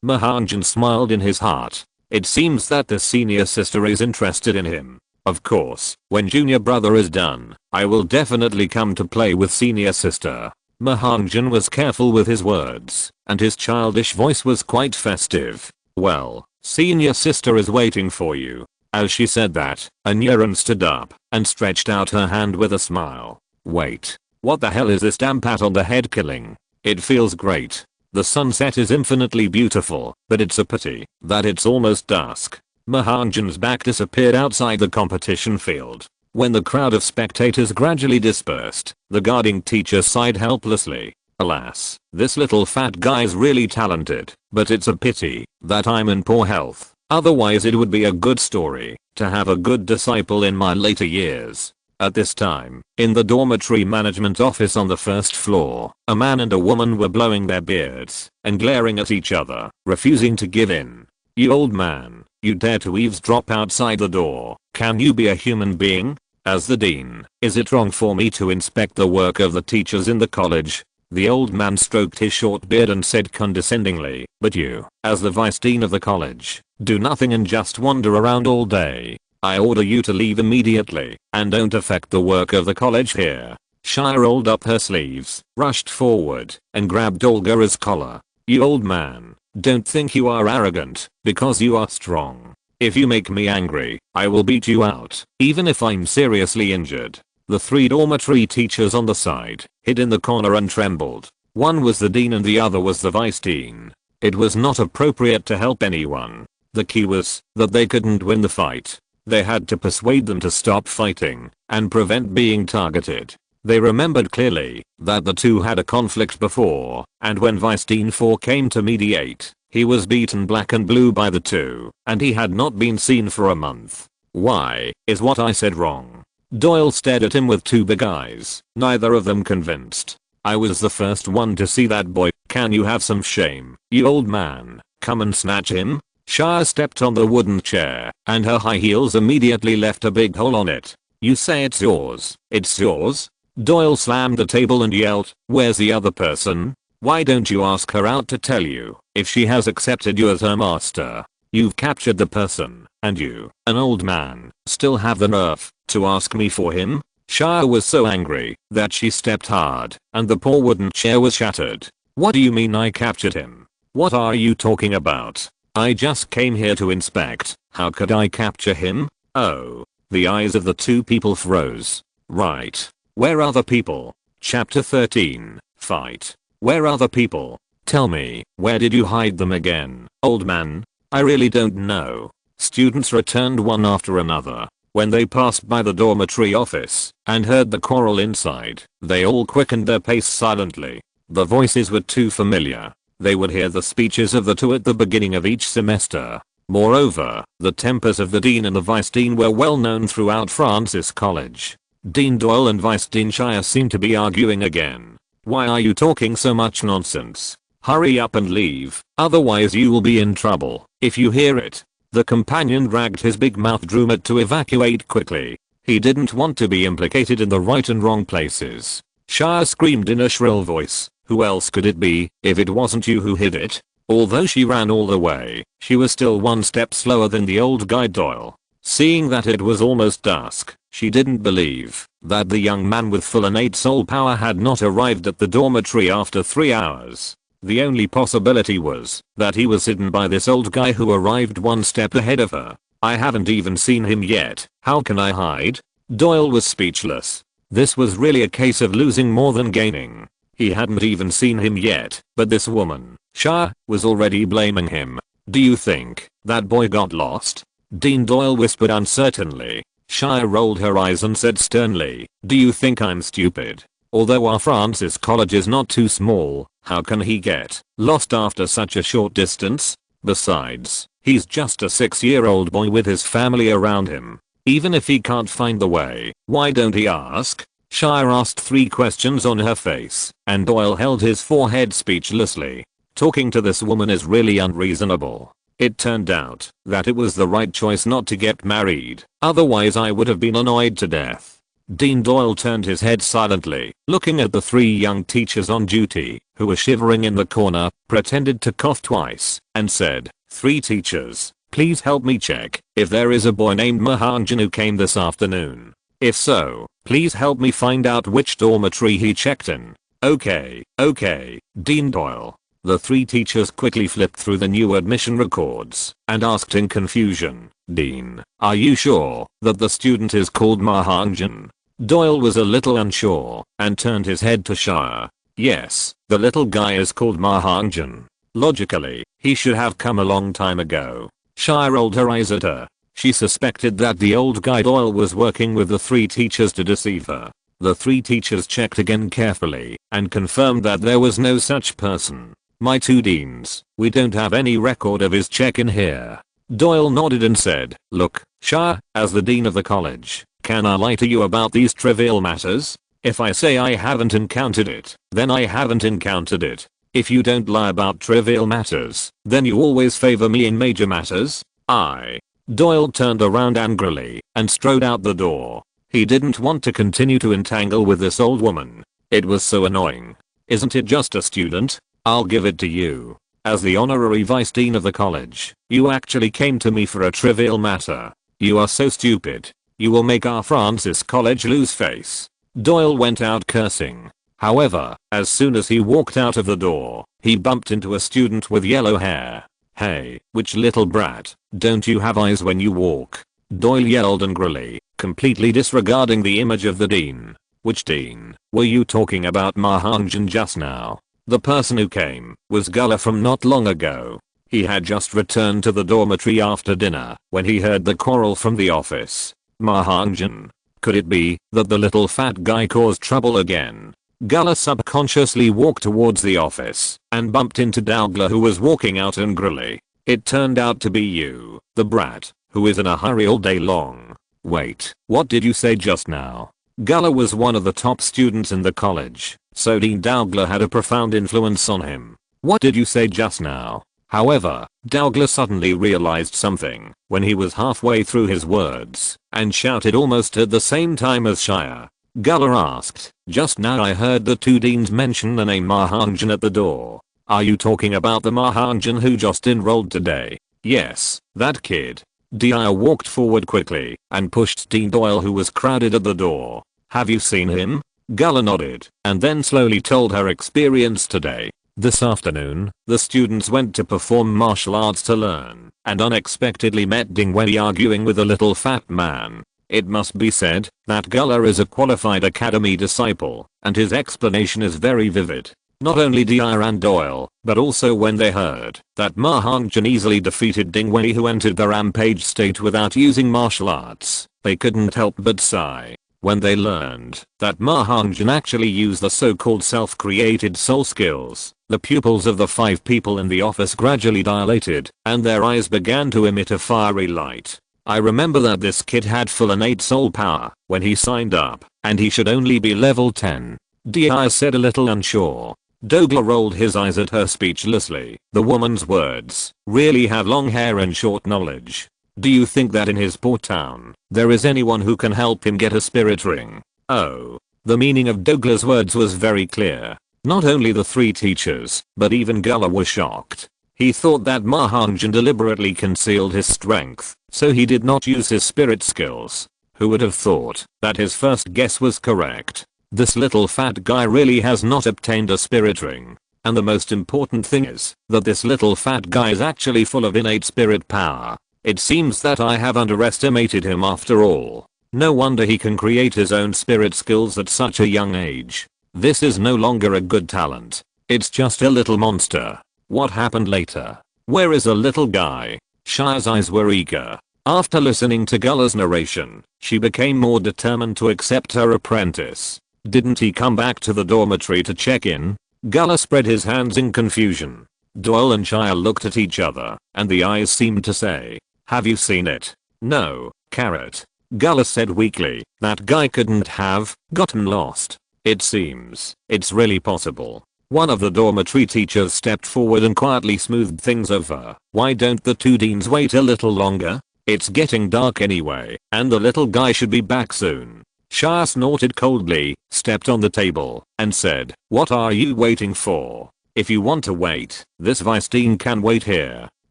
[SPEAKER 1] Mahanjan smiled in his heart. It seems that the senior sister is interested in him. "Of course, when junior brother is done, I will definitely come to play with senior sister." Mahanjan was careful with his words, and his childish voice was quite festive. "Well, senior sister is waiting for you." As she said that, Yiren stood up and stretched out her hand with a smile. "Wait, what the hell is this damn pat on the head killing? It feels great. The sunset is infinitely beautiful, but it's a pity that it's almost dusk." Mahanjan's back disappeared outside the competition field. When the crowd of spectators gradually dispersed, the guarding teacher sighed helplessly. "Alas, this little fat guy's really talented, but it's a pity that I'm in poor health. Otherwise it would be a good story to have a good disciple in my later years." At this time, in the dormitory management office on the first floor, a man and a woman were blowing their beards and glaring at each other, refusing to give in. "You old man, you dare to eavesdrop outside the door. Can you be a human being? As the dean, is it wrong for me to inspect the work of the teachers in the college?" The old man stroked his short beard and said condescendingly, "But you, as the vice dean of the college, do nothing and just wander around all day. I order you to leave immediately and don't affect the work of the college here." Shia rolled up her sleeves, rushed forward, and grabbed Olga's collar. "You old man, don't think you are arrogant because you are strong. If you make me angry, I will beat you out, even if I'm seriously injured." The 3 dormitory teachers on the side hid in the corner and trembled. One was the dean and the other was the vice dean. It was not appropriate to help anyone. The key was that they couldn't win the fight. They had to persuade them to stop fighting and prevent being targeted. They remembered clearly that the two had a conflict before, and when Vice Dean 4 came to mediate, he was beaten black and blue by the two, and he had not been seen for a month. Why is what I said wrong? Doyle stared at him with two big eyes, neither of them convinced. I was the first one to see that boy. Can you have some shame, you old man? Come and snatch him? Shia stepped on the wooden chair, and her high heels immediately left a big hole on it. You say it's yours. It's yours? Doyle slammed the table and yelled, where's the other person? Why don't you ask her out to tell you if she has accepted you as her master? You've captured the person, and you, an old man, still have the nerve to ask me for him? Shia was so angry that she stepped hard, and the poor wooden chair was shattered. What do you mean I captured him? What are you talking about? I just came here to inspect. How could I capture him? Oh. The eyes of the two people froze. Right. Where are the people? Chapter 13. Fight. Where are the people? Tell me, where did you hide them again, old man? I really don't know. Students returned one after another. When they passed by the dormitory office and heard the quarrel inside, they all quickened their pace silently. The voices were too familiar. They would hear the speeches of the two at the beginning of each semester. Moreover, the tempers of the dean and the vice dean were well known throughout Francis College. Dean Doyle and Vice Dean Shia seemed to be arguing again. Why are you talking so much nonsense? Hurry up and leave, otherwise you will be in trouble if you hear it. The companion dragged his big mouth Drumet to evacuate quickly. He didn't want to be implicated in the right and wrong places. Shia screamed in a shrill voice, who else could it be if it wasn't you who hid it? Although she ran all the way, she was still one step slower than the old guy Doyle. Seeing that it was almost dusk, she didn't believe that the young man with full innate soul power had not arrived at the dormitory after 3 hours. The only possibility was that he was hidden by this old guy who arrived one step ahead of her. I haven't even seen him yet. How can I hide? Doyle was speechless. This was really a case of losing more than gaining. He hadn't even seen him yet, but this woman, Shia, was already blaming him. Do you think that boy got lost? Dean Doyle whispered uncertainly. Shia rolled her eyes and said sternly, do you think I'm stupid? Although our Francis College is not too small, how can he get lost after such a short distance? Besides, he's just a 6-year-old boy with his family around him. Even if he can't find the way, why don't he ask? Shia asked 3 questions on her face, and Doyle held his forehead speechlessly. Talking to this woman is really unreasonable. It turned out that it was the right choice not to get married, otherwise I would have been annoyed to death. Dean Doyle turned his head silently, looking at the 3 young teachers on duty, who were shivering in the corner, pretended to cough twice, and said, 3 teachers, please help me check if there is a boy named Hongjun who came this afternoon. If so, please help me find out which dormitory he checked in. Okay, Dean Doyle. The 3 teachers quickly flipped through the new admission records and asked in confusion, Dean, are you sure that the student is called Hongjun? Doyle was a little unsure and turned his head to Shia. Yes, the little guy is called Hongjun. Logically, he should have come a long time ago. Shia rolled her eyes at her. She suspected that the old guy Doyle was working with the 3 teachers to deceive her. The 3 teachers checked again carefully and confirmed that there was no such person. My 2 deans, we don't have any record of his check-in here. Doyle nodded and said, look, Shia, as the dean of the college, can I lie to you about these trivial matters? If I say I haven't encountered it, then I haven't encountered it. If you don't lie about trivial matters, then you always favor me in major matters. Doyle turned around angrily and strode out the door. He didn't want to continue to entangle with this old woman. It was so annoying. Isn't it just a student? I'll give it to you. As the honorary vice dean of the college, you actually came to me for a trivial matter. You are so stupid. You will make our Francis College lose face. Doyle went out cursing. However, as soon as he walked out of the door, he bumped into a student with yellow hair. Hey, which little brat, don't you have eyes when you walk? Doyle yelled angrily, completely disregarding the image of the dean. Which dean were you talking about, Hongjun, just now? The person who came was Gullah from not long ago. He had just returned to the dormitory after dinner when he heard the quarrel from the office. Hongjun. Could it be that the little fat guy caused trouble again? Gullah subconsciously walked towards the office and bumped into Douluo, who was walking out angrily. It turned out to be you, the brat, who is in a hurry all day long. Wait, what did you say just now? Gullah was one of the top students in the college, so Dean Douluo had a profound influence on him. What did you say just now? However, Douluo suddenly realized something when he was halfway through his words and shouted almost at the same time as Shia. Gullah asked, just now I heard the two deans mention the name Mahanan at the door. Are you talking about the Mahanan who just enrolled today? Yes, that kid. Dia walked forward quickly and pushed Dean Doyle, who was crowded at the door. Have you seen him? Gullah nodded and then slowly told her experience today. This afternoon, the students went to perform martial arts to learn and unexpectedly met Ding Wei arguing with a little fat man. It must be said that Gullah is a qualified academy disciple and his explanation is very vivid. Not only Dia and Doyle, but also when they heard that Mahanan easily defeated Ding Wei, who entered the rampage state without using martial arts, they couldn't help but sigh. When they learned that Mahanan actually used the so-called self-created soul skills, the pupils of the 5 people in the office gradually dilated and their eyes began to emit a fiery light. I remember that this kid had full innate soul power when he signed up, and he should only be level 10. Dia said, a little unsure. Douluo rolled his eyes at her speechlessly. The woman's words really have long hair and short knowledge. Do you think that in his poor town, there is anyone who can help him get a spirit ring? Oh. The meaning of Douglas' words was very clear. Not only the 3 teachers, but even Gullah was shocked. He thought that Mahanan deliberately concealed his strength, so he did not use his spirit skills. Who would have thought that his first guess was correct? This little fat guy really has not obtained a spirit ring. And the most important thing is that this little fat guy is actually full of innate spirit power. It seems that I have underestimated him after all. No wonder he can create his own spirit skills at such a young age. This is no longer a good talent. It's just a little monster. What happened later? Where is the little guy? Shia's eyes were eager. After listening to Gullah's narration, she became more determined to accept her apprentice. Didn't he come back to the dormitory to check in? Gullah spread his hands in confusion. Doyle and Shia looked at each other, and the eyes seemed to say, have you seen it? No, Carrot. Gullah said weakly, that guy couldn't have gotten lost. It seems it's really possible. One of the dormitory teachers stepped forward and quietly smoothed things over. Why don't the 2 deans wait a little longer? It's getting dark anyway, and the little guy should be back soon. Shia snorted coldly, stepped on the table, and said, what are you waiting for? If you want to wait, this vice dean can wait here.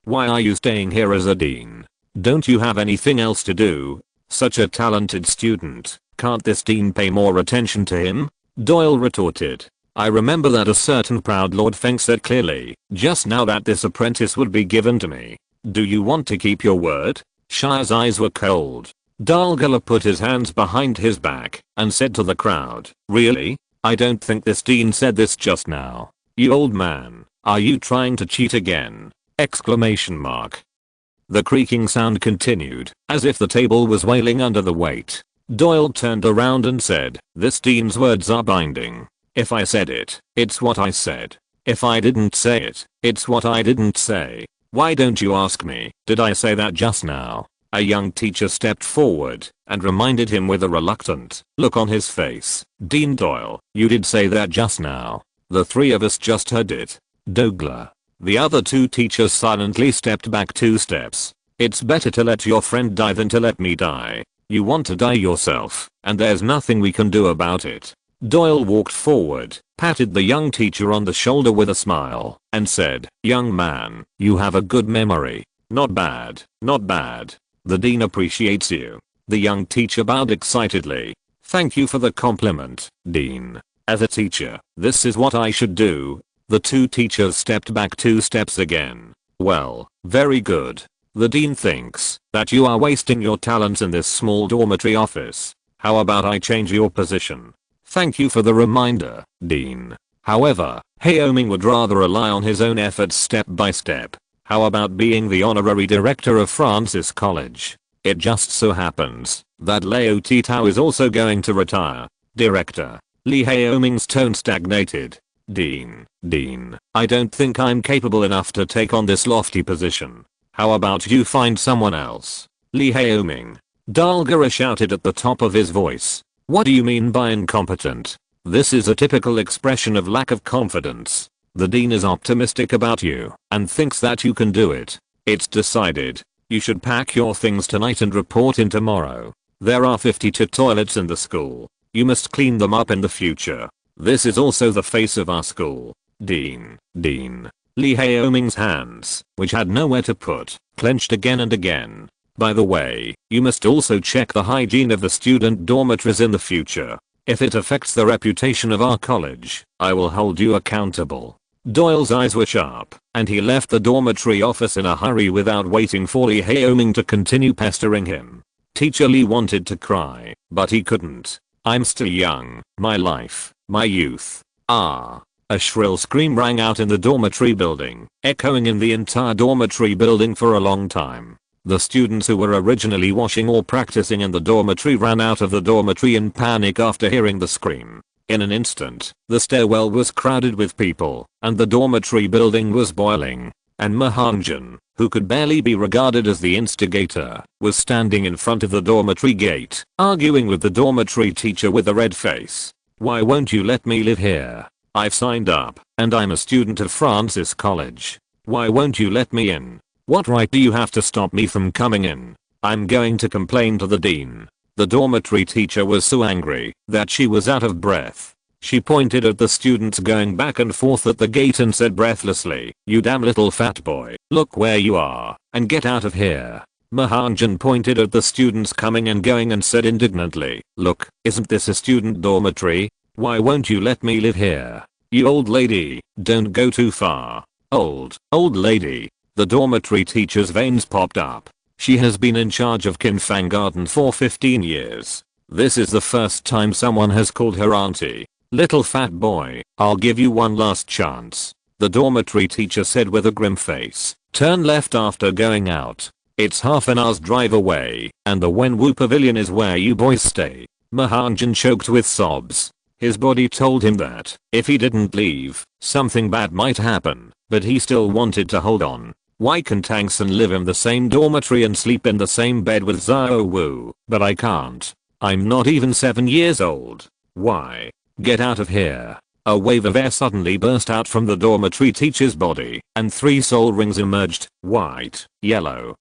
[SPEAKER 1] Why are you staying here as a dean? Don't you have anything else to do? Such a talented student, can't this dean pay more attention to him? Doyle retorted. I remember that a certain proud Lord Feng said clearly just now that this apprentice would be given to me. Do you want to keep your word? Shia's eyes were cold. Douluo put his hands behind his back and said to the crowd, really? I don't think this dean said this just now. You old man, are you trying to cheat again? Exclamation mark. The creaking sound continued, as if the table was wailing under the weight. Doyle turned around and said, this dean's words are binding. If I said it, it's what I said. If I didn't say it, it's what I didn't say. Why don't you ask me, did I say that just now? A young teacher stepped forward and reminded him with a reluctant look on his face. Dean Doyle, you did say that just now. The 3 of us just heard it. Douluo. The other 2 teachers silently stepped back 2 steps. It's better to let your friend die than to let me die. You want to die yourself, and there's nothing we can do about it. Doyle walked forward, patted the young teacher on the shoulder with a smile, and said, young man, you have a good memory. Not bad, not bad. The dean appreciates you. The young teacher bowed excitedly. Thank you for the compliment, Dean. As a teacher, this is what I should do. The 2 teachers stepped back 2 steps again. Well, very good. The dean thinks that you are wasting your talents in this small dormitory office. How about I change your position? Thank you for the reminder, Dean. However, Haoming would rather rely on his own efforts step by step. How about being the honorary director of Francis College? It just so happens that Leo Titao is also going to retire. Director. Lee Haoming's tone stagnated. Dean, I don't think I'm capable enough to take on this lofty position. How about you find someone else? Lee Haoming. Dalgara shouted at the top of his voice. What do you mean by incompetent? This is a typical expression of lack of confidence. The dean is optimistic about you and thinks that you can do it. It's decided. You should pack your things tonight and report in tomorrow. There are 52 toilets in the school. You must clean them up in the future. This is also the face of our school. Dean. Lee Haoming's hands, which had nowhere to put, clenched again and again. By the way, you must also check the hygiene of the student dormitories in the future. If it affects the reputation of our college, I will hold you accountable. Doyle's eyes were sharp, and he left the dormitory office in a hurry without waiting for Lee Haoming to continue pestering him. Teacher Lee wanted to cry, but he couldn't. I'm still young, my life, my youth. Ah. A shrill scream rang out in the dormitory building, echoing in the entire dormitory building for a long time. The students who were originally washing or practicing in the dormitory ran out of the dormitory in panic after hearing the scream. In an instant, the stairwell was crowded with people, and the dormitory building was boiling. And Hongjun, who could barely be regarded as the instigator, was standing in front of the dormitory gate, arguing with the dormitory teacher with a red face. Why won't you let me live here? I've signed up, and I'm a student of Francis College. Why won't you let me in? What right do you have to stop me from coming in? I'm going to complain to the dean. The dormitory teacher was so angry that she was out of breath. She pointed at the students going back and forth at the gate and said breathlessly, "You damn little fat boy, look where you are, and get out of here." Mahanan pointed at the students coming and going and said indignantly, "Look, isn't this a student dormitory? Why won't you let me live here? You old lady, don't go too far." Old lady. The dormitory teacher's veins popped up. She has been in charge of kindergarten for 15 years. This is the first time someone has called her auntie. "Little fat boy, I'll give you one last chance," the dormitory teacher said with a grim face. "Turn left after going out. It's half an hour's drive away, and the Wenwu Pavilion is where you boys stay." Mahanan choked with sobs. His body told him that, if he didn't leave, something bad might happen, but he still wanted to hold on. Why can Tangsun live in the same dormitory and sleep in the same bed with Xiao Wu, but I can't? I'm not even 7 years old. Why? Get out of here. A wave of air suddenly burst out from the dormitory teacher's body, and 3 soul rings emerged, white, yellow.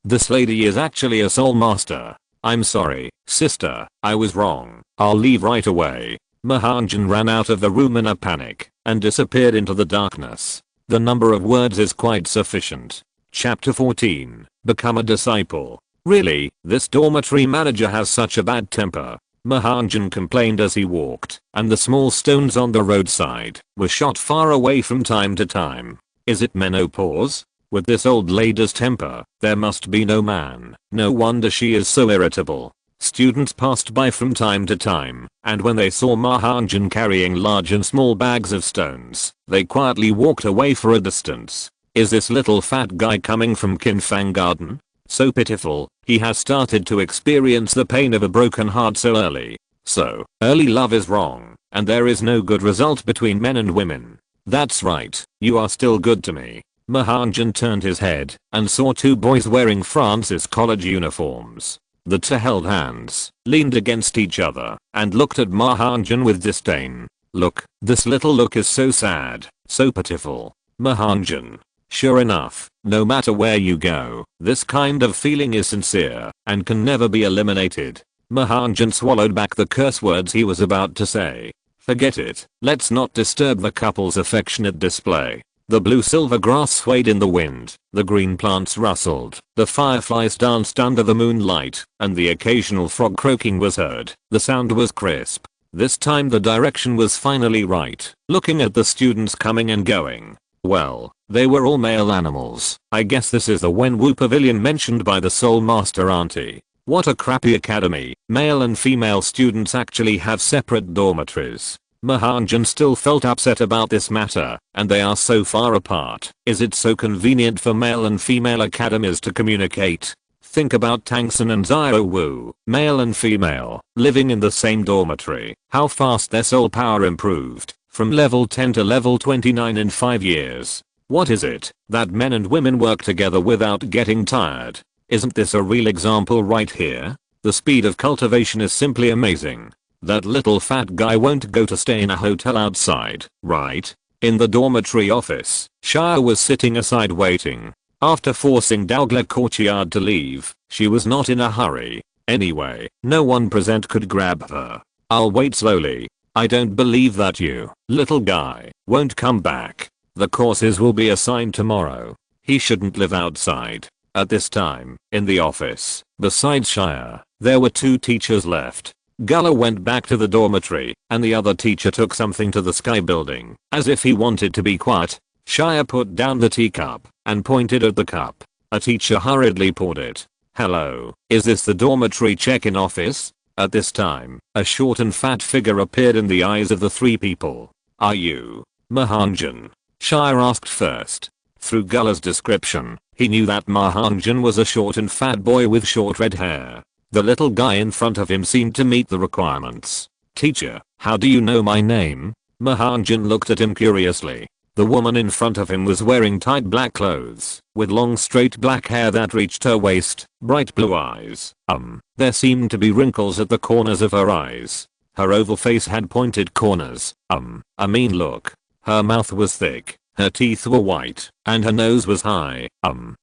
[SPEAKER 1] This lady is actually a soul master. "I'm sorry, sister, I was wrong. I'll leave right away." Mahanan ran out of the room in a panic, and disappeared into the darkness. The number of words is quite sufficient. Chapter 14. Become a disciple. Really, this dormitory manager has such a bad temper. Mahanan complained as he walked, and the small stones on the roadside were shot far away from time to time. Is it menopause? With this old lady's temper, there must be no man. No wonder she is so irritable. Students passed by from time to time, and when they saw Mahanan carrying large and small bags of stones, they quietly walked away for a distance. Is this little fat guy coming from kindergarten? So pitiful, he has started to experience the pain of a broken heart so early. So, early love is wrong, and there is no good result between men and women. That's right, you are still good to me. Mahanan turned his head, and saw 2 boys wearing Francis College uniforms. The 2 held hands, leaned against each other, and looked at Mahanan with disdain. "Look, this little look is so sad, so pitiful." Mahanan. Sure enough, no matter where you go, this kind of feeling is sincere, and can never be eliminated. Mahanan swallowed back the curse words he was about to say. Forget it, let's not disturb the couple's affectionate display. The blue-silver grass swayed in the wind, the green plants rustled, the fireflies danced under the moonlight, and the occasional frog croaking was heard. The sound was crisp. This time the direction was finally right. Looking at the students coming and going. Well, they were all male animals. I guess this is the Wenwu Pavilion mentioned by the Soul Master auntie. What a crappy academy. Male and female students actually have separate dormitories. Mahanjan still felt upset about this matter, and they are so far apart. Is it so convenient for male and female academies to communicate? Think about Tangsen and Xiaowu, male and female, living in the same dormitory. How fast their soul power improved, from level 10 to level 29 in 5 years. What is it, that men and women work together without getting tired? Isn't this a real example right here? The speed of cultivation is simply amazing. That little fat guy won't go to stay in a hotel outside, right? In the dormitory office, Shia was sitting aside waiting. After forcing Dougla Courtyard to leave, she was not in a hurry. Anyway, no one present could grab her. I'll wait slowly. I don't believe that you, little guy, won't come back. The courses will be assigned tomorrow. He shouldn't live outside. At this time, in the office, besides Shia, there were 2 teachers left. Gullah went back to the dormitory, and the other teacher took something to the sky building, as if he wanted to be quiet. Shia put down the teacup, and pointed at the cup. A teacher hurriedly poured it. Hello, is this the dormitory check-in office? At this time, a short and fat figure appeared in the eyes of the 3 people. Are you Mahanjan? Shia asked first. Through Gullah's description, he knew that Mahanjan was a short and fat boy with short red hair. The little guy in front of him seemed to meet the requirements. Teacher, how do you know my name? Mahanjan looked at him curiously. The woman in front of him was wearing tight black clothes, with long straight black hair that reached her waist, bright blue eyes. There seemed to be wrinkles at the corners of her eyes. Her oval face had pointed corners. A mean look. Her mouth was thick, her teeth were white, and her nose was high.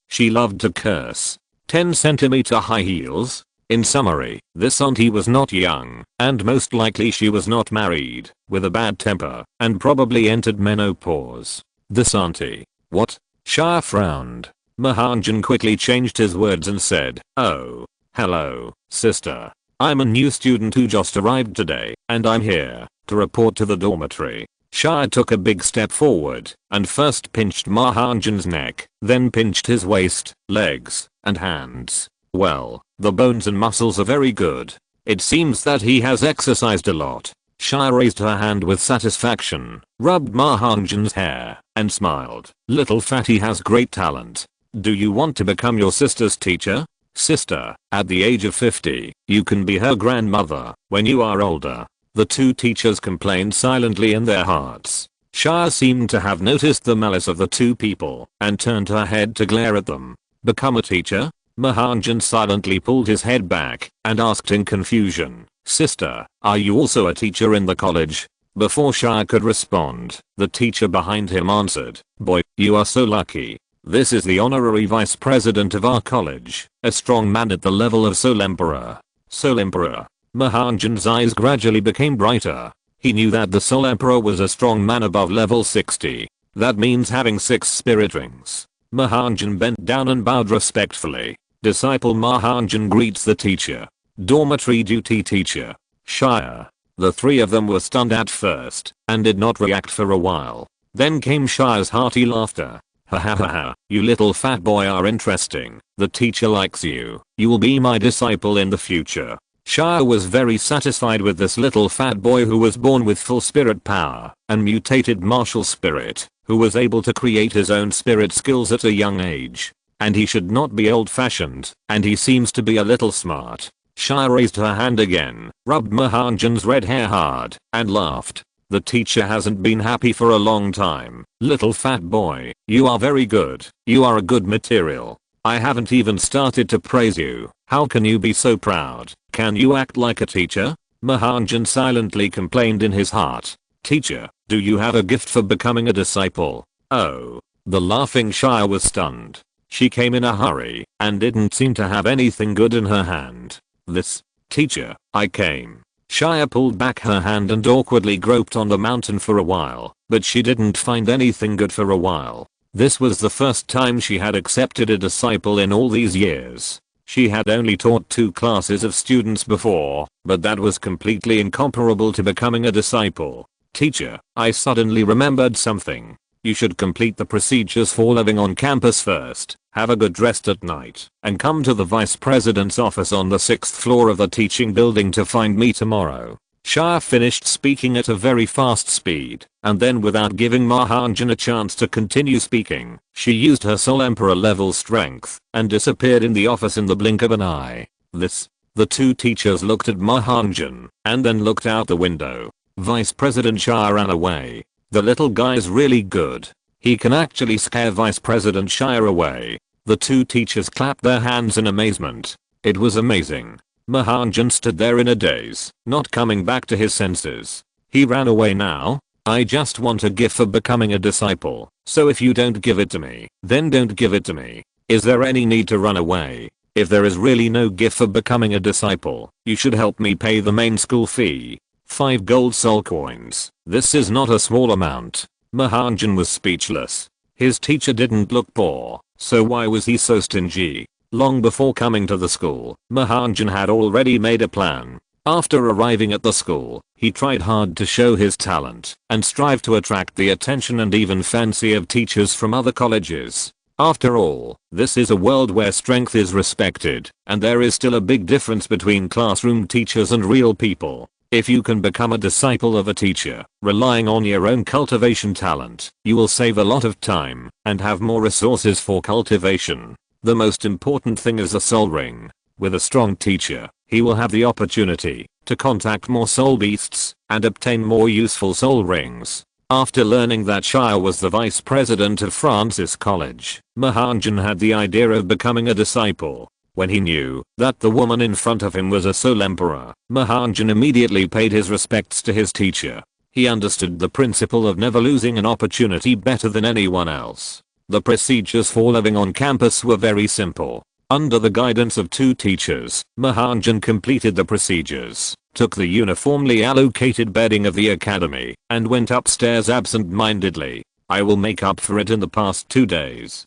[SPEAKER 1] She loved to curse. 10-centimeter high heels? In summary, this auntie was not young, and most likely she was not married, with a bad temper, and probably entered menopause. This auntie. What? Shia frowned. Mahanjan quickly changed his words and said, oh. Hello, sister. I'm a new student who just arrived today, and I'm here to report to the dormitory. Shia took a big step forward, and first pinched Mahanjan's neck, then pinched his waist, legs, and hands. Well, the bones and muscles are very good. It seems that he has exercised a lot. Shia raised her hand with satisfaction, rubbed Mahanjan's hair, and smiled. Little fatty has great talent. Do you want to become your sister's teacher? Sister, at the age of 50, you can be her grandmother when you are older. The 2 teachers complained silently in their hearts. Shia seemed to have noticed the malice of the 2 people and turned her head to glare at them. Become a teacher? Mahanjan silently pulled his head back and asked in confusion, sister, are you also a teacher in the college? Before Shia could respond, the teacher behind him answered, boy, you are so lucky. This is the honorary vice president of our college, a strong man at the level of Soul Emperor. Soul Emperor. Mahanjan's eyes gradually became brighter. He knew that the Soul Emperor was a strong man above level 60. That means having 6 spirit rings. Mahanjan bent down and bowed respectfully. Disciple Mahanjan greets the teacher. Dormitory duty teacher. Shia. The 3 of them were stunned at first, and did not react for a while. Then came Shia's hearty laughter. Ha ha ha ha, you little fat boy are interesting. The teacher likes you. You will be my disciple in the future. Shia was very satisfied with this little fat boy who was born with full spirit power and mutated martial spirit, who was able to create his own spirit skills at a young age. And he should not be old-fashioned, and he seems to be a little smart. Shia raised her hand again, rubbed Mahanjan's red hair hard, and laughed. The teacher hasn't been happy for a long time. Little fat boy, you are very good. You are a good material. I haven't even started to praise you. How can you be so proud? Can you act like a teacher? Mahanjan silently complained in his heart. Teacher, do you have a gift for becoming a disciple? Oh. The laughing Shia was stunned. She came in a hurry, and didn't seem to have anything good in her hand. This, teacher, I came. Shia pulled back her hand and awkwardly groped on the mountain for a while, but she didn't find anything good for a while. This was the first time she had accepted a disciple in all these years. She had only taught 2 classes of students before, but that was completely incomparable to becoming a disciple. Teacher, I suddenly remembered something. You should complete the procedures for living on campus first, have a good rest at night, and come to the vice president's office on the 6th floor of the teaching building to find me tomorrow. Shire finished speaking at a very fast speed, and then without giving Mahanjan a chance to continue speaking, she used her Soul Emperor level strength and disappeared in the office in the blink of an eye. The two teachers looked at Mahanjan and then looked out the window. Vice President Shire ran away. The little guy's really good. He can actually scare Vice President Shire away. The two teachers clapped their hands in amazement. It was amazing. Mahanjan stood there in a daze, not coming back to his senses. He ran away now? I just want a gift for becoming a disciple, so if you don't give it to me, then don't give it to me. Is there any need to run away? If there is really no gift for becoming a disciple, you should help me pay the main school fee. 5 gold soul coins. This is not a small amount. Mahanjan was speechless. His teacher didn't look poor, so why was he so stingy? Long before coming to the school, Mahanjan had already made a plan. After arriving at the school, he tried hard to show his talent and strive to attract the attention and even fancy of teachers from other colleges. After all, this is a world where strength is respected, and there is still a big difference between classroom teachers and real people. If you can become a disciple of a teacher, relying on your own cultivation talent, you will save a lot of time and have more resources for cultivation. The most important thing is a soul ring. With a strong teacher, he will have the opportunity to contact more soul beasts and obtain more useful soul rings. After learning that Shire was the vice president of Francis College, Mahanjan had the idea of becoming a disciple. When he knew that the woman in front of him was a soul emperor, Mahanjan immediately paid his respects to his teacher. He understood the principle of never losing an opportunity better than anyone else. The procedures for living on campus were very simple. Under the guidance of two teachers, Mahanjan completed the procedures, took the uniformly allocated bedding of the academy, and went upstairs absent-mindedly. I will make up for it in the past 2 days.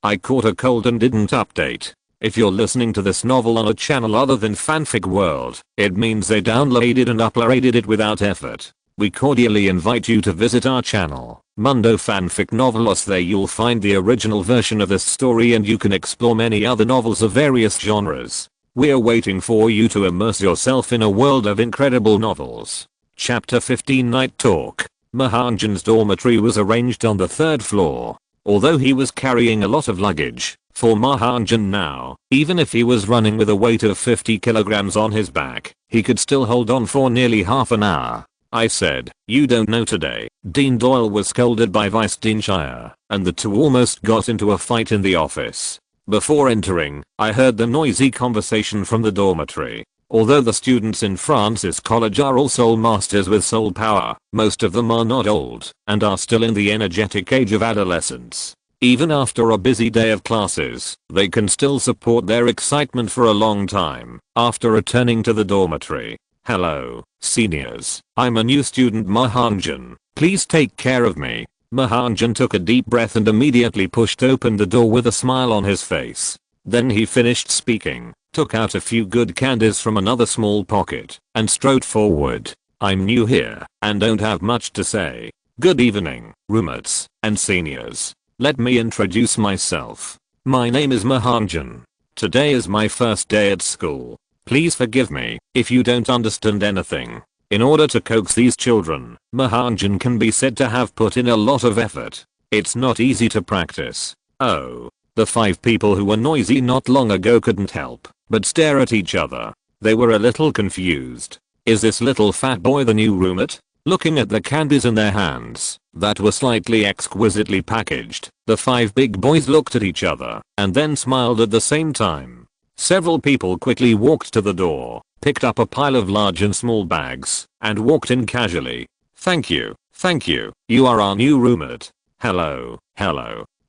[SPEAKER 1] I caught a cold and didn't update. If you're listening to this novel on a channel other than Fanfic World, it means they downloaded and uploaded it without effort. We cordially invite you to visit our channel, Mundo Fanfic Novelos. There you'll find the original version of this story and you can explore many other novels of various genres. We're waiting for you to immerse yourself in a world of incredible novels. Chapter 15 Night Talk. Mahanjan's dormitory was arranged on the 3rd floor. Although he was carrying a lot of luggage, for Mahanjan now, even if he was running with a weight of 50 kilograms on his back, he could still hold on for nearly half an hour. I said, "You don't know today." Dean Doyle was scolded by Vice Dean Shire, and the two almost got into a fight in the office. Before entering, I heard the noisy conversation from the dormitory. Although the students in Francis College are all soul masters with soul power, most of them are not old and are still in the energetic age of adolescence. Even after a busy day of classes, they can still support their excitement for a long time after returning to the dormitory. "Hello, seniors. I'm a new student, Mahanjan. Please take care of me." Mahanjan took a deep breath and immediately pushed open the door with a smile on his face. Then he finished speaking, took out a few good candies from another small pocket, and strode forward. "I'm new here and don't have much to say. Good evening, roommates and seniors. Let me introduce myself. My name is Mahanjan. Today is my first day at school. Please forgive me if you don't understand anything." In order to coax these children, Mahanjan can be said to have put in a lot of effort. It's not easy to practice. Oh. The 5 people who were noisy not long ago couldn't help but stare at each other. They were a little confused. Is this little fat boy the new roommate? Looking at the candies in their hands, that were slightly exquisitely packaged, the 5 big boys looked at each other and then smiled at the same time. Several people quickly walked to the door, picked up a pile of large and small bags, and walked in casually. Thank you. You are our new roommate." Hello.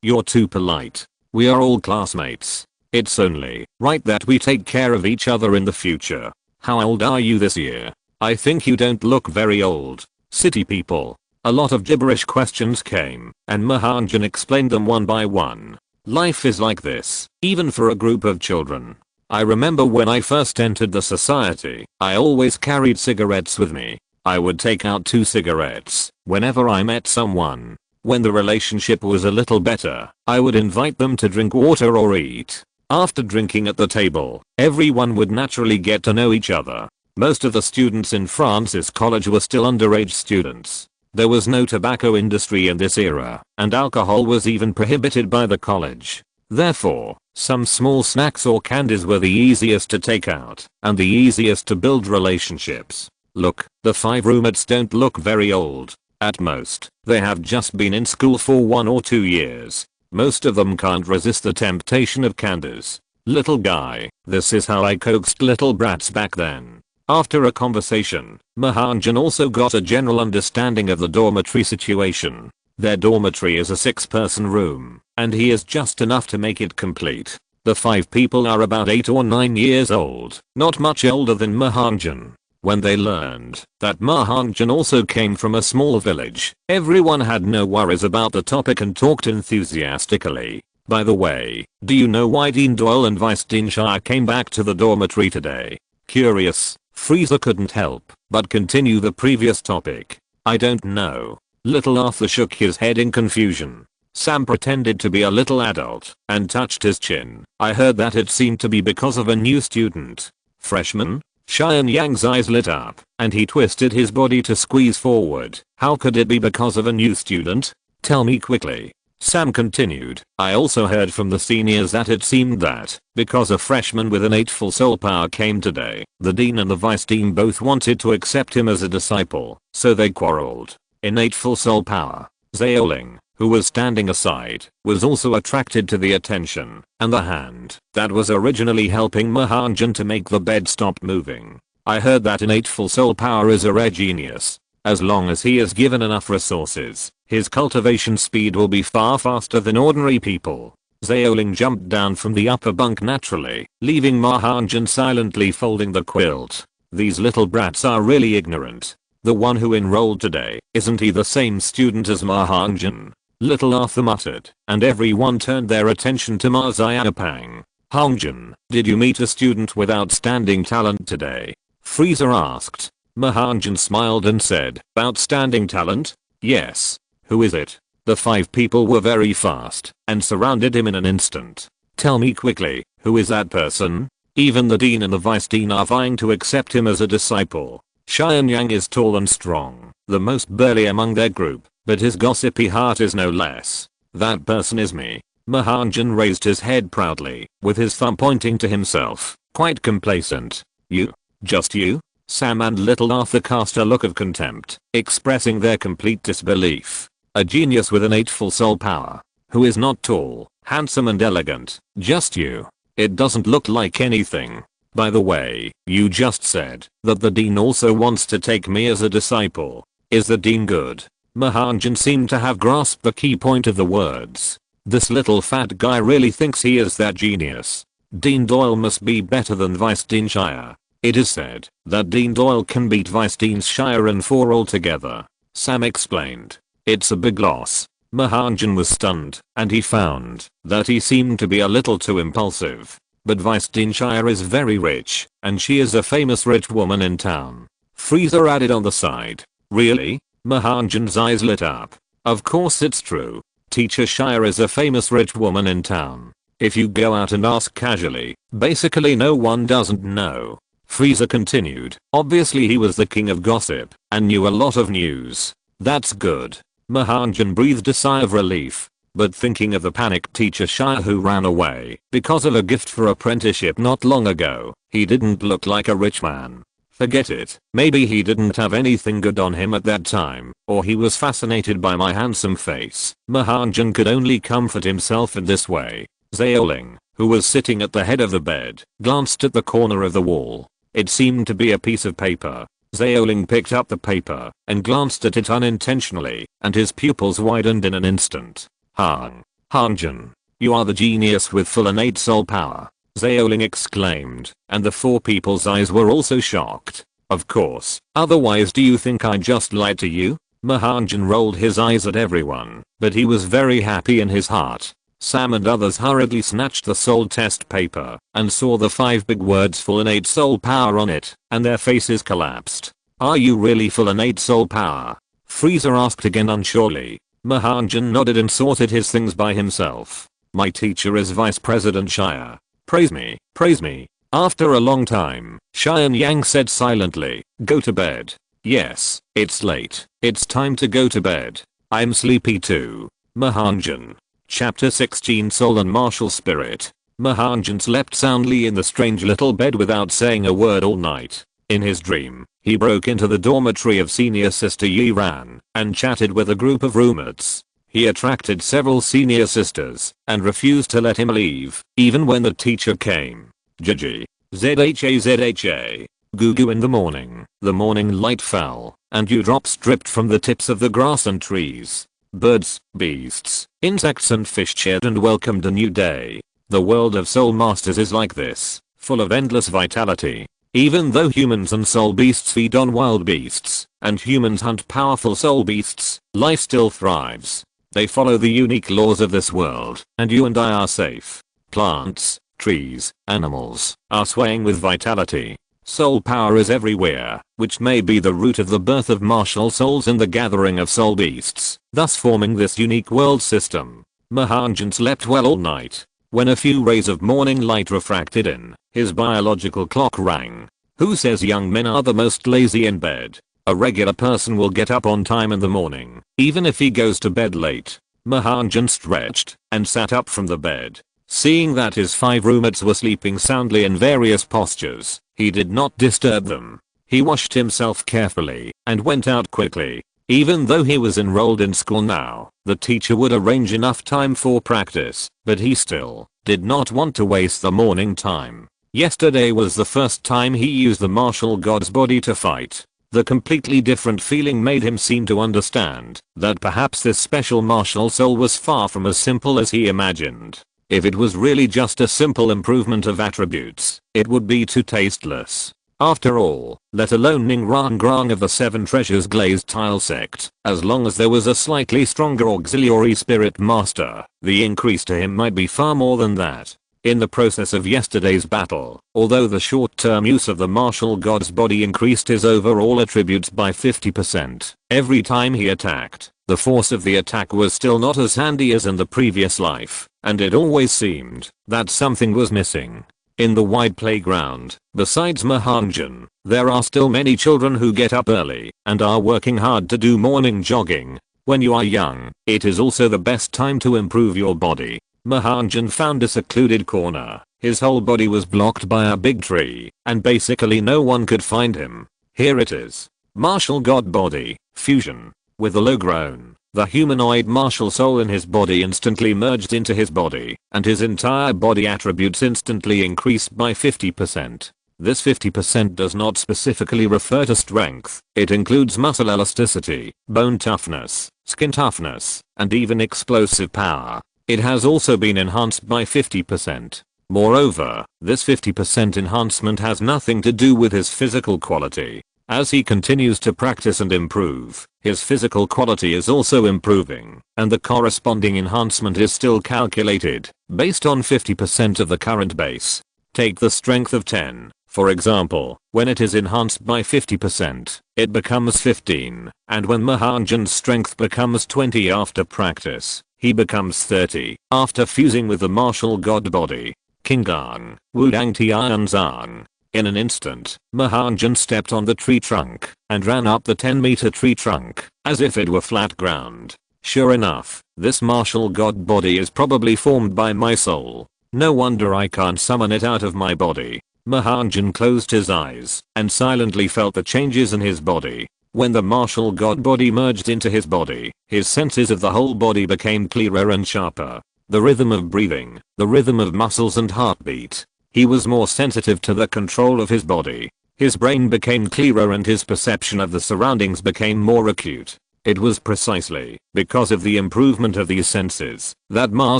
[SPEAKER 1] You're too polite. We are all classmates. It's only right that we take care of each other in the future. How old are you this year? I think you don't look very old. City people. A lot of gibberish questions came, and Mahanjan explained them one by one. Life is like this, even for a group of children. I remember when I first entered the society, I always carried cigarettes with me. I would take out 2 cigarettes whenever I met someone. When the relationship was a little better, I would invite them to drink water or eat. After drinking at the table, everyone would naturally get to know each other. Most of the students in France's college were still underage students. There was no tobacco industry in this era, and alcohol was even prohibited by the college. Therefore, some small snacks or candies were the easiest to take out, and the easiest to build relationships. Look, the 5 roommates don't look very old. At most, they have just been in school for 1 or 2 years. Most of them can't resist the temptation of candies. Little guy, this is how I coaxed little brats back then. After a conversation, Hongjun also got a general understanding of the dormitory situation. Their dormitory is a 6-person room, and he is just enough to make it complete. The 5 people are about 8 or 9 years old, not much older than Hongjun. When they learned that Hongjun also came from a small village, everyone had no worries about the topic and talked enthusiastically. By the way, do you know why Dean Doyle and Vice Dean Shire came back to the dormitory today? Curious, Frieza couldn't help but continue the previous topic. I don't know. Little Arthur shook his head in confusion. Sam pretended to be a little adult and touched his chin. I heard that it seemed to be because of a new student. Freshman? Cheyenne Yang's eyes lit up, and he twisted his body to squeeze forward. How could it be because of a new student? Tell me quickly. Sam continued. I also heard from the seniors that it seemed that, because a freshman with an 8 full soul power came today, the dean and the vice dean both wanted to accept him as a disciple, so they quarreled. In 8 full soul power, Zaoling, who was standing aside, was also attracted to the attention, and the hand that was originally helping Hongjun to make the bed stop moving. I heard that in 8 full soul power is a rare genius. As long as he is given enough resources, his cultivation speed will be far faster than ordinary people. Zaoling jumped down from the upper bunk naturally, leaving Hongjun silently folding the quilt. These little brats are really ignorant. The one who enrolled today, isn't he the same student as Hongjun? Little Arthur muttered, and everyone turned their attention to Ma Xiaopang. Hongjun, did you meet a student with outstanding talent today? Frieza asked. Hongjun smiled and said, outstanding talent? Yes. Who is it? The 5 people were very fast and surrounded him in an instant. Tell me quickly, who is that person? Even the dean and the vice dean are vying to accept him as a disciple. Cheyenne Yang is tall and strong, the most burly among their group, but his gossipy heart is no less. That person is me. Hongjun raised his head proudly, with his thumb pointing to himself, quite complacent. You? Just you? Sam and little Arthur cast a look of contempt, expressing their complete disbelief. A genius with an 8 full soul power, who is not tall, handsome and elegant. Just you. It doesn't look like anything. By the way, you just said that the dean also wants to take me as a disciple. Is the dean good? Hongjun seemed to have grasped the key point of the words. This little fat guy really thinks he is that genius. Dean Doyle must be better than Vice Dean Shire. It is said that Dean Doyle can beat Vice Dean Shire in 4 altogether. Sam explained. It's a big loss. Hongjun was stunned, and he found that he seemed to be a little too impulsive. But Vice Dean Shire is very rich, and she is a famous rich woman in town. Frieza added on the side. Really? Hongjun's eyes lit up. Of course it's true. Teacher Shire is a famous rich woman in town. If you go out and ask casually, basically no one doesn't know. Frieza continued. Obviously he was the king of gossip, and knew a lot of news. That's good. Hongjun breathed a sigh of relief. But thinking of the panicked teacher Shire who ran away because of a gift for apprenticeship not long ago, he didn't look like a rich man. Forget it. Maybe he didn't have anything good on him at that time, or he was fascinated by my handsome face. Hongjun could only comfort himself in this way. Zaoling, who was sitting at the head of the bed, glanced at the corner of the wall. It seemed to be a piece of paper. Zaoling picked up the paper and glanced at it unintentionally, and his pupils widened in an instant. Hongjun, you are the genius with full innate soul power. Zaoling exclaimed, and the 4 people's eyes were also shocked. Of course, otherwise do you think I just lied to you? Hongjun rolled his eyes at everyone, but he was very happy in his heart. Sam and others hurriedly snatched the soul test paper and saw the 5 big words full innate soul power on it, and their faces collapsed. Are you really full innate soul power? Frieza asked again unsurely. Hongjun nodded and sorted his things by himself. My teacher is Vice President Shire. Praise me, praise me. After a long time, Xian Yang said silently, "Go to bed." "Yes, it's late. It's time to go to bed. I'm sleepy too." Mahanjan. Chapter 16 Soul and Martial Spirit. Mahanjan slept soundly in the strange little bed without saying a word all night. In his dream, he broke into the dormitory of senior sister Yi Ran and chatted with a group of roommates. He attracted several senior sisters and refused to let him leave, even when the teacher came. Gigi. Zha. Gugu in the morning light fell, and dewdrops dripped from the tips of the grass and trees. Birds, beasts, insects and fish cheered and welcomed a new day. The world of soul masters is like this, full of endless vitality. Even though humans and soul beasts feed on wild beasts, and humans hunt powerful soul beasts, life still thrives. They follow the unique laws of this world, and you and I are safe. Plants, trees, animals, are swaying with vitality. Soul power is everywhere, which may be the root of the birth of martial souls and the gathering of soul beasts, thus forming this unique world system. Mahanjan slept well all night. When a few rays of morning light refracted in, his biological clock rang. Who says young men are the most lazy in bed? A regular person will get up on time in the morning, even if he goes to bed late. Mahanjan stretched and sat up from the bed. Seeing that his 5 roommates were sleeping soundly in various postures, he did not disturb them. He washed himself carefully and went out quickly. Even though he was enrolled in school now, the teacher would arrange enough time for practice, but he still did not want to waste the morning time. Yesterday was the first time he used the martial god's body to fight. The completely different feeling made him seem to understand that perhaps this special martial soul was far from as simple as he imagined. If it was really just a simple improvement of attributes, it would be too tasteless. After all, let alone Ning Rang Grang of the 7 Treasures Glazed Tile Sect, as long as there was a slightly stronger auxiliary spirit master, the increase to him might be far more than that. In the process of yesterday's battle, although the short-term use of the martial god's body increased his overall attributes by 50%, every time he attacked, the force of the attack was still not as handy as in the previous life, and it always seemed that something was missing. In the wide playground, besides Mahanjan, there are still many children who get up early and are working hard to do morning jogging. When you are young, it is also the best time to improve your body. Mahanjan found a secluded corner. His whole body was blocked by a big tree, and basically no one could find him. Here it is. Martial God Body, Fusion. With a low groan, the humanoid martial soul in his body instantly merged into his body, and his entire body attributes instantly increased by 50%. This 50% does not specifically refer to strength, it includes muscle elasticity, bone toughness, skin toughness, and even explosive power. It has also been enhanced by 50%. Moreover, this 50% enhancement has nothing to do with his physical quality. As he continues to practice and improve, his physical quality is also improving, and the corresponding enhancement is still calculated based on 50% of the current base. Take the strength of 10, for example. When it is enhanced by 50%, it becomes 15, and when Mahanjan's strength becomes 20 after practice, he becomes 30 after fusing with the martial god body. Kingang, Wudang Tianzang. In an instant, Mahanjan stepped on the tree trunk and ran up the 10-meter tree trunk as if it were flat ground. Sure enough, this martial god body is probably formed by my soul. No wonder I can't summon it out of my body. Mahanjan closed his eyes and silently felt the changes in his body. When the martial god body merged into his body, his senses of the whole body became clearer and sharper. The rhythm of breathing, the rhythm of muscles and heartbeat. He was more sensitive to the control of his body. His brain became clearer and his perception of the surroundings became more acute. It was precisely because of the improvement of these senses that Ma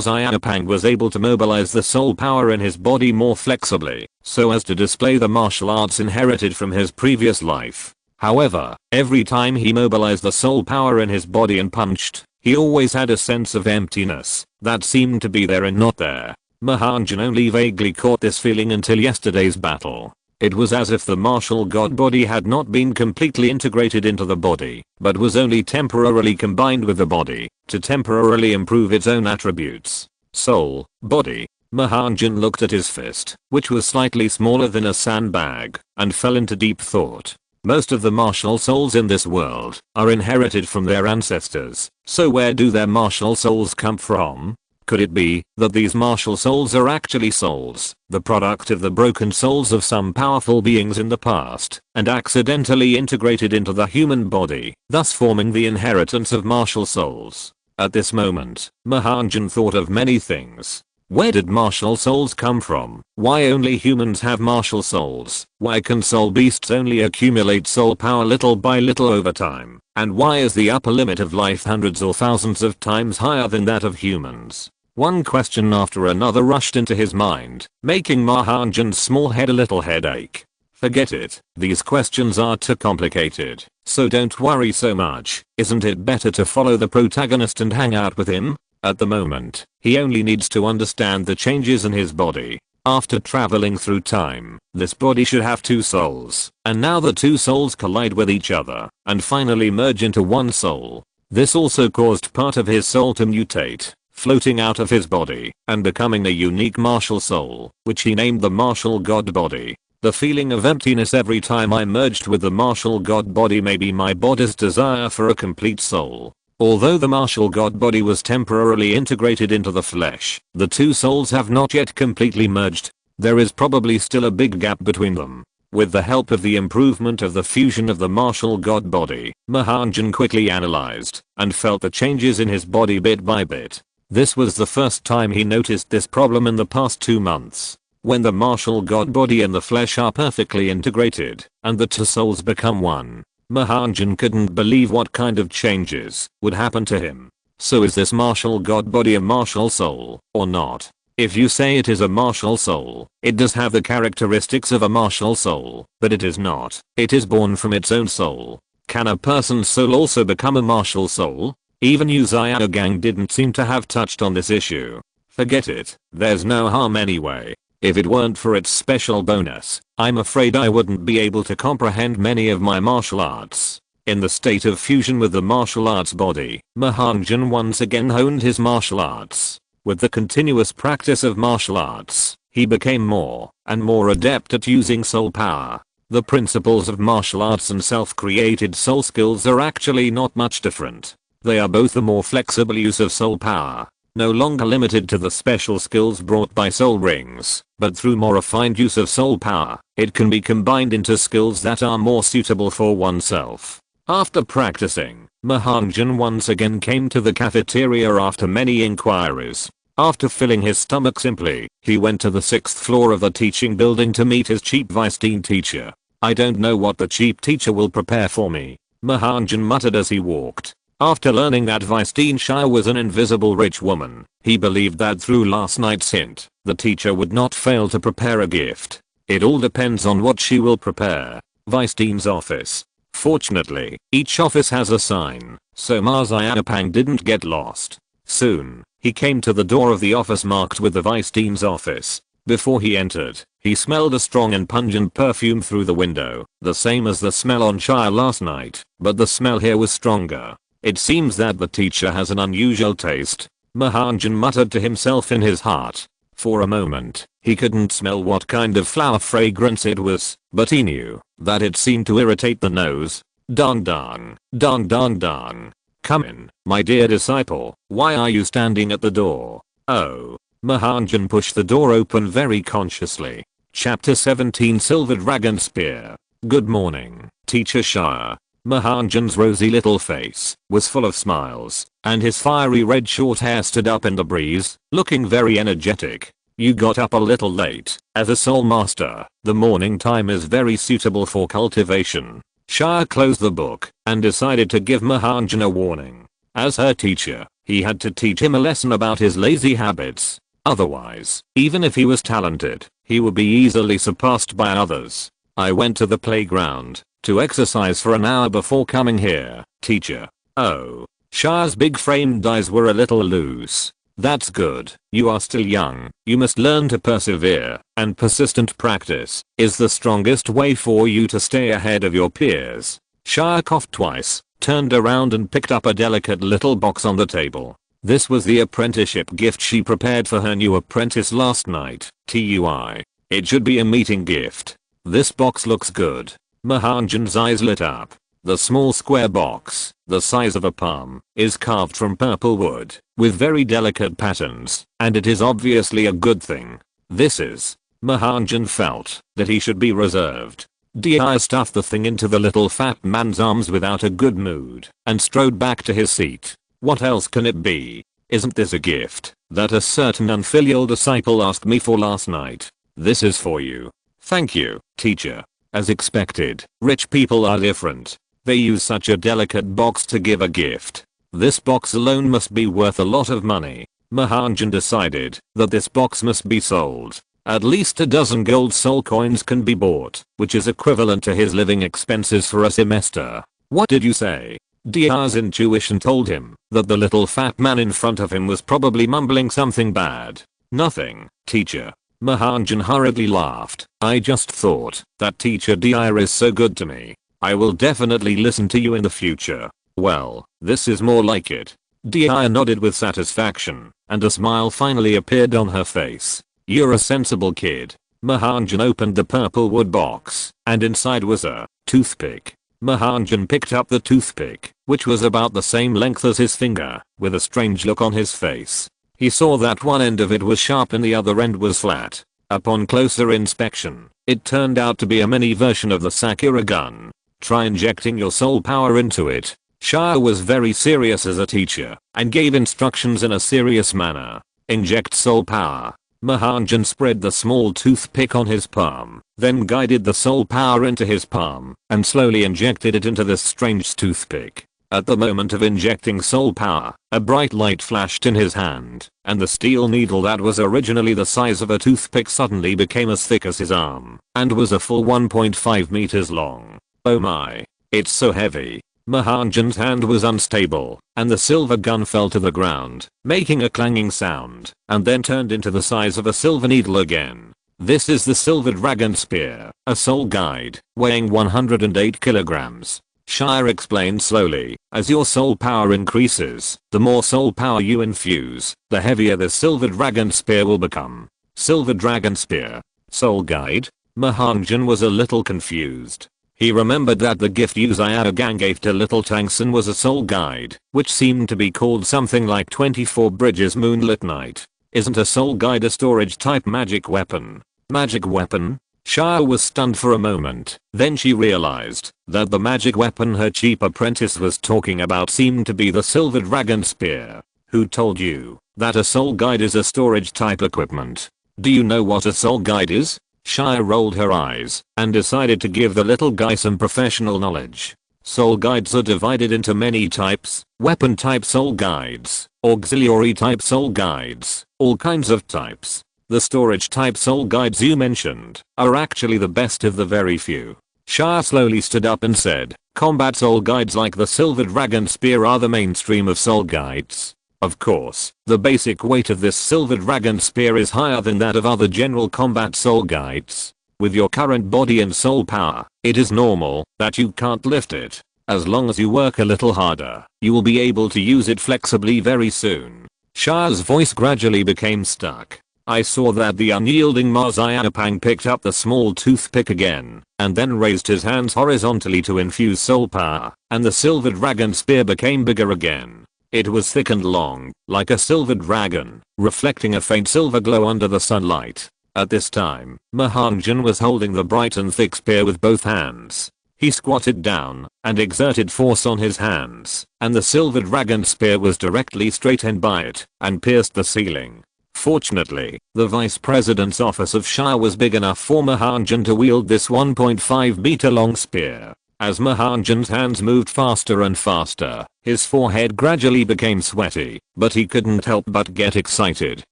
[SPEAKER 1] Xiaopang was able to mobilize the soul power in his body more flexibly, so as to display the martial arts inherited from his previous life. However, every time he mobilized the soul power in his body and punched, he always had a sense of emptiness that seemed to be there and not there. Mahanjan only vaguely caught this feeling until yesterday's battle. It was as if the martial god body had not been completely integrated into the body, but was only temporarily combined with the body to temporarily improve its own attributes. Soul, body, Mahanjan looked at his fist, which was slightly smaller than a sandbag, and fell into deep thought. Most of the martial souls in this world are inherited from their ancestors, so where do their martial souls come from? Could it be that these martial souls are actually souls, the product of the broken souls of some powerful beings in the past, and accidentally integrated into the human body, thus forming the inheritance of martial souls? At this moment, Mahanjan thought of many things. Where did martial souls come from? Why only humans have martial souls? Why can soul beasts only accumulate soul power little by little over time? And why is the upper limit of life hundreds or thousands of times higher than that of humans? One question after another rushed into his mind, making Mahanjan's small head a little headache. Forget it, these questions are too complicated, so don't worry so much. Isn't it better to follow the protagonist and hang out with him? At the moment, he only needs to understand the changes in his body. After traveling through time, this body should have two souls, and now the two souls collide with each other, and finally merge into one soul. This also caused part of his soul to mutate, floating out of his body, and becoming a unique martial soul, which he named the martial god body. The feeling of emptiness every time I merged with the martial god body may be my body's desire for a complete soul. Although the martial god body was temporarily integrated into the flesh, the two souls have not yet completely merged. There is probably still a big gap between them. With the help of the improvement of the fusion of the martial god body, Mahanjan quickly analyzed and felt the changes in his body bit by bit. This was the first time he noticed this problem in the past 2 months. When the martial god body and the flesh are perfectly integrated, and the two souls become one, Mahanjan couldn't believe what kind of changes would happen to him. So is this martial god body a martial soul, or not? If you say it is a martial soul, it does have the characteristics of a martial soul, but it is not. It is born from its own soul. Can a person's soul also become a martial soul? Even Yu Xiao Gang didn't seem to have touched on this issue. Forget it, there's no harm anyway. If it weren't for its special bonus, I'm afraid I wouldn't be able to comprehend many of my martial arts. In the state of fusion with the martial arts body, Mahanjan once again honed his martial arts. With the continuous practice of martial arts, he became more and more adept at using soul power. The principles of martial arts and self-created soul skills are actually not much different. They are both the more flexible use of soul power, no longer limited to the special skills brought by soul rings, but through more refined use of soul power, it can be combined into skills that are more suitable for oneself. After practicing, Mahanjan once again came to the cafeteria after many inquiries. After filling his stomach simply, he went to the 6th floor of the teaching building to meet his cheap Vice-Dean teacher. I don't know what the cheap teacher will prepare for me, Mahanjan muttered as he walked. After learning that Vice-Dean Shire was an invisible rich woman, he believed that through last night's hint, the teacher would not fail to prepare a gift. It all depends on what she will prepare. Vice-Dean's office. Fortunately, each office has a sign, so Ma Xiaopang didn't get lost. Soon, he came to the door of the office marked with the Vice-Dean's office. Before he entered, he smelled a strong and pungent perfume through the window, the same as the smell on Shire last night, but the smell here was stronger. It seems that the teacher has an unusual taste, Mahanjan muttered to himself in his heart. For a moment, he couldn't smell what kind of flower fragrance it was, but he knew that it seemed to irritate the nose. Dong dong, dong dong dong. Come in, my dear disciple, why are you standing at the door? Oh. Mahanjan pushed the door open very consciously. Chapter 17 Silver Dragon Spear. Good morning, Teacher Shire. Mahanjan's rosy little face was full of smiles, and his fiery red short hair stood up in the breeze, looking very energetic. You got up a little late. As a soul master, the morning time is very suitable for cultivation. Shire closed the book and decided to give Mahanjan a warning. As her teacher, he had to teach him a lesson about his lazy habits. Otherwise, even if he was talented, he would be easily surpassed by others. I went to the playground to exercise for an hour before coming here, teacher. Oh. Shire's big framed eyes were a little loose. That's good. You are still young. You must learn to persevere, and persistent practice is the strongest way for you to stay ahead of your peers. Shire coughed twice, turned around and picked up a delicate little box on the table. This was the apprenticeship gift she prepared for her new apprentice last night. TUI. It should be a meeting gift. This box looks good. Mahanjan's eyes lit up. The small square box, the size of a palm, is carved from purple wood, with very delicate patterns, and it is obviously a good thing. This is. Mahanjan felt that he should be reserved. Di stuffed the thing into the little fat man's arms without a good mood, and strode back to his seat. What else can it be? Isn't this a gift that a certain unfilial disciple asked me for last night? This is for you. Thank you, teacher. As expected, rich people are different. They use such a delicate box to give a gift. This box alone must be worth a lot of money. Mahanjan decided that this box must be sold. At least a dozen gold soul coins can be bought, which is equivalent to his living expenses for a semester. What did you say? Dia's intuition told him that the little fat man in front of him was probably mumbling something bad. Nothing, teacher. Mahanjan hurriedly laughed. I just thought that teacher Dia is so good to me. I will definitely listen to you in the future. Well, this is more like it. Dia nodded with satisfaction, and a smile finally appeared on her face. You're a sensible kid. Mahanjan opened the purple wood box, and inside was a toothpick. Mahanjan picked up the toothpick, which was about the same length as his finger, with a strange look on his face. He saw that one end of it was sharp and the other end was flat. Upon closer inspection, it turned out to be a mini version of the Sakura gun. Try injecting your soul power into it. Shah was very serious as a teacher, and gave instructions in a serious manner. Inject soul power. Mahanjan spread the small toothpick on his palm, then guided the soul power into his palm, and slowly injected it into this strange toothpick. At the moment of injecting soul power, a bright light flashed in his hand, and the steel needle that was originally the size of a toothpick suddenly became as thick as his arm, and was a full 1.5 meters long. Oh my. It's so heavy. Mahanjan's hand was unstable, and the silver gun fell to the ground, making a clanging sound, and then turned into the size of a silver needle again. This is the Silver Dragon Spear, a soul guide, weighing 108 kilograms. Shire explained slowly, as your soul power increases, the more soul power you infuse, the heavier the Silver Dragon Spear will become. Silver Dragon Spear. Soul guide? Mahanjan was a little confused. He remembered that the gift Gang gave to little Tangson was a soul guide, which seemed to be called something like 24 Bridges Moonlit Night. Isn't a soul guide a storage type magic weapon? Magic weapon? Shire was stunned for a moment, then she realized that the magic weapon her cheap apprentice was talking about seemed to be the Silver Dragon Spear. Who told you that a soul guide is a storage type equipment? Do you know what a soul guide is? Shire rolled her eyes and decided to give the little guy some professional knowledge. Soul guides are divided into many types: weapon type soul guides, auxiliary type soul guides, all kinds of types. The storage type soul guides you mentioned are actually the best of the very few. Shire slowly stood up and said, combat soul guides like the Silver Dragon Spear are the mainstream of soul guides. Of course, the basic weight of this Silver Dragon Spear is higher than that of other general combat soul guides. With your current body and soul power, it is normal that you can't lift it. As long as you work a little harder, you will be able to use it flexibly very soon. Shire's voice gradually became stuck. I saw that the unyielding Marzianapang picked up the small toothpick again, and then raised his hands horizontally to infuse soul power, and the Silver Dragon Spear became bigger again. It was thick and long, like a silver dragon, reflecting a faint silver glow under the sunlight. At this time, Mahanjan was holding the bright and thick spear with both hands. He squatted down and exerted force on his hands, and the Silver Dragon Spear was directly straightened by it and pierced the ceiling. Fortunately, the Vice President's office of Shire was big enough for Mahanjan to wield this 1.5 meter long spear. As Mahanjan's hands moved faster and faster, his forehead gradually became sweaty, but he couldn't help but get excited.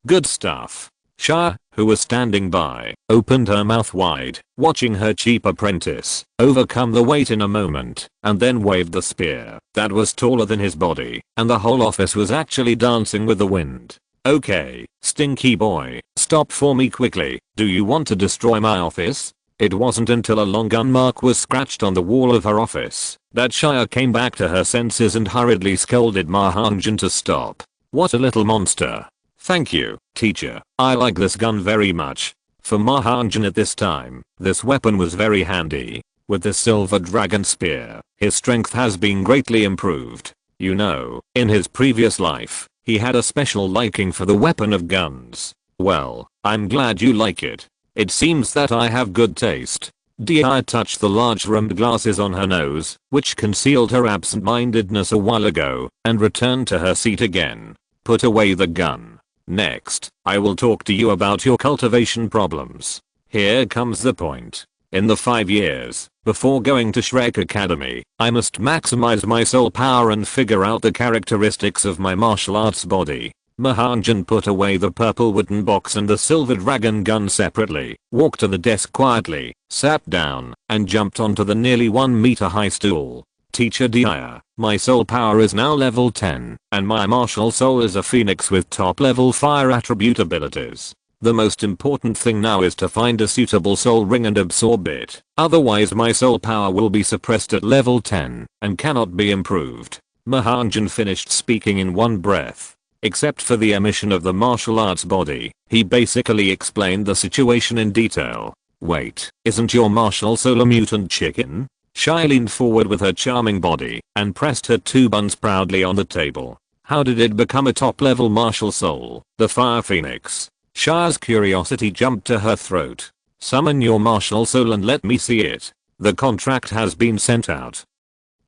[SPEAKER 1] Good stuff. Shire, who was standing by, opened her mouth wide, watching her cheap apprentice overcome the weight in a moment, and then waved the spear that was taller than his body, and the whole office was actually dancing with the wind. Okay, stinky boy, stop for me quickly. Do you want to destroy my office? It wasn't until a long gun mark was scratched on the wall of her office that Shire came back to her senses and hurriedly scolded Mahanjan to stop. What a little monster. Thank you, teacher. I like this gun very much. For Mahanjan at this time, this weapon was very handy. With the silver dragon spear, his strength has been greatly improved. You know, in his previous life, he had a special liking for the weapon of guns. Well, I'm glad you like it. It seems that I have good taste. Di touched the large rimmed glasses on her nose, which concealed her absent-mindedness a while ago, and returned to her seat again. Put away the gun. Next, I will talk to you about your cultivation problems. Here comes the point. In the 5 years before going to Shrek Academy, I must maximize my soul power and figure out the characteristics of my martial arts body. Mahanjan put away the purple wooden box and the silver dragon gun separately, walked to the desk quietly, sat down, and jumped onto the nearly 1 meter high stool. Teacher Dia, my soul power is now level 10, and my martial soul is a phoenix with top level fire attribute abilities. The most important thing now is to find a suitable soul ring and absorb it, otherwise my soul power will be suppressed at level 10, and cannot be improved. Mahanjan finished speaking in one breath. Except for the emission of the martial arts body, he basically explained the situation in detail. Wait, isn't your martial soul a mutant chicken? Shai leaned forward with her charming body and pressed her 2 buns proudly on the table. How did it become a top level martial soul, the fire phoenix? Shai's curiosity jumped to her throat. Summon your martial soul and let me see it. The contract has been sent out.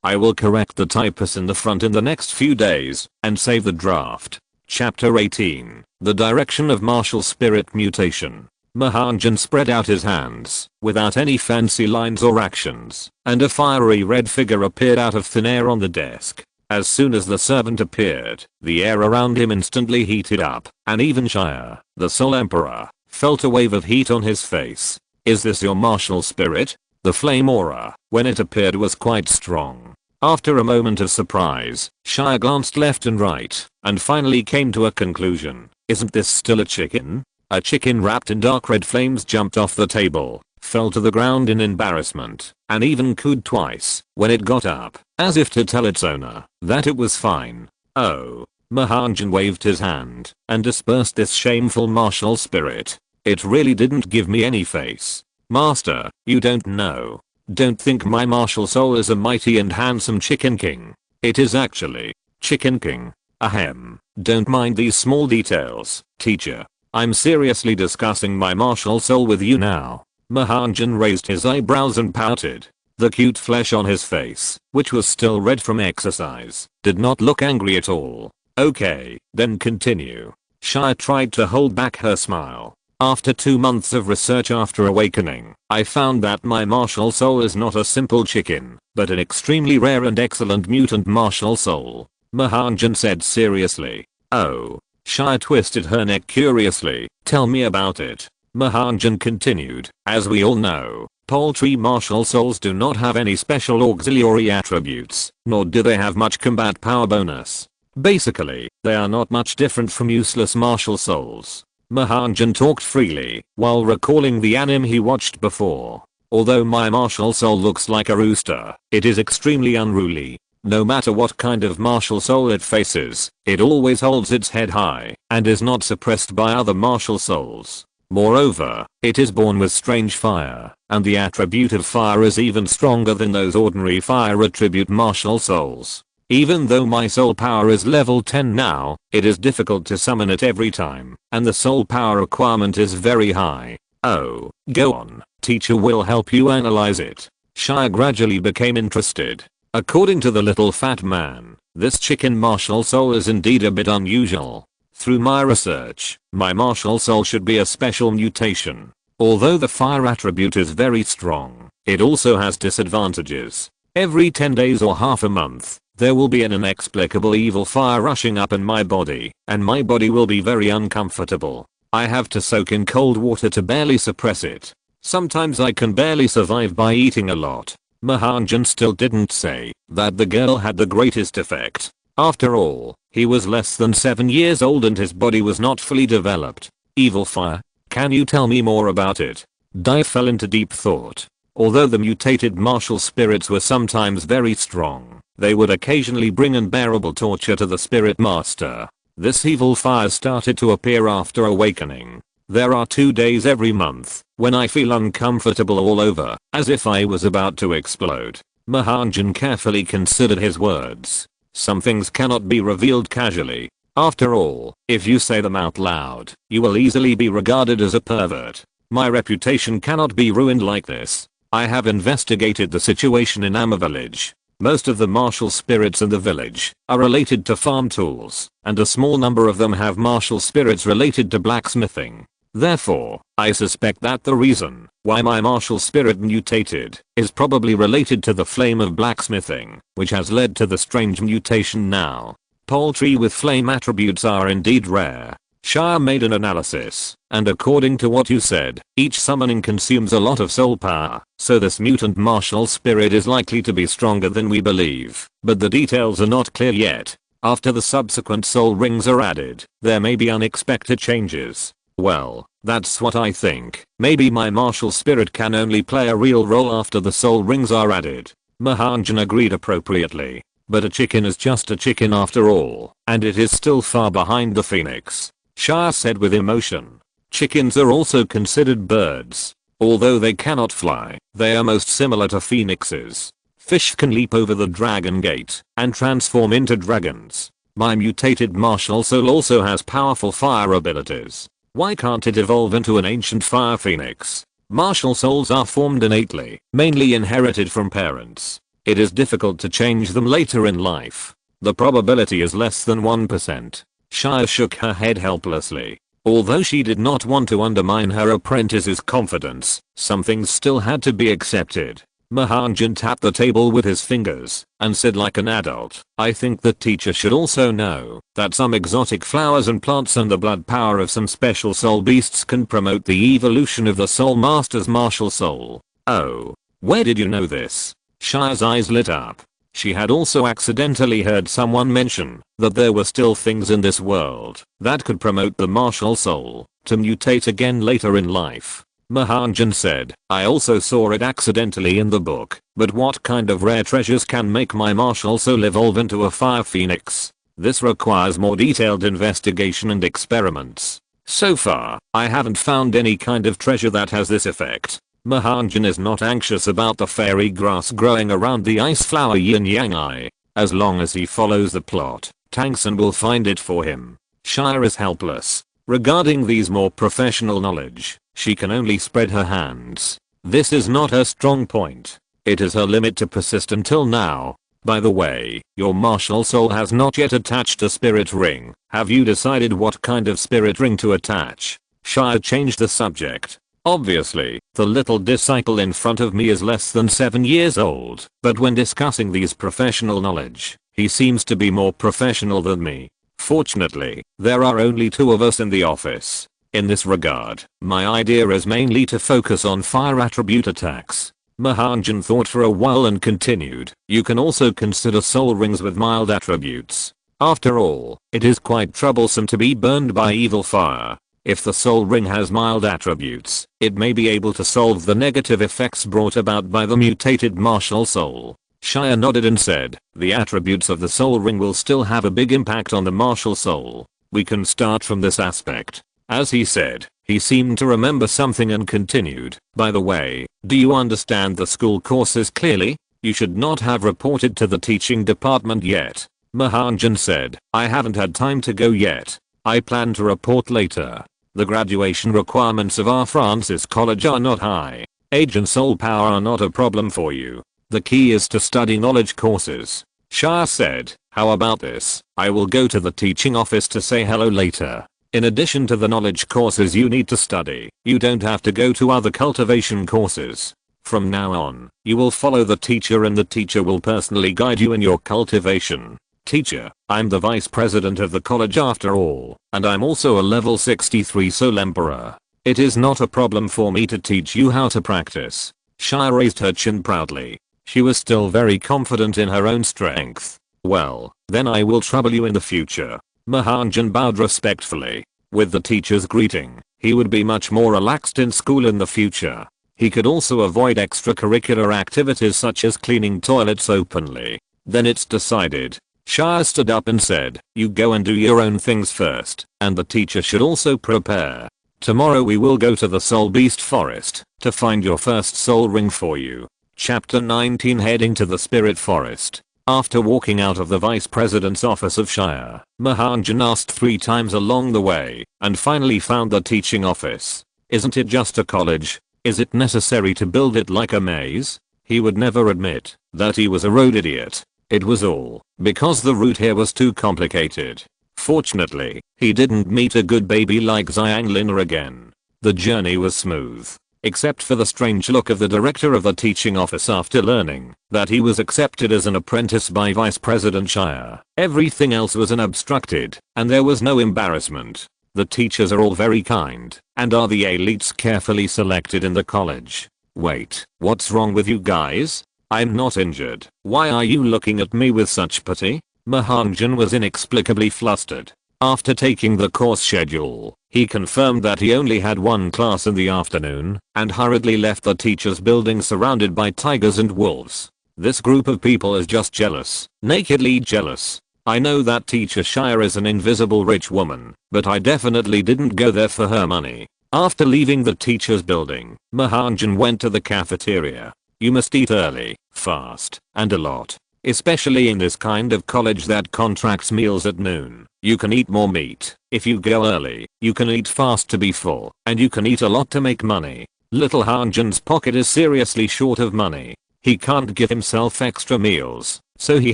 [SPEAKER 1] I will correct the typos in the front in the next few days and save the draft. Chapter 18. The Direction of Martial Spirit Mutation. Mahanjan spread out his hands, without any fancy lines or actions, and a fiery red figure appeared out of thin air on the desk. As soon as the servant appeared, the air around him instantly heated up, and even Shire, the Soul Emperor, felt a wave of heat on his face. Is this your martial spirit? The flame aura, when it appeared, was quite strong. After a moment of surprise, Shire glanced left and right, and finally came to a conclusion. Isn't this still a chicken? A chicken wrapped in dark red flames jumped off the table, fell to the ground in embarrassment, and even cooed twice when it got up, as if to tell its owner that it was fine. Oh. Mahanjan waved his hand and dispersed this shameful martial spirit. It really didn't give me any face. Master, you don't know. Don't think my martial soul is a mighty and handsome chicken king. It is actually Chicken King. Ahem. Don't mind these small details, teacher. I'm seriously discussing my martial soul with you now. Mahanjan raised his eyebrows and pouted. The cute flesh on his face, which was still red from exercise, did not look angry at all. Okay, then continue. Shire tried to hold back her smile. After 2 months of research after awakening, I found that my martial soul is not a simple chicken, but an extremely rare and excellent mutant martial soul. Mahanjan said seriously. Oh. Shire twisted her neck curiously. Tell me about it. Mahanjan continued. As we all know, poultry martial souls do not have any special auxiliary attributes, nor do they have much combat power bonus. Basically, they are not much different from useless martial souls. Mahanjan talked freely while recalling the anime he watched before. Although my martial soul looks like a rooster, it is extremely unruly. No matter what kind of martial soul it faces, it always holds its head high and is not suppressed by other martial souls. Moreover, it is born with strange fire, and the attribute of fire is even stronger than those ordinary fire attribute martial souls. Even though my soul power is level 10 now, it is difficult to summon it every time, and the soul power requirement is very high. Oh, go on, teacher will help you analyze it. Shire gradually became interested. According to the little fat man, this chicken martial soul is indeed a bit unusual. Through my research, my martial soul should be a special mutation. Although the fire attribute is very strong, it also has disadvantages. Every 10 days or half a month, there will be an inexplicable evil fire rushing up in my body, and my body will be very uncomfortable. I have to soak in cold water to barely suppress it. Sometimes I can barely survive by eating a lot. Mahanjan still didn't say that the girl had the greatest effect. After all, he was less than 7 years old and his body was not fully developed. Evil fire? Can you tell me more about it? Dai fell into deep thought. Although the mutated martial spirits were sometimes very strong, they would occasionally bring unbearable torture to the spirit master. This evil fire started to appear after awakening. There are 2 days every month when I feel uncomfortable all over, as if I was about to explode. Mahanjan carefully considered his words. Some things cannot be revealed casually. After all, if you say them out loud, you will easily be regarded as a pervert. My reputation cannot be ruined like this. I have investigated the situation in Amma village. Most of the martial spirits in the village are related to farm tools, and a small number of them have martial spirits related to blacksmithing. Therefore, I suspect that the reason why my martial spirit mutated is probably related to the flame of blacksmithing, which has led to the strange mutation now. Poultry with flame attributes are indeed rare. Shire made an analysis, and according to what you said, each summoning consumes a lot of soul power, so this mutant martial spirit is likely to be stronger than we believe, but the details are not clear yet. After the subsequent soul rings are added, there may be unexpected changes. Well, that's what I think. Maybe my martial spirit can only play a real role after the soul rings are added. Mahanjan agreed appropriately. But a chicken is just a chicken after all, and it is still far behind the phoenix. Shire said with emotion. Chickens are also considered birds. Although they cannot fly, they are most similar to phoenixes. Fish can leap over the dragon gate and transform into dragons. My mutated martial soul also has powerful fire abilities. Why can't it evolve into an ancient fire phoenix? Martial souls are formed innately, mainly inherited from parents. It is difficult to change them later in life. The probability is less than 1%. Shire shook her head helplessly. Although she did not want to undermine her apprentice's confidence, some things still had to be accepted. Mahanjan tapped the table with his fingers and said like an adult, I think the teacher should also know that some exotic flowers and plants and the blood power of some special soul beasts can promote the evolution of the soul master's martial soul. Oh, where did you know this? Shire's eyes lit up. She had also accidentally heard someone mention that there were still things in this world that could promote the martial soul to mutate again later in life. Mahanjan said, I also saw it accidentally in the book, but what kind of rare treasures can make my martial soul evolve into a fire phoenix? This requires more detailed investigation and experiments. So far, I haven't found any kind of treasure that has this effect. Mahanjan is not anxious about the fairy grass growing around the ice flower yin yang eye. As long as he follows the plot, Tangsen will find it for him. Shire is helpless. Regarding these more professional knowledge, she can only spread her hands. This is not her strong point. It is her limit to persist until now. By the way, your martial soul has not yet attached a spirit ring. Have you decided what kind of spirit ring to attach? Shire changed the subject. Obviously, the little disciple in front of me is less than 7 years old, but when discussing these professional knowledge, he seems to be more professional than me. Fortunately, there are only 2 of us in the office. In this regard, my idea is mainly to focus on fire attribute attacks. Mahanjan thought for a while and continued, you can also consider soul rings with mild attributes. After all, it is quite troublesome to be burned by evil fire. If the soul ring has mild attributes, it may be able to solve the negative effects brought about by the mutated martial soul. Shire nodded and said, the attributes of the soul ring will still have a big impact on the martial soul. We can start from this aspect. As he said, he seemed to remember something and continued, by the way, do you understand the school courses clearly? You should not have reported to the teaching department yet. Mahanjan said, I haven't had time to go yet. I plan to report later. The graduation requirements of our Francis College are not high. Age and soul power are not a problem for you. The key is to study knowledge courses. Shire said, how about this? I will go to the teaching office to say hello later. In addition to the knowledge courses you need to study, you don't have to go to other cultivation courses. From now on, you will follow the teacher and the teacher will personally guide you in your cultivation. Teacher, I'm the vice president of the college after all, and I'm also a level 63 soul emperor. It is not a problem for me to teach you how to practice. Shire raised her chin proudly. She was still very confident in her own strength. Well, then I will trouble you in the future. Mahanjan bowed respectfully. With the teacher's greeting, he would be much more relaxed in school in the future. He could also avoid extracurricular activities such as cleaning toilets openly. Then it's decided. Shire stood up and said, "You go and do your own things first, and the teacher should also prepare. Tomorrow we will go to the Soul Beast Forest to find your first soul ring for you." Chapter 19. Heading to the Spirit Forest. After walking out of the Vice President's office of Shire, Mahanjan asked 3 times along the way, and finally found the teaching office. Isn't it just a college? Is it necessary to build it like a maze? He would never admit that he was a road idiot. It was all because the route here was too complicated. Fortunately, he didn't meet a good baby like Xiang Lina again. The journey was smooth, except for the strange look of the director of the teaching office after learning that he was accepted as an apprentice by Vice President Shire. Everything else was unobstructed, and there was no embarrassment. The teachers are all very kind, and are the elites carefully selected in the college. Wait, what's wrong with you guys? I'm not injured. Why are you looking at me with such pity? Mahanjan was inexplicably flustered. After taking the course schedule, he confirmed that he only had 1 class in the afternoon, and hurriedly left the teacher's building surrounded by tigers and wolves. This group of people is just jealous, nakedly jealous. I know that teacher Shire is an invisible rich woman, but I definitely didn't go there for her money. After leaving the teacher's building, Mahanjan went to the cafeteria. You must eat early, fast, and a lot. Especially in this kind of college that contracts meals at noon. You can eat more meat if you go early, you can eat fast to be full, and you can eat a lot to make money. Little Hongjun's pocket is seriously short of money. He can't give himself extra meals, so he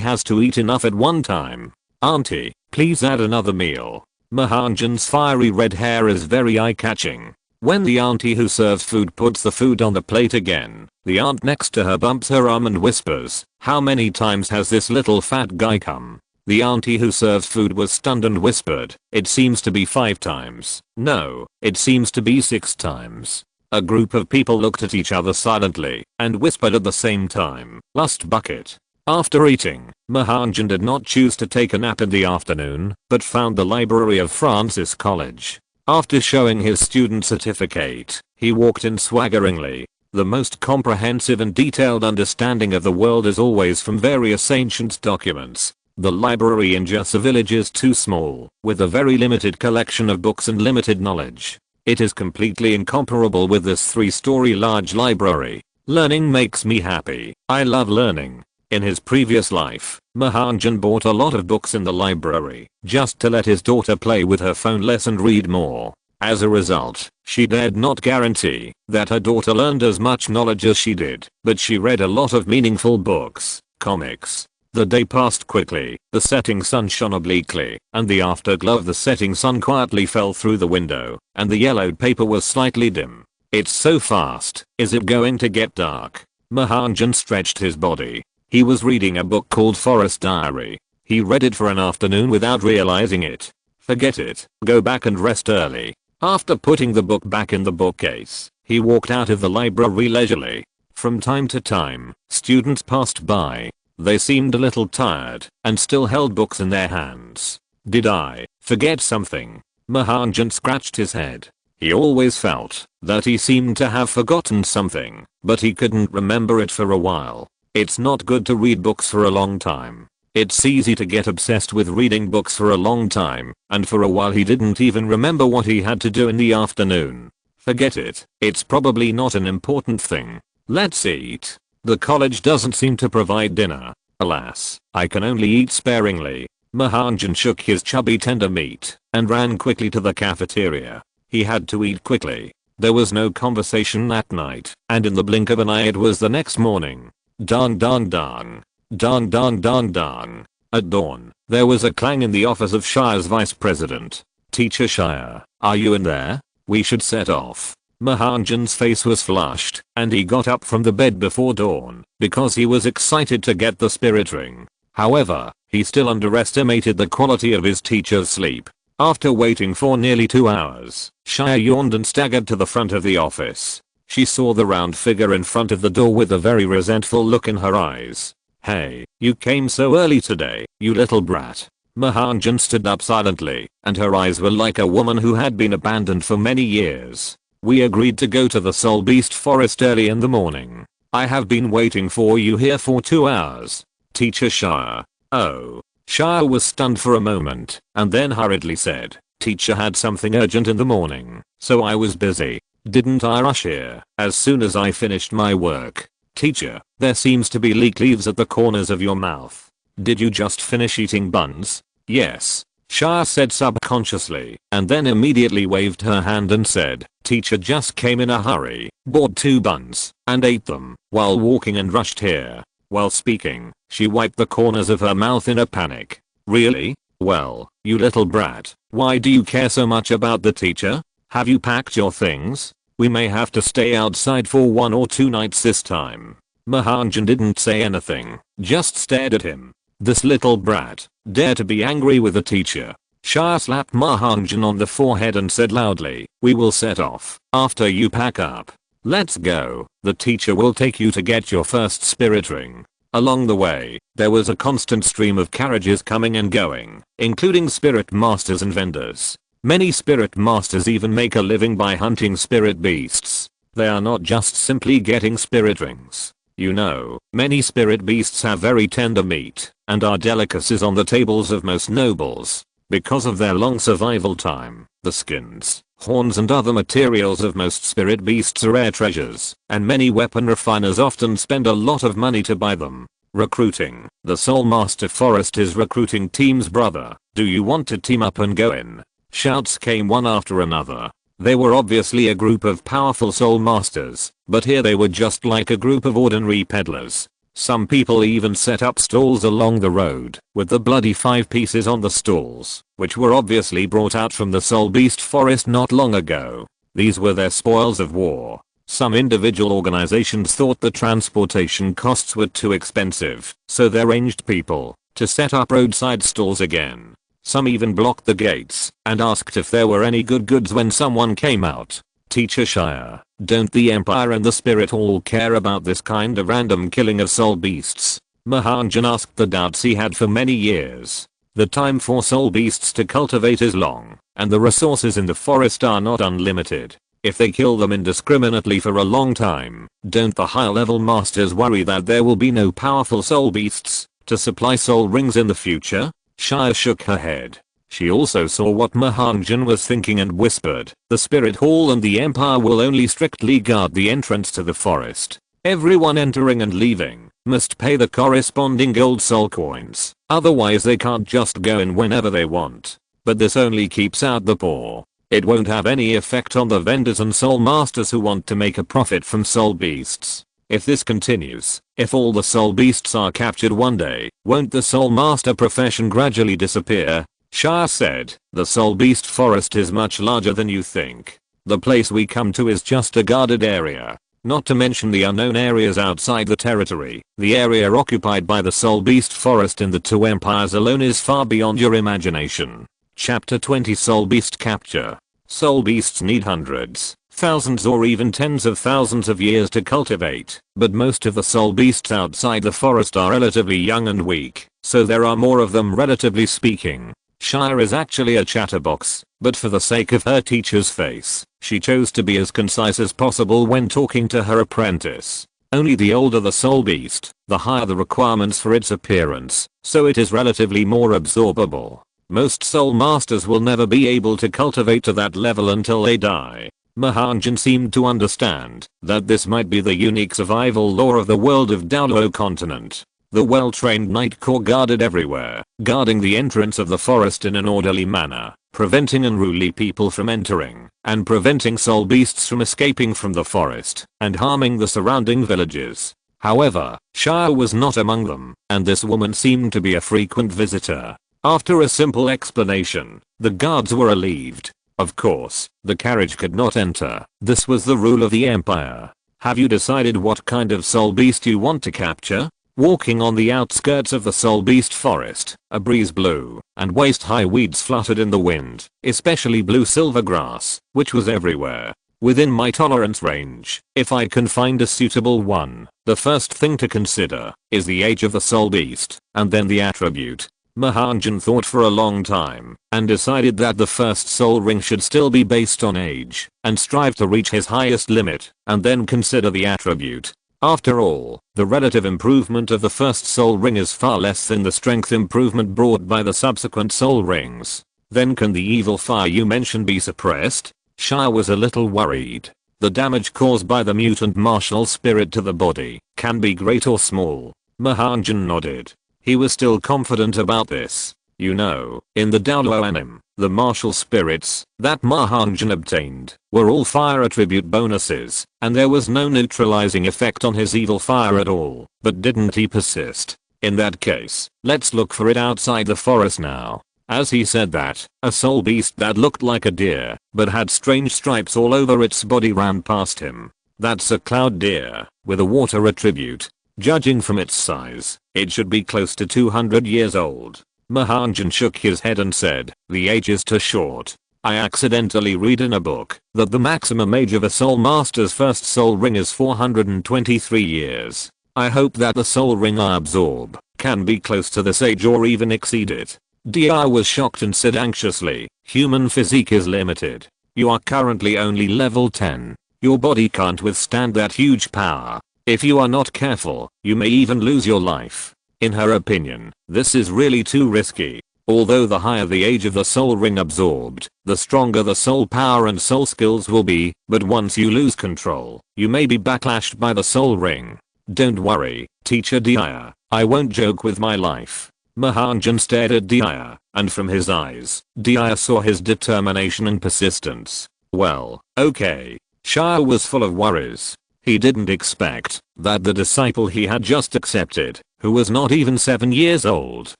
[SPEAKER 1] has to eat enough at one time. Auntie, please add another meal. Mahanjan's fiery red hair is very eye-catching. When the auntie who serves food puts the food on the plate again, the aunt next to her bumps her arm and whispers, "How many times has this little fat guy come?" The auntie who serves food was stunned and whispered, "It seems to be 5 times. No, it seems to be 6 times. A group of people looked at each other silently and whispered at the same time, "Lust bucket." After eating, Mahanjan did not choose to take a nap in the afternoon, but found the library of Francis College. After showing his student certificate, he walked in swaggeringly. The most comprehensive and detailed understanding of the world is always from various ancient documents. The library in Jessa village is too small, with a very limited collection of books and limited knowledge. It is completely incomparable with this 3-story large library. Learning makes me happy. I love learning. In his previous life, Mahanjan bought a lot of books in the library, just to let his daughter play with her phone less and read more. As a result, she dared not guarantee that her daughter learned as much knowledge as she did, but she read a lot of meaningful books, comics. The day passed quickly, the setting sun shone obliquely, and the afterglow of the setting sun quietly fell through the window, and the yellowed paper was slightly dim. It's so fast, is it going to get dark? Mahanjan stretched his body. He was reading a book called Forest Diary. He read it for an afternoon without realizing it. Forget it, go back and rest early. After putting the book back in the bookcase, he walked out of the library leisurely. From time to time, students passed by. They seemed a little tired and still held books in their hands. Did I forget something? Mahanjan scratched his head. He always felt that he seemed to have forgotten something, but he couldn't remember it for a while. It's not good to read books for a long time. It's easy to get obsessed with reading books for a long time, and for a while he didn't even remember what he had to do in the afternoon. Forget it, it's probably not an important thing. Let's eat. The college doesn't seem to provide dinner. Alas, I can only eat sparingly. Mahanjan shook his chubby tender meat and ran quickly to the cafeteria. He had to eat quickly. There was no conversation that night, and in the blink of an eye it was the next morning. Dong dong dong. Dong dong dong dong. At dawn, there was a clang in the office of Shire's vice president. Teacher Shire, are you in there? We should set off. Mahanjan's face was flushed, and he got up from the bed before dawn, because he was excited to get the spirit ring. However, he still underestimated the quality of his teacher's sleep. After waiting for nearly 2 hours, Shire yawned and staggered to the front of the office. She saw the round figure in front of the door with a very resentful look in her eyes. Hey, you came so early today, you little brat. Mahanjan stood up silently, and her eyes were like a woman who had been abandoned for many years. We agreed to go to the Soul Beast Forest early in the morning. I have been waiting for you here for 2 hours. Teacher Shire. Oh. Shia was stunned for a moment and then hurriedly said, "Teacher had something urgent in the morning, so I was busy. Didn't I rush here as soon as I finished my work?" "Teacher, there seems to be leek leaves at the corners of your mouth. Did you just finish eating buns?" "Yes," Shia said subconsciously, and then immediately waved her hand and said, "Teacher just came in a hurry, bought 2 buns, and ate them while walking and rushed here." While speaking, she wiped the corners of her mouth in a panic. "Really? Well, you little brat, why do you care so much about the teacher? Have you packed your things? We may have to stay outside for 1 or 2 nights this time." Mahanan didn't say anything, just stared at him. This little brat, dare to be angry with the teacher. Shia slapped Mahanan on the forehead and said loudly, "We will set off after you pack up. Let's go. The teacher will take you to get your first spirit ring." Along the way, there was a constant stream of carriages coming and going, including spirit masters and vendors. Many spirit masters even make a living by hunting spirit beasts. They are not just simply getting spirit rings. You know, many spirit beasts have very tender meat and are delicacies on the tables of most nobles. Because of their long survival time, the skins, horns and other materials of most spirit beasts are rare treasures, and many weapon refiners often spend a lot of money to buy them. Recruiting. The Soul Master Forest is recruiting teams, brother. Do you want to team up and go in? Shouts came one after another. They were obviously a group of powerful soul masters, but here they were just like a group of ordinary peddlers. Some people even set up stalls along the road with the bloody 5 pieces on the stalls, which were obviously brought out from the Soul Beast Forest not long ago. These were their spoils of war. Some individual organizations thought the transportation costs were too expensive, so they arranged people to set up roadside stalls again. Some even blocked the gates and asked if there were any good goods when someone came out. Teacher Shia, don't the Empire and the Spirit all care about this kind of random killing of soul beasts? Mahanan asked the doubts he had for many years. The time for soul beasts to cultivate is long, and the resources in the forest are not unlimited. If they kill them indiscriminately for a long time, don't the higher level masters worry that there will be no powerful soul beasts to supply soul rings in the future? Shia shook her head. She also saw what Mahanan was thinking and whispered, "The Spirit Hall and the Empire will only strictly guard the entrance to the forest. Everyone entering and leaving must pay the corresponding gold soul coins, otherwise they can't just go in whenever they want. But this only keeps out the poor. It won't have any effect on the vendors and soul masters who want to make a profit from soul beasts. If this continues, if all the soul beasts are captured one day, won't the soul master profession gradually disappear?" Shia said, "The Soul Beast Forest is much larger than you think. The place we come to is just a guarded area. Not to mention the unknown areas outside the territory. The area occupied by the Soul Beast Forest in the 2 empires alone is far beyond your imagination." Chapter 20 Soul Beast Capture. Soul beasts need hundreds, thousands or even tens of thousands of years to cultivate, but most of the soul beasts outside the forest are relatively young and weak, so there are more of them relatively speaking. Shia is actually a chatterbox, but for the sake of her teacher's face, she chose to be as concise as possible when talking to her apprentice. Only the older the soul beast, the higher the requirements for its appearance, so it is relatively more absorbable. Most soul masters will never be able to cultivate to that level until they die. Mahanan seemed to understand that this might be the unique survival law of the world of Douluo continent. The well-trained Night Corps guarded everywhere, guarding the entrance of the forest in an orderly manner, preventing unruly people from entering, and preventing soul beasts from escaping from the forest and harming the surrounding villages. However, Shia was not among them, and this woman seemed to be a frequent visitor. After a simple explanation, the guards were relieved. Of course, the carriage could not enter. This was the rule of the Empire. "Have you decided what kind of soul beast you want to capture?" Walking on the outskirts of the Soul Beast Forest, a breeze blew, and waist-high weeds fluttered in the wind, especially blue silver grass, which was everywhere. "Within my tolerance range, if I can find a suitable one, the first thing to consider is the age of the Soul Beast, and then the attribute." Mahanan thought for a long time, and decided that the first soul ring should still be based on age, and strive to reach his highest limit, and then consider the attribute. After all, the relative improvement of the first soul ring is far less than the strength improvement brought by the subsequent soul rings. Then can the evil fire you mentioned be suppressed? Shia was a little worried. The damage caused by the mutant martial spirit to the body can be great or small. Mahanjan nodded. He was still confident about this. You know, in the Douluo anime, the martial spirits that Mahanjan obtained were all fire attribute bonuses, and there was no neutralizing effect on his evil fire at all. But didn't he persist? In that case, let's look for it outside the forest now. As he said that, a soul beast that looked like a deer, but had strange stripes all over its body ran past him. That's a cloud deer, with a water attribute. Judging from its size, it should be close to 200 years old. Mahanjan shook his head and said, the age is too short. I accidentally read in a book that the maximum age of a soul master's first soul ring is 423 years. I hope that the soul ring I absorb can be close to this age or even exceed it. Di was shocked and said anxiously, human physique is limited. You are currently only level 10. Your body can't withstand that huge power. If you are not careful, you may even lose your life. In her opinion, this is really too risky. Although the higher the age of the soul ring absorbed, the stronger the soul power and soul skills will be, but once you lose control, you may be backlashed by the soul ring. Don't worry, teacher Dia, I won't joke with my life. Mahanjan stared at Dia, and from his eyes, Dia saw his determination and persistence. Well, okay. Shia was full of worries. He didn't expect that the disciple he had just accepted, who was not even 7 years old,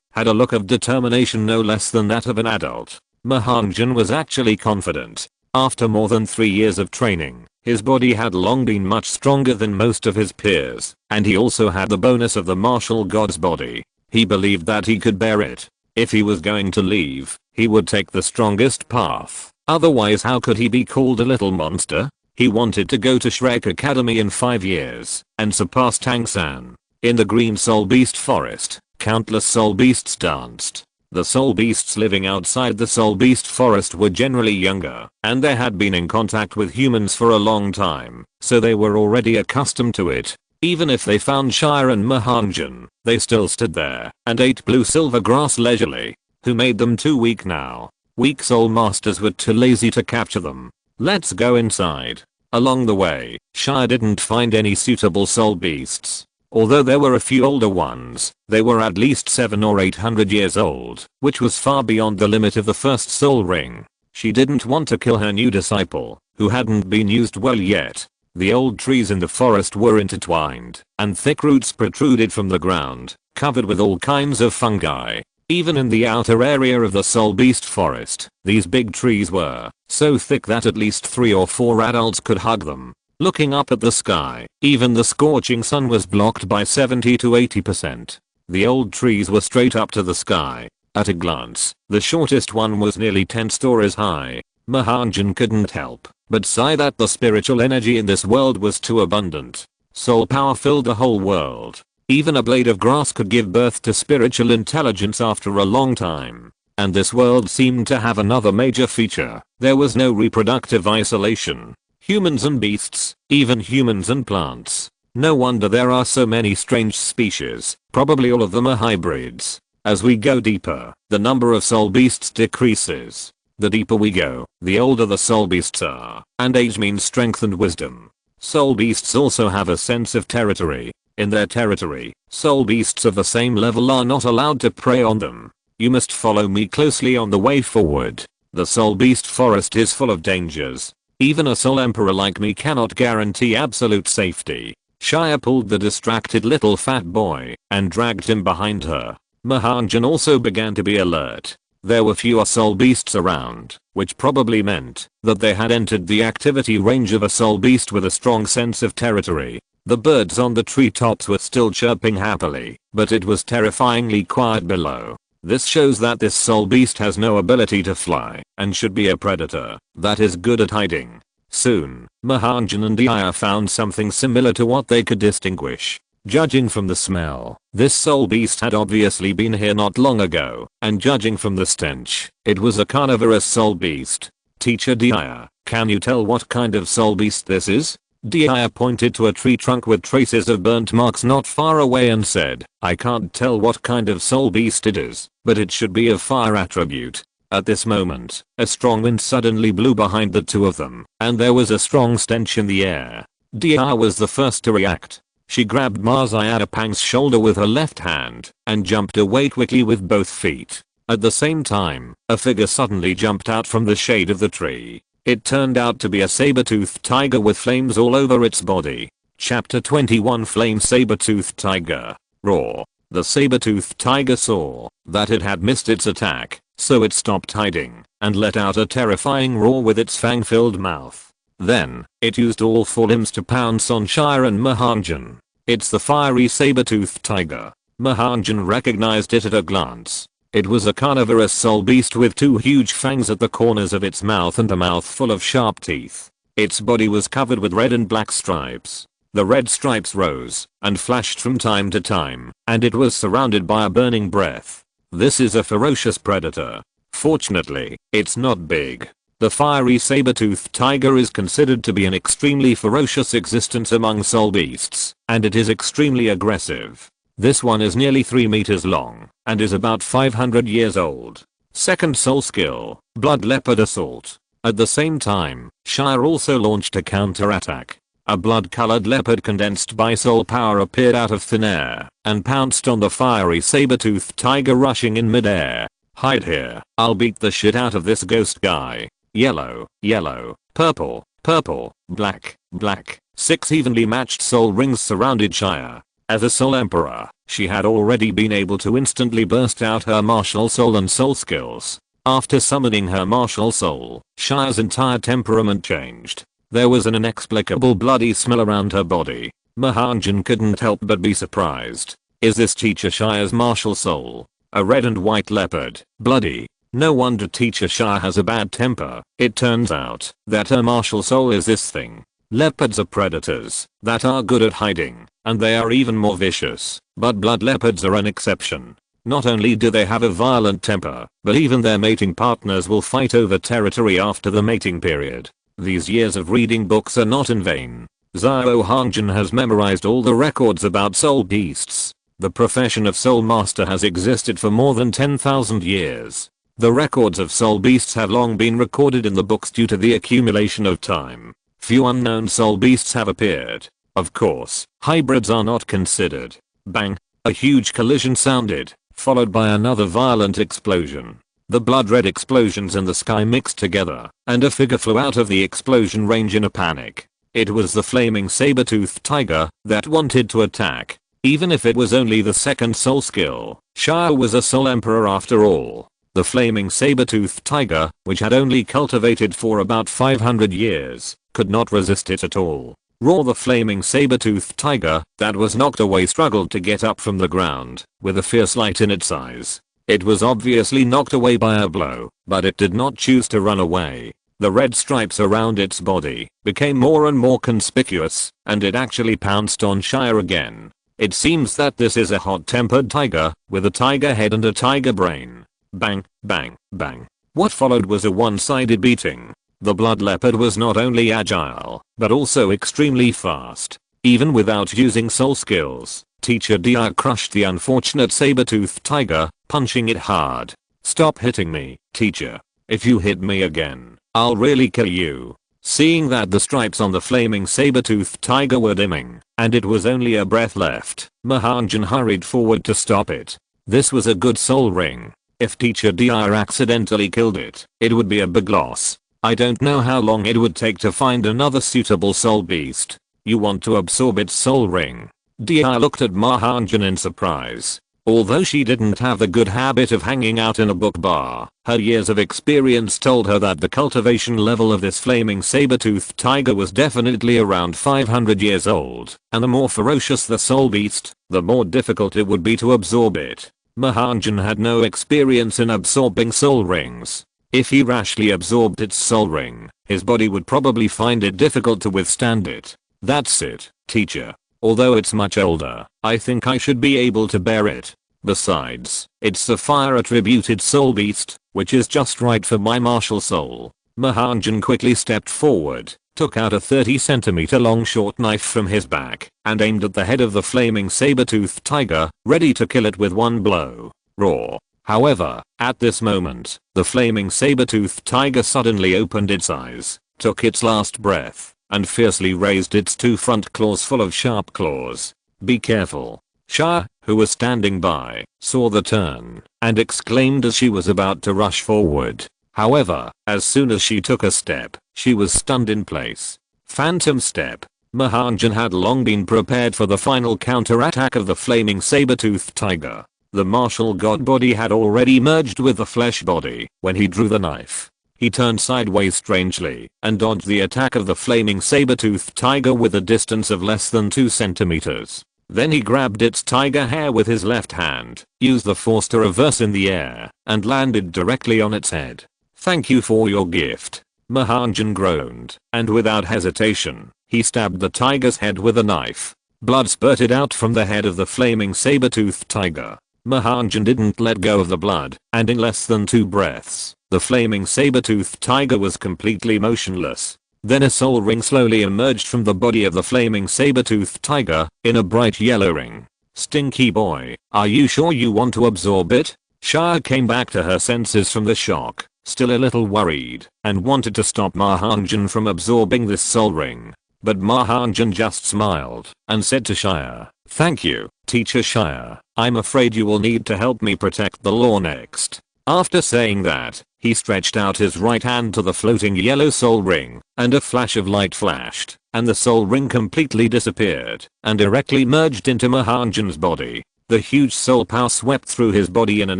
[SPEAKER 1] had a look of determination no less than that of an adult. Mahanjan was actually confident. After more than 3 years of training, his body had long been much stronger than most of his peers, and he also had the bonus of the martial god's body. He believed that he could bear it. If he was going to leave, he would take the strongest path. Otherwise, how could he be called a little monster? He wanted to go to Shrek Academy in 5 years and surpass Tang San. In the green soul beast forest, countless soul beasts danced. The soul beasts living outside the soul beast forest were generally younger, and they had been in contact with humans for a long time, so they were already accustomed to it. Even if they found Shire and Mahanjan, they still stood there and ate blue silver grass leisurely. Who made them too weak now? Weak soul masters were too lazy to capture them. Let's go inside. Along the way, Shire didn't find any suitable soul beasts. Although there were a few older ones, they were at least 700 or 800 years old, which was far beyond the limit of the first soul ring. She didn't want to kill her new disciple, who hadn't been used well yet. The old trees in the forest were intertwined, and thick roots protruded from the ground, covered with all kinds of fungi. Even in the outer area of the soul beast forest, these big trees were so thick that at least 3 or 4 adults could hug them. Looking up at the sky, even the scorching sun was blocked by 70 to 80%. The old trees were straight up to the sky. At a glance, the shortest one was nearly 10 stories high. Mahanjan couldn't help but sigh that the spiritual energy in this world was too abundant. Soul power filled the whole world. Even a blade of grass could give birth to spiritual intelligence after a long time. And this world seemed to have another major feature. There was no reproductive isolation. Humans and beasts, even humans and plants. No wonder there are so many strange species, probably all of them are hybrids. As we go deeper, the number of soul beasts decreases. The deeper we go, the older the soul beasts are, and age means strength and wisdom. Soul beasts also have a sense of territory. In their territory, soul beasts of the same level are not allowed to prey on them. You must follow me closely on the way forward. The soul beast forest is full of dangers. Even a soul emperor like me cannot guarantee absolute safety. Shia pulled the distracted little fat boy and dragged him behind her. Mahanjan also began to be alert. There were fewer soul beasts around, which probably meant that they had entered the activity range of a soul beast with a strong sense of territory. The birds on the treetops were still chirping happily, but it was terrifyingly quiet below. This shows that this soul beast has no ability to fly and should be a predator that is good at hiding. Soon, Mahanjan and Dia found something similar to what they could distinguish. Judging from the smell, this soul beast had obviously been here not long ago, and judging from the stench, it was a carnivorous soul beast. Teacher Dia, can you tell what kind of soul beast this is? Dia pointed to a tree trunk with traces of burnt marks not far away and said, I can't tell what kind of soul beast it is, but it should be of fire attribute. At this moment, a strong wind suddenly blew behind the two of them, and there was a strong stench in the air. Dia was the first to react. She grabbed Ma Xiaopang's shoulder with her left hand, and jumped away quickly with both feet. At the same time, a figure suddenly jumped out from the shade of the tree. It turned out to be a saber-toothed tiger with flames all over its body. Chapter 21 Flame Saber-toothed Tiger. Roar. The saber-toothed tiger saw that it had missed its attack, so it stopped hiding, and let out a terrifying roar with its fang-filled mouth. Then, it used all four limbs to pounce on Shire and Hongjun. It's the fiery saber-toothed tiger. Hongjun recognized it at a glance. It was a carnivorous soul beast with two huge fangs at the corners of its mouth and a mouth full of sharp teeth. Its body was covered with red and black stripes. The red stripes rose and flashed from time to time, and it was surrounded by a burning breath. This is a ferocious predator. Fortunately, it's not big. The fiery saber-toothed tiger is considered to be an extremely ferocious existence among soul beasts, and it is extremely aggressive. This one is nearly 3 meters long and is about 500 years old. Second soul skill, Blood Leopard Assault. At the same time, Shire also launched a counter-attack. A blood-colored leopard condensed by soul power appeared out of thin air and pounced on the fiery saber-toothed tiger rushing in midair. Hide here, I'll beat the shit out of this ghost guy. Yellow, yellow, purple, purple, black, black. 6 evenly matched soul rings surrounded Shire. As a soul emperor, she had already been able to instantly burst out her martial soul and soul skills. After summoning her martial soul, Shire's entire temperament changed. There was an inexplicable bloody smell around her body. Hongjun couldn't help but be surprised. Is this teacher Shire's martial soul? A red and white leopard, bloody. No wonder teacher Shire has a bad temper. It turns out that her martial soul is this thing. Leopards are predators that are good at hiding, and they are even more vicious, but blood leopards are an exception. Not only do they have a violent temper, but even their mating partners will fight over territory after the mating period. These years of reading books are not in vain. Xiao Hongjun has memorized all the records about soul beasts. The profession of soul master has existed for more than 10,000 years. The records of soul beasts have long been recorded in the books due to the accumulation of time. Few unknown soul beasts have appeared. Of course, hybrids are not considered. Bang! A huge collision sounded, followed by another violent explosion. The blood-red explosions in the sky mixed together, and a figure flew out of the explosion range in a panic. It was the flaming saber-toothed tiger that wanted to attack. Even if it was only the second soul skill, Shire was a soul emperor after all. The flaming saber-toothed tiger, which had only cultivated for about 500 years, could not resist it at all. Roar. The flaming saber-toothed tiger that was knocked away struggled to get up from the ground, with a fierce light in its eyes. It was obviously knocked away by a blow, but it did not choose to run away. The red stripes around its body became more and more conspicuous, and it actually pounced on Shire again. It seems that this is a hot-tempered tiger, with a tiger head and a tiger brain. Bang, bang, bang. What followed was a one-sided beating. The blood leopard was not only agile, but also extremely fast. Even without using soul skills, teacher Dia crushed the unfortunate saber-toothed tiger, punching it hard. Stop hitting me, teacher. If you hit me again, I'll really kill you. Seeing that the stripes on the flaming saber-toothed tiger were dimming, and it was only a breath left, Hongjun hurried forward to stop it. This was a good soul ring. If teacher Dia accidentally killed it, it would be a big loss. I don't know how long it would take to find another suitable soul beast. You want to absorb its soul ring? Dia looked at Hongjun in surprise. Although she didn't have the good habit of hanging out in a book bar, her years of experience told her that the cultivation level of this flaming saber-toothed tiger was definitely around 500 years old, and the more ferocious the soul beast, the more difficult it would be to absorb it. Hongjun had no experience in absorbing soul rings. If he rashly absorbed its soul ring, his body would probably find it difficult to withstand it. That's it, teacher. Although it's much older, I think I should be able to bear it. Besides, it's a fire-attributed soul beast, which is just right for my martial soul. Hongjun quickly stepped forward took out a 30 cm long short knife from his back, and aimed at the head of the flaming saber-toothed tiger, ready to kill it with one blow. Roar. However, at this moment, the flaming saber-toothed tiger suddenly opened its eyes, took its last breath, and fiercely raised its two front claws full of sharp claws. Be careful. Shah, who was standing by, saw the turn, and exclaimed as she was about to rush forward. However, as soon as she took a step, she was stunned in place. Phantom step. Mahanjan had long been prepared for the final counterattack of the flaming saber-toothed tiger. The martial god body had already merged with the flesh body when he drew the knife. He turned sideways strangely and dodged the attack of the flaming saber-toothed tiger with a distance of less than 2 centimeters. Then he grabbed its tiger hair with his left hand, used the force to reverse in the air, and landed directly on its head. Thank you for your gift. Mahanjan groaned, and without hesitation, he stabbed the tiger's head with a knife. Blood spurted out from the head of the flaming saber-toothed tiger. Mahanjan didn't let go of the blood, and in less than 2 breaths, the flaming saber-toothed tiger was completely motionless. Then a soul ring slowly emerged from the body of the flaming saber-toothed tiger, in a bright yellow ring. Stinky boy, are you sure you want to absorb it? Shah came back to her senses from the shock, still a little worried, and wanted to stop Mahanjan from absorbing this soul ring. But Mahanjan just smiled, and said to Shire, thank you, Teacher Shire, I'm afraid you will need to help me protect the law next. After saying that, he stretched out his right hand to the floating yellow soul ring, and a flash of light flashed, and the soul ring completely disappeared, and directly merged into Mahanjan's body. The huge soul power swept through his body in an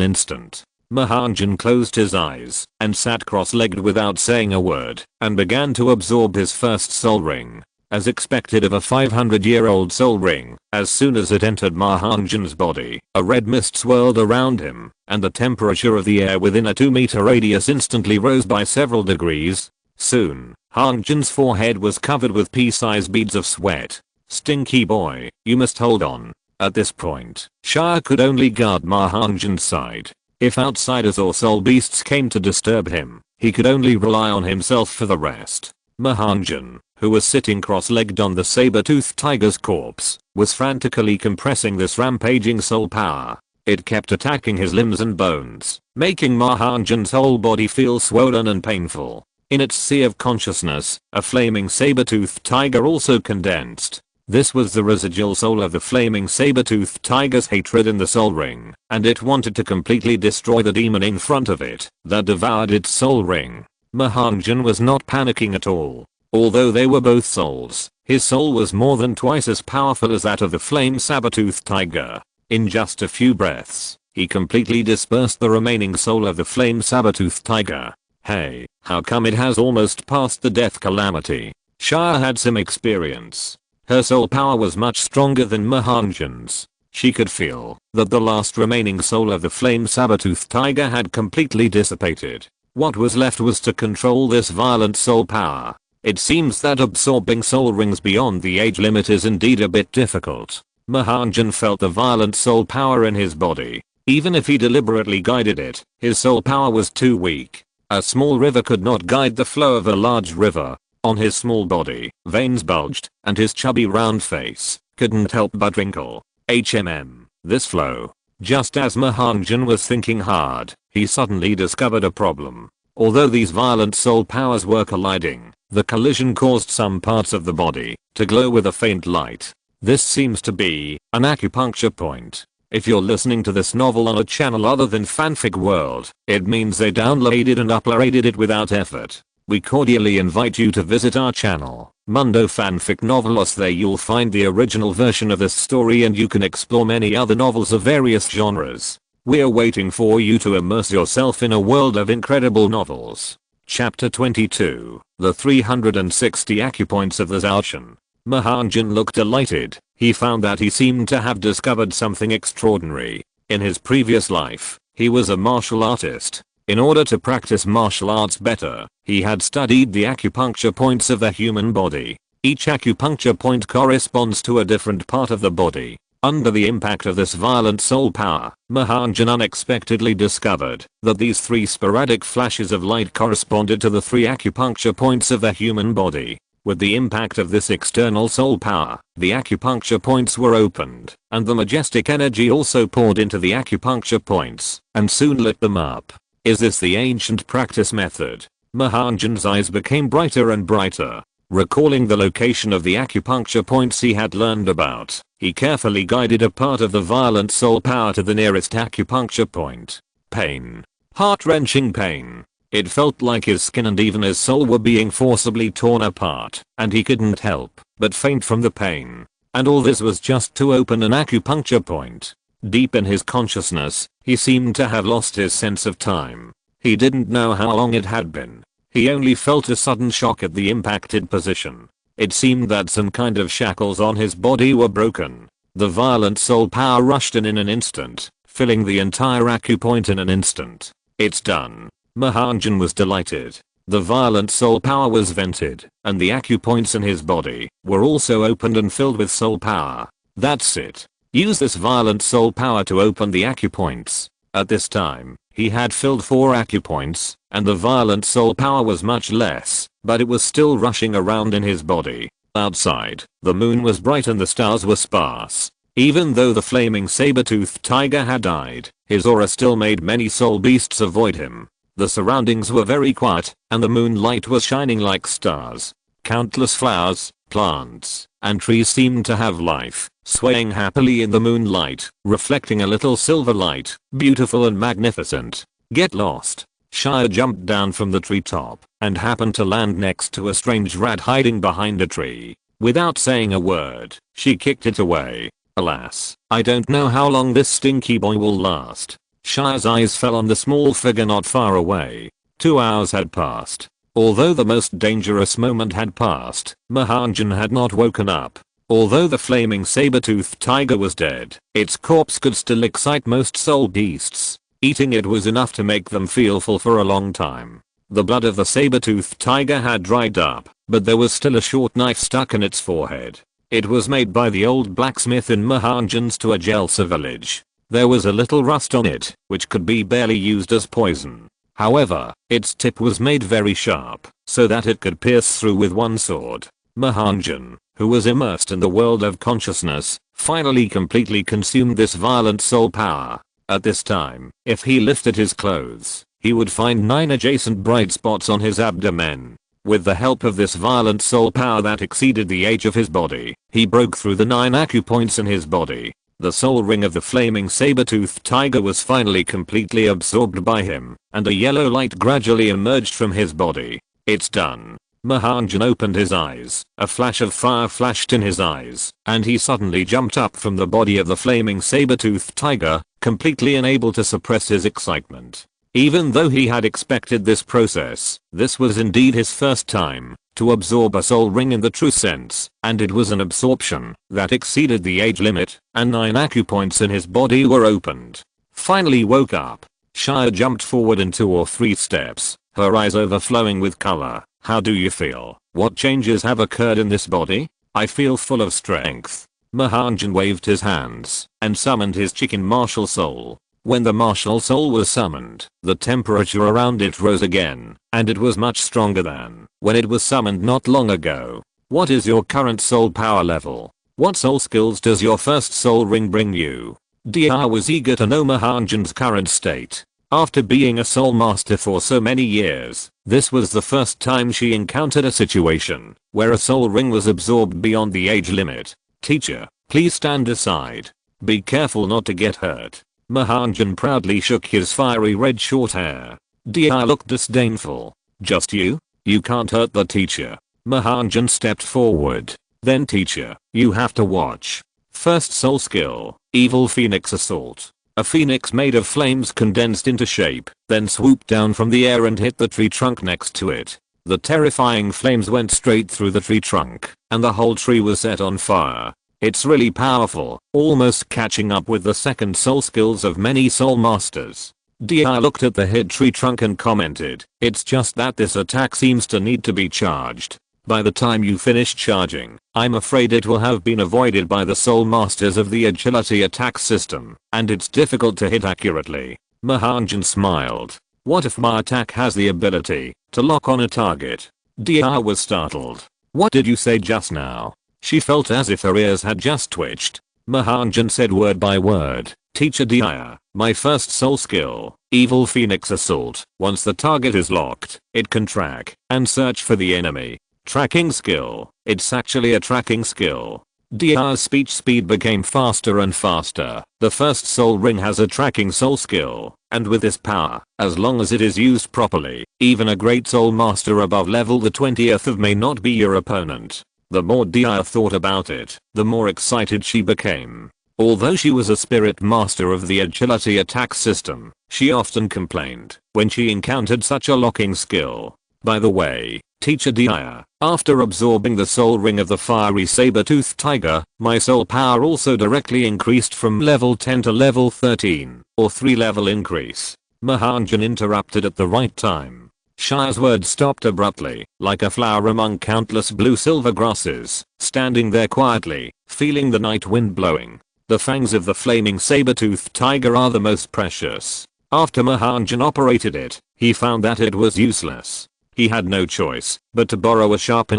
[SPEAKER 1] instant. Mahanjan closed his eyes, and sat cross-legged without saying a word, and began to absorb his first soul ring. As expected of a 500-year-old soul ring, as soon as it entered Mahanjan's body, a red mist swirled around him, and the temperature of the air within a 2-meter radius instantly rose by several degrees. Soon, Hongjun's forehead was covered with pea-sized beads of sweat. Stinky boy, you must hold on. At this point, Shah could only guard Mahanjan's side. If outsiders or soul beasts came to disturb him, he could only rely on himself for the rest. Mahanjan, who was sitting cross-legged on the saber-toothed tiger's corpse, was frantically compressing this rampaging soul power. It kept attacking his limbs and bones, making Mahanjan's whole body feel swollen and painful. In its sea of consciousness, a flaming saber-toothed tiger also condensed. This was the residual soul of the flaming saber-toothed tiger's hatred in the soul ring, and it wanted to completely destroy the demon in front of it that devoured its soul ring. Mahanjan was not panicking at all. Although they were both souls, his soul was more than twice as powerful as that of the flame saber-toothed tiger. In just a few breaths, he completely dispersed the remaining soul of the flame saber-toothed tiger. Hey, how come it has almost passed the death calamity? Shah had some experience. Her soul power was much stronger than Mahanjan's. She could feel that the last remaining soul of the flame saber-toothed tiger had completely dissipated. What was left was to control this violent soul power. It seems that absorbing soul rings beyond the age limit is indeed a bit difficult. Mahanjan felt the violent soul power in his body. Even if he deliberately guided it, his soul power was too weak. A small river could not guide the flow of a large river. On his small body, veins bulged, and his chubby round face couldn't help but wrinkle. This flow. Just as Mahanjan was thinking hard, he suddenly discovered a problem. Although these violent soul powers were colliding, the collision caused some parts of the body to glow with a faint light. This seems to be an acupuncture point. If you're listening to this novel on a channel other than Fanfic World, it means they downloaded and uploaded it without effort. We cordially invite you to visit our channel, Mundo Fanfic Novelos. There you'll find the original version of this story and you can explore many other novels of various genres. We're waiting for you to immerse yourself in a world of incredible novels. Chapter 22, The 360 Acupoints of the Zaotian. Mahanjan looked delighted. He found that he seemed to have discovered something extraordinary. In his previous life, he was a martial artist. In order to practice martial arts better, he had studied the acupuncture points of the human body. Each acupuncture point corresponds to a different part of the body. Under the impact of this violent soul power, Mahanjan unexpectedly discovered that these 3 sporadic flashes of light corresponded to the 3 acupuncture points of the human body. With the impact of this external soul power, the acupuncture points were opened, and the majestic energy also poured into the acupuncture points, and soon lit them up. Is this the ancient practice method? Mahanjan's eyes became brighter and brighter. Recalling the location of the acupuncture points he had learned about, he carefully guided a part of the violent soul power to the nearest acupuncture point. Pain. Heart-wrenching pain. It felt like his skin and even his soul were being forcibly torn apart, and he couldn't help but faint from the pain. And all this was just to open an acupuncture point. Deep in his consciousness, he seemed to have lost his sense of time. He didn't know how long it had been. He only felt a sudden shock at the impacted position. It seemed that some kind of shackles on his body were broken. The violent soul power rushed in an instant, filling the entire acupoint in an instant. It's done. Mahanjan was delighted. The violent soul power was vented, and the acupoints in his body were also opened and filled with soul power. That's it. Use this violent soul power to open the acupoints. At this time, he had filled 4 acupoints, and the violent soul power was much less, but it was still rushing around in his body. Outside, the moon was bright and the stars were sparse. Even though the flaming saber-toothed tiger had died, his aura still made many soul beasts avoid him. The surroundings were very quiet, and the moonlight was shining like stars. Countless flowers, plants, and trees seemed to have life, swaying happily in the moonlight, reflecting a little silver light, beautiful and magnificent. Get lost. Shia jumped down from the treetop, and happened to land next to a strange rat hiding behind a tree. Without saying a word, she kicked it away. Alas, I don't know how long this stinky boy will last. Shia's eyes fell on the small figure not far away. 2 hours had passed. Although the most dangerous moment had passed, Mahanjan had not woken up. Although the flaming saber-toothed tiger was dead, its corpse could still excite most soul beasts. Eating it was enough to make them feel full for a long time. The blood of the saber-toothed tiger had dried up, but there was still a short knife stuck in its forehead. It was made by the old blacksmith in Mahanjan's Tuajelsa village. There was a little rust on it, which could be barely used as poison. However, its tip was made very sharp, so that it could pierce through with one sword. Mahanjan, who was immersed in the world of consciousness, finally completely consumed this violent soul power. At this time, if he lifted his clothes, he would find 9 adjacent bright spots on his abdomen. With the help of this violent soul power that exceeded the age of his body, he broke through the 9 acupoints in his body. The soul ring of the flaming saber-toothed tiger was finally completely absorbed by him, and a yellow light gradually emerged from his body. It's done. Mahanjan opened his eyes, a flash of fire flashed in his eyes, and he suddenly jumped up from the body of the flaming saber-toothed tiger, completely unable to suppress his excitement. Even though he had expected this process, this was indeed his first time to absorb a soul ring in the true sense, and it was an absorption that exceeded the age limit, and 9 acupoints in his body were opened. Finally woke up. Shia jumped forward in 2 or 3 steps, her eyes overflowing with color. How do you feel? What changes have occurred in this body? I feel full of strength. Mahanjan waved his hands and summoned his chicken marshal soul. When the marshal soul was summoned, the temperature around it rose again, and it was much stronger than when it was summoned not long ago. What is your current soul power level? What soul skills does your first soul ring bring you? Dia was eager to know Mahanjan's current state. After being a soul master for so many years, this was the first time she encountered a situation where a soul ring was absorbed beyond the age limit. Teacher, please stand aside. Be careful not to get hurt. Mahanjan proudly shook his fiery red short hair. Dia looked disdainful. Just you? You can't hurt the teacher. Mahanjan stepped forward. Then teacher, you have to watch. First soul skill, Evil Phoenix Assault. A phoenix made of flames condensed into shape, then swooped down from the air and hit the tree trunk next to it. The terrifying flames went straight through the tree trunk, and the whole tree was set on fire. It's really powerful, almost catching up with the second soul skills of many soul masters. Dia looked at the hit tree trunk and commented, it's just that this attack seems to need to be charged. By the time you finish charging, I'm afraid it will have been avoided by the soul masters of the agility attack system, and it's difficult to hit accurately. Mahanjan smiled. What if my attack has the ability to lock on a target? Dia was startled. What did you say just now? She felt as if her ears had just twitched. Mahanjan said word by word. Teacher Dia, my first soul skill, Evil Phoenix Assault. Once the target is locked, it can track and search for the enemy. Tracking skill. It's actually a tracking skill. Dia's speech speed became faster and faster. The first soul ring has a tracking soul skill, and with this power, as long as it is used properly, even a great soul master above level the 20th of may not be your opponent. The more Dia thought about it, the more excited she became. Although she was a spirit master of the agility attack system, she often complained when she encountered such a locking skill. By the way, Teacher Dia, after absorbing the soul ring of the fiery saber-toothed tiger, my soul power also directly increased from level 10 to level 13, or 3 level increase. Mahanjan interrupted at the right time. Shia's words stopped abruptly, like a flower among countless blue-silver grasses, standing there quietly, feeling the night wind blowing. The fangs of the flaming saber-toothed tiger are the most precious. After Mahanjan operated it, he found that it was useless. He had no choice but to borrow a sharp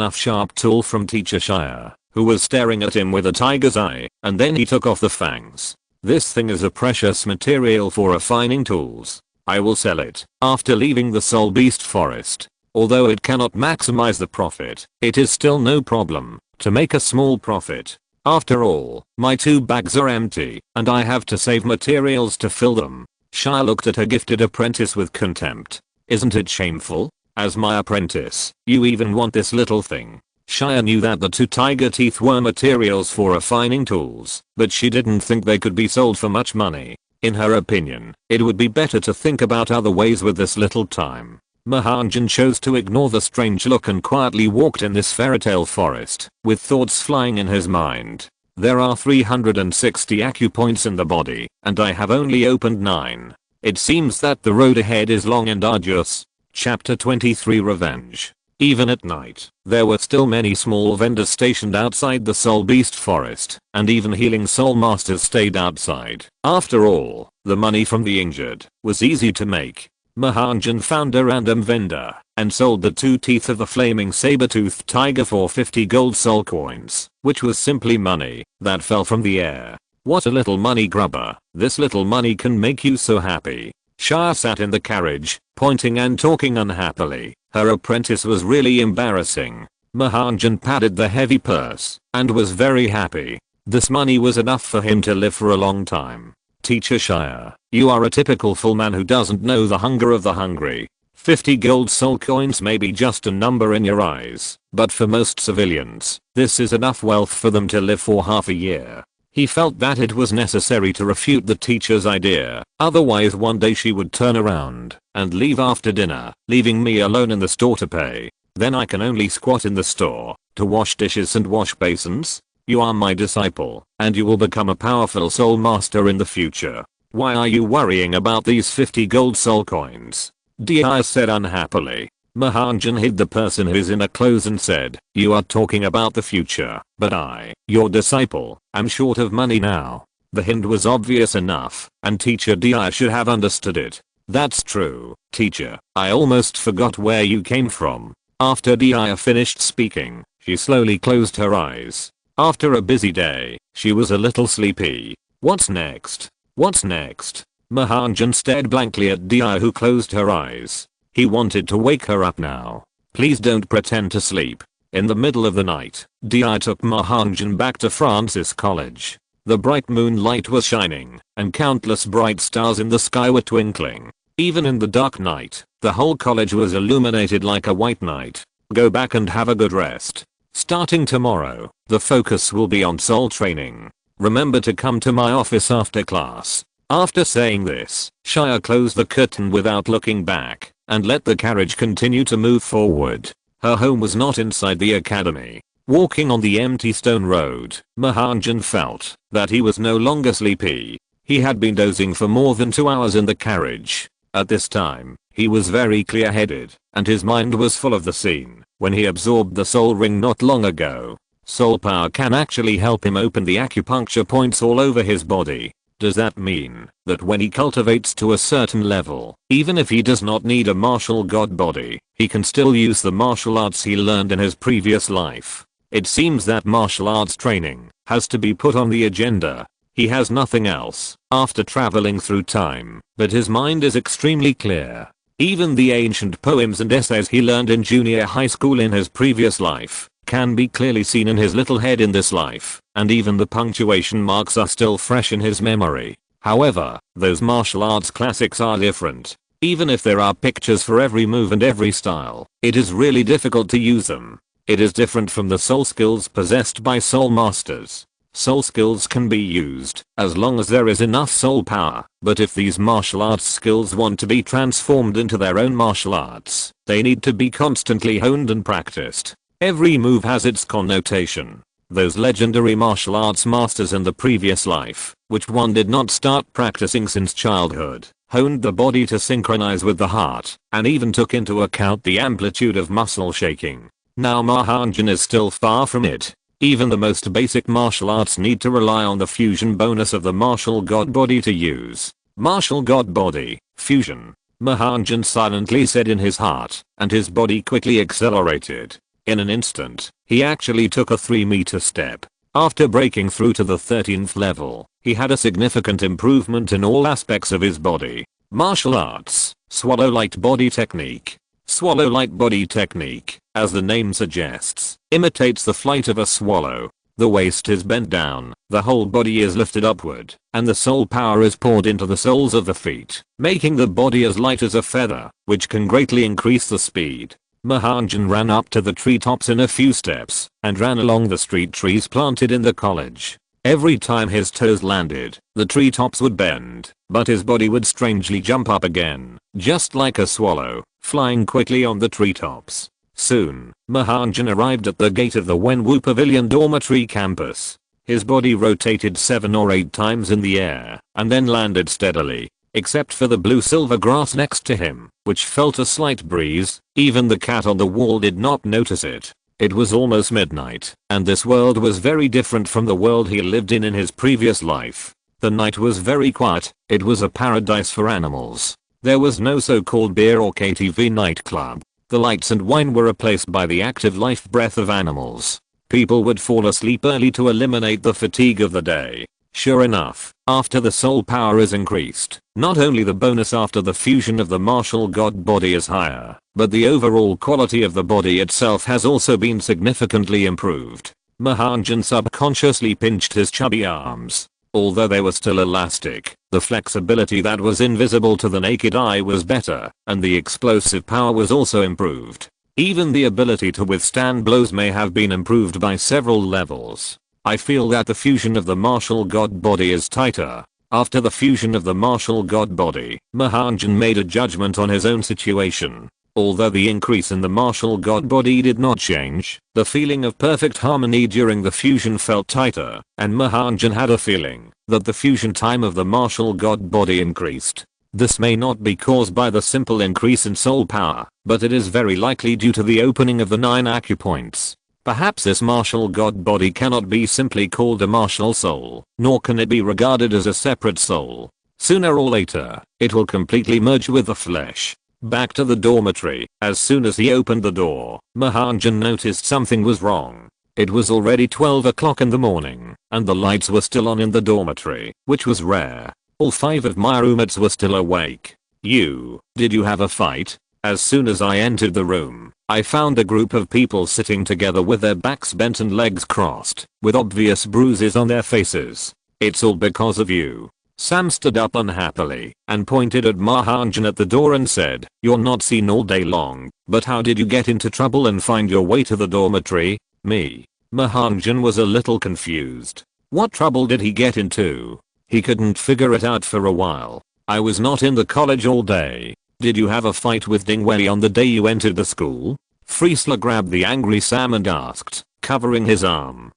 [SPEAKER 1] tool from Teacher Shia, who was staring at him with a tiger's eye, and then he took off the fangs. This thing is a precious material for refining tools. I will sell it after leaving the Soul Beast Forest. Although it cannot maximize the profit, it is still no problem to make a small profit. After all, my 2 bags are empty, and I have to save materials to fill them. Shia looked at her gifted apprentice with contempt. Isn't it shameful? As my apprentice, you even want this little thing. Shia knew that the 2 tiger teeth were materials for refining tools, but she didn't think they could be sold for much money. In her opinion, it would be better to think about other ways with this little time. Mahanjan chose to ignore the strange look and quietly walked in this fairytale forest, with thoughts flying in his mind. There are 360 acupoints in the body, and I have only opened 9. It seems that the road ahead is long and arduous. Chapter 23 Revenge. Even at night, there were still many small vendors stationed outside the Soul Beast Forest, and even healing soul masters stayed outside. After all, the money from the injured was easy to make. Mahanjan found a random vendor and sold the 2 teeth of the flaming saber-toothed tiger for 50 gold soul coins, which was simply money that fell from the air. What a little money grubber. This little money can make you so happy. Shia sat in the carriage, pointing and talking unhappily. Her apprentice was really embarrassing. Mahanjan patted the heavy purse and was very happy. This money was enough for him to live for a long time. Teacher Shia, you are a typical full man who doesn't know the hunger of the hungry. 50 gold soul coins may be just a number in your eyes, but for most civilians, this is enough wealth for them to live for half a year. He felt that it was necessary to refute the teacher's idea, otherwise one day she would turn around and leave after dinner, leaving me alone in the store to pay. Then I can only squat in the store to wash dishes and wash basins. You are my disciple, and you will become a powerful soul master in the future. Why are you worrying about these 50 gold soul coins? Dia said unhappily. Mahanjan hid the person whose inner clothes and said, you are talking about the future, but I, your disciple, am short of money now. The hint was obvious enough, and Teacher Dia should have understood it. That's true, teacher, I almost forgot where you came from. After Dia finished speaking, she slowly closed her eyes. After a busy day, she was a little sleepy. What's next? What's next? Mahanjan stared blankly at Dia, who closed her eyes. He wanted to wake her up now. Please don't pretend to sleep. In the middle of the night, Dia took Mahanjan back to Francis College. The bright moonlight was shining, and countless bright stars in the sky were twinkling. Even in the dark night, the whole college was illuminated like a white night. Go back and have a good rest. Starting tomorrow, the focus will be on soul training. Remember to come to my office after class. After saying this, Shia closed the curtain without looking back and let the carriage continue to move forward. Her home was not inside the academy. Walking on the empty stone road, Mahanjan felt that he was no longer sleepy. He had been dozing for more than 2 hours in the carriage. At this time, he was very clear-headed, and his mind was full of the scene when he absorbed the soul ring not long ago. Soul power can actually help him open the acupuncture points all over his body. Does that mean that when he cultivates to a certain level, even if he does not need a martial god body, he can still use the martial arts he learned in his previous life? It seems that martial arts training has to be put on the agenda. He has nothing else after traveling through time, but his mind is extremely clear. Even the ancient poems and essays he learned in junior high school in his previous life can be clearly seen in his little head in this life, and even the punctuation marks are still fresh in his memory. However, those martial arts classics are different. Even if there are pictures for every move and every style, it is really difficult to use them. It is different from the soul skills possessed by soul masters. Soul skills can be used as long as there is enough soul power, but if these martial arts skills want to be transformed into their own martial arts, they need to be constantly honed and practiced. Every move has its connotation. Those legendary martial arts masters in the previous life, which one did not start practicing since childhood, honed the body to synchronize with the heart, and even took into account the amplitude of muscle shaking. Now Mahanan is still far from it. Even the most basic martial arts need to rely on the fusion bonus of the martial god body to use. Martial god body, fusion. Mahanan silently said in his heart, and his body quickly accelerated. In an instant, he actually took a 3-meter step. After breaking through to the 13th level, he had a significant improvement in all aspects of his body. Martial arts, swallow-like body technique. Swallow-like body technique, as the name suggests, imitates the flight of a swallow. The waist is bent down, the whole body is lifted upward, and the soul power is poured into the soles of the feet, making the body as light as a feather, which can greatly increase the speed. Mahanan ran up to the treetops in a few steps, and ran along the street trees planted in the college. Every time his toes landed, the treetops would bend, but his body would strangely jump up again, just like a swallow, flying quickly on the treetops. Soon, Mahanan arrived at the gate of the Wenwu Pavilion Dormitory campus. His body rotated 7 or 8 times in the air, and then landed steadily, except for the blue-silver grass next to him, which felt a slight breeze. Even the cat on the wall did not notice it. It was almost midnight, and this world was very different from the world he lived in his previous life. The night was very quiet. It was a paradise for animals. There was no so-called beer or KTV nightclub. The lights and wine were replaced by the active life breath of animals. People would fall asleep early to eliminate the fatigue of the day. Sure enough, after the soul power is increased, not only the bonus after the fusion of the martial god body is higher, but the overall quality of the body itself has also been significantly improved. Mahanan subconsciously pinched his chubby arms. Although they were still elastic, the flexibility that was invisible to the naked eye was better, and the explosive power was also improved. Even the ability to withstand blows may have been improved by several levels. I feel that the fusion of the martial god body is tighter. After the fusion of the martial god body, Mahanan made a judgment on his own situation. Although the increase in the martial god body did not change, the feeling of perfect harmony during the fusion felt tighter, and Mahanan had a feeling that the fusion time of the martial god body increased. This may not be caused by the simple increase in soul power, but it is very likely due to the opening of the 9 acupoints. Perhaps this martial god body cannot be simply called a martial soul, nor can it be regarded as a separate soul. Sooner or later, it will completely merge with the flesh. Back to the dormitory. As soon as he opened the door, Mahanan noticed something was wrong. It was already 12 o'clock in the morning, and the lights were still on in the dormitory, which was rare. All 5 of my roommates were still awake. Did you have a fight? As soon as I entered the room, I found a group of people sitting together with their backs bent and legs crossed, with obvious bruises on their faces. It's all because of you. Sam stood up unhappily and pointed at Mahanan at the door and said, "You're not seen all day long, but how did you get into trouble and find your way to the dormitory?" Me. Mahanan was a little confused. What trouble did he get into? He couldn't figure it out for a while. I was not in the college all day. Did you have a fight with Dingwei on the day you entered the school? Friesler grabbed the angry Sam and asked, covering his arm.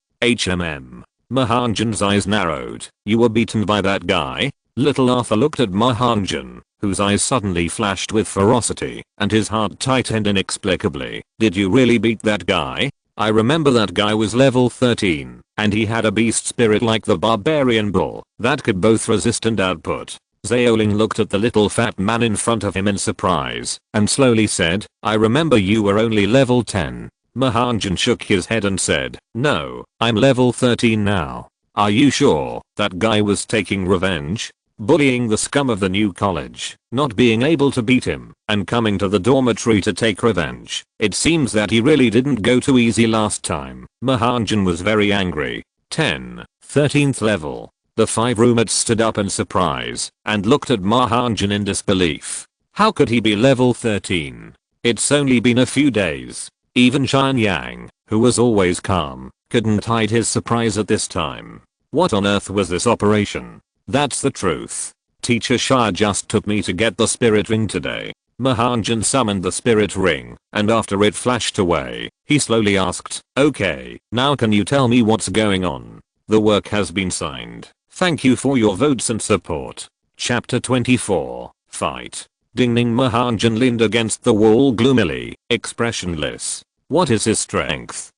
[SPEAKER 1] Mahanan's eyes narrowed. You were beaten by that guy? Little Arthur looked at Mahanan, whose eyes suddenly flashed with ferocity, and his heart tightened inexplicably. Did you really beat that guy? I remember that guy was level 13, and he had a beast spirit like the barbarian bull that could both resist and output. Xiaoling looked at the little fat man in front of him in surprise and slowly said, I remember you were only level 10. Mahanjan shook his head and said, no, I'm level 13 now. Are you sure that guy was taking revenge? Bullying the scum of the new college, not being able to beat him, and coming to the dormitory to take revenge. It seems that he really didn't go too easy last time. Mahanjan was very angry. 13th level. The 5 roommates stood up in surprise and looked at Mahanjan in disbelief. How could he be level 13? It's only been a few days. Even Xian Yang, who was always calm, couldn't hide his surprise at this time. What on earth was this operation? That's the truth. Teacher Shia just took me to get the spirit ring today. Mahanjan summoned the spirit ring, and after it flashed away, he slowly asked, okay, now can you tell me what's going on? The work has been signed. Thank you for your votes and support. Chapter 24, Fight. Dingning. Mahanjan leaned against the wall gloomily, expressionless. What is his strength?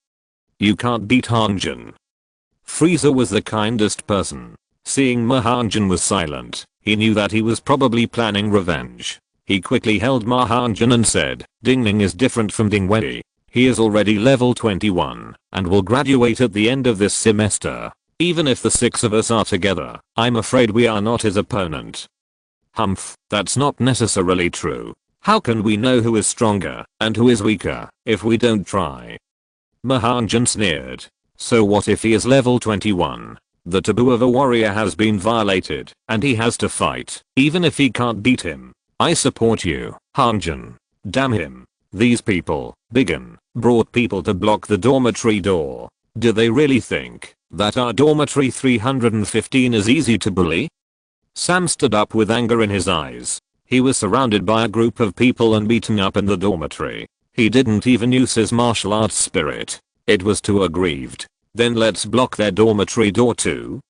[SPEAKER 1] You can't beat Hongjun. Frieza was the kindest person. Seeing Mahanjan was silent, he knew that he was probably planning revenge. He quickly held Mahanjan and said, Dingning is different from Dingwei. He is already level 21 and will graduate at the end of this semester. Even if the 6 of us are together, I'm afraid we are not his opponent. Humph, that's not necessarily true. How can we know who is stronger and who is weaker if we don't try? Mahanjan sneered. So what if he is level 21? The taboo of a warrior has been violated, and he has to fight, even if he can't beat him. I support you, Hongjun. Damn him. These people, Biggin, brought people to block the dormitory door. Do they really think that our dormitory 315 is easy to bully? Sam stood up with anger in his eyes. He was surrounded by a group of people and beaten up in the dormitory. He didn't even use his martial arts spirit. It was too aggrieved. Then let's block their dormitory door too?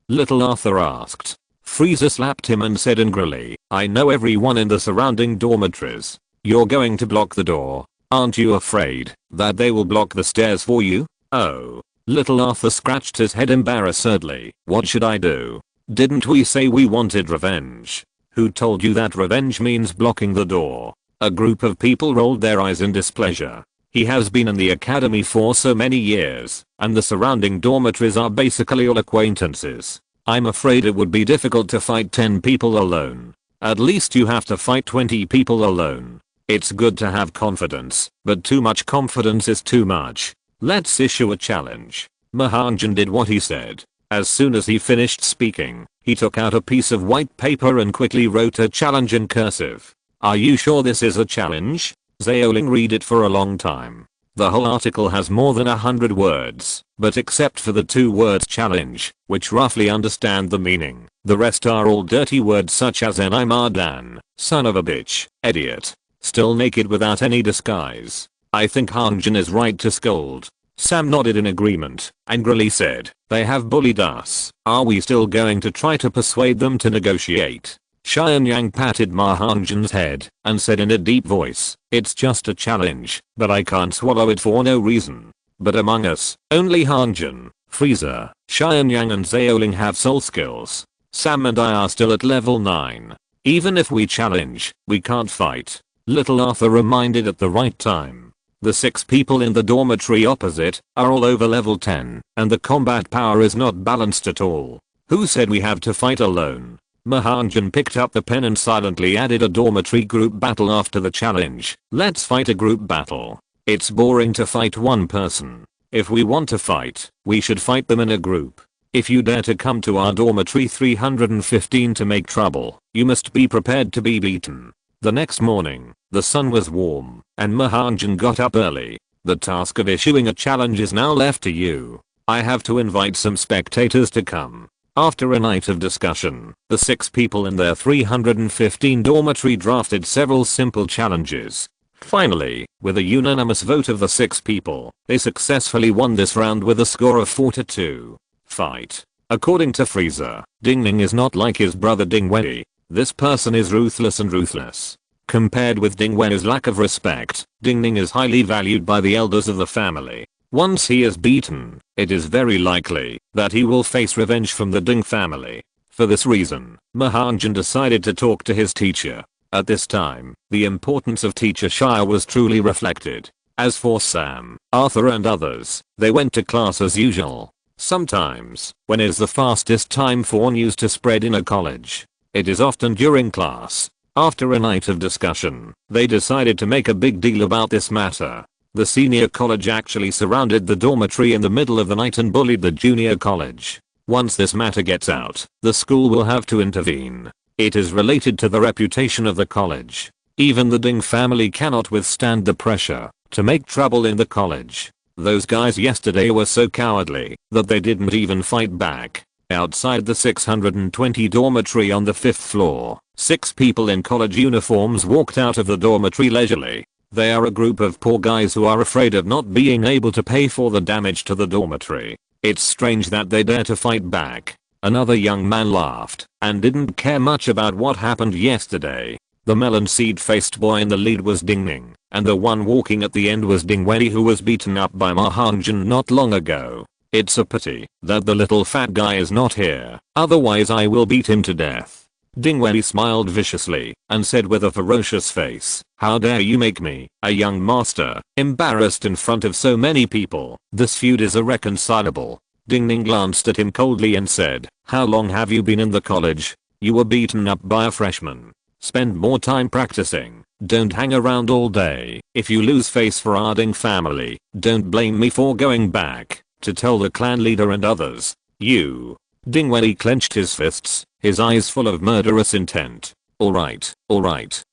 [SPEAKER 1] Little Arthur asked. Frieza slapped him and said angrily, I know everyone in the surrounding dormitories. You're going to block the door. Aren't you afraid that they will block the stairs for you? Oh. Little Arthur scratched his head embarrassedly. What should I do? Didn't we say we wanted revenge? Who told you that revenge means blocking the door? A group of people rolled their eyes in displeasure. He has been in the academy for so many years, and the surrounding dormitories are basically all acquaintances. I'm afraid it would be difficult to fight 10 people alone. At least you have to fight 20 people alone. It's good to have confidence, but too much confidence is too much. Let's issue a challenge. Mahanjan did what he said. As soon as he finished speaking, he took out a piece of white paper and quickly wrote a challenge in cursive. Are you sure this is a challenge? Xiaoling read it for a long time. The whole article has more than 100 words, but except for the 2 words challenge, which roughly understand the meaning, the rest are all dirty words such as I'm Ardan, son of a bitch, idiot, still naked without any disguise. I think Hongjun is right to scold. Sam nodded in agreement, angrily said, they have bullied us. Are we still going to try to persuade them to negotiate? Xian Yang patted Mahanjan's head and said in a deep voice, it's just a challenge, but I can't swallow it for no reason. But among us, only Hongjun, Frieza, Xian Yang and Xiaoling have soul skills. Sam and I are still at level 9. Even if we challenge, we can't fight. Little Arthur reminded at the right time. The 6 people in the dormitory opposite are all over level 10, and the combat power is not balanced at all. Who said we have to fight alone? Mahanjan picked up the pen and silently added a dormitory group battle after the challenge. Let's fight a group battle. It's boring to fight one person. If we want to fight, we should fight them in a group. If you dare to come to our dormitory 315 to make trouble, you must be prepared to be beaten. The next morning, the sun was warm, and Mahanjan got up early. The task of issuing a challenge is now left to you. I have to invite some spectators to come. After a night of discussion, the 6 people in their 315 dormitory drafted several simple challenges. Finally, with a unanimous vote of the 6 people, they successfully won this round with a score of 4-2. Fight. According to Frieza, Dingning is not like his brother Dingwei. This person is ruthless and ruthless. Compared with Dingwei's lack of respect, Dingning is highly valued by the elders of the family. Once he is beaten, it is very likely that he will face revenge from the Ding family. For this reason, Hongjun decided to talk to his teacher. At this time, the importance of teacher Shire was truly reflected. As for Sam, Arthur and others, they went to class as usual. Sometimes, when is the fastest time for news to spread in a college? It is often during class. After a night of discussion, they decided to make a big deal about this matter. The senior college actually surrounded the dormitory in the middle of the night and bullied the junior college. Once this matter gets out, the school will have to intervene. It is related to the reputation of the college. Even the Ding family cannot withstand the pressure to make trouble in the college. Those guys yesterday were so cowardly that they didn't even fight back. Outside the 620 dormitory on the 5th floor, 6 people in college uniforms walked out of the dormitory leisurely. They are a group of poor guys who are afraid of not being able to pay for the damage to the dormitory. It's strange that they dare to fight back. Another young man laughed and didn't care much about what happened yesterday. The melon seed faced boy in the lead was Dingning, and the one walking at the end was Dingwei, who was beaten up by Mahanan not long ago. It's a pity that the little fat guy is not here, otherwise I will beat him to death. Dingwei smiled viciously and said with a ferocious face, "How dare you make me, a young master, embarrassed in front of so many people? This feud is irreconcilable." Dingning glanced at him coldly and said, "How long have you been in the college? You were beaten up by a freshman. Spend more time practicing. Don't hang around all day. If you lose face for our Ding family, don't blame me for going back to tell the clan leader and others. You." Dingwei clenched his fists, his eyes full of murderous intent. Alright,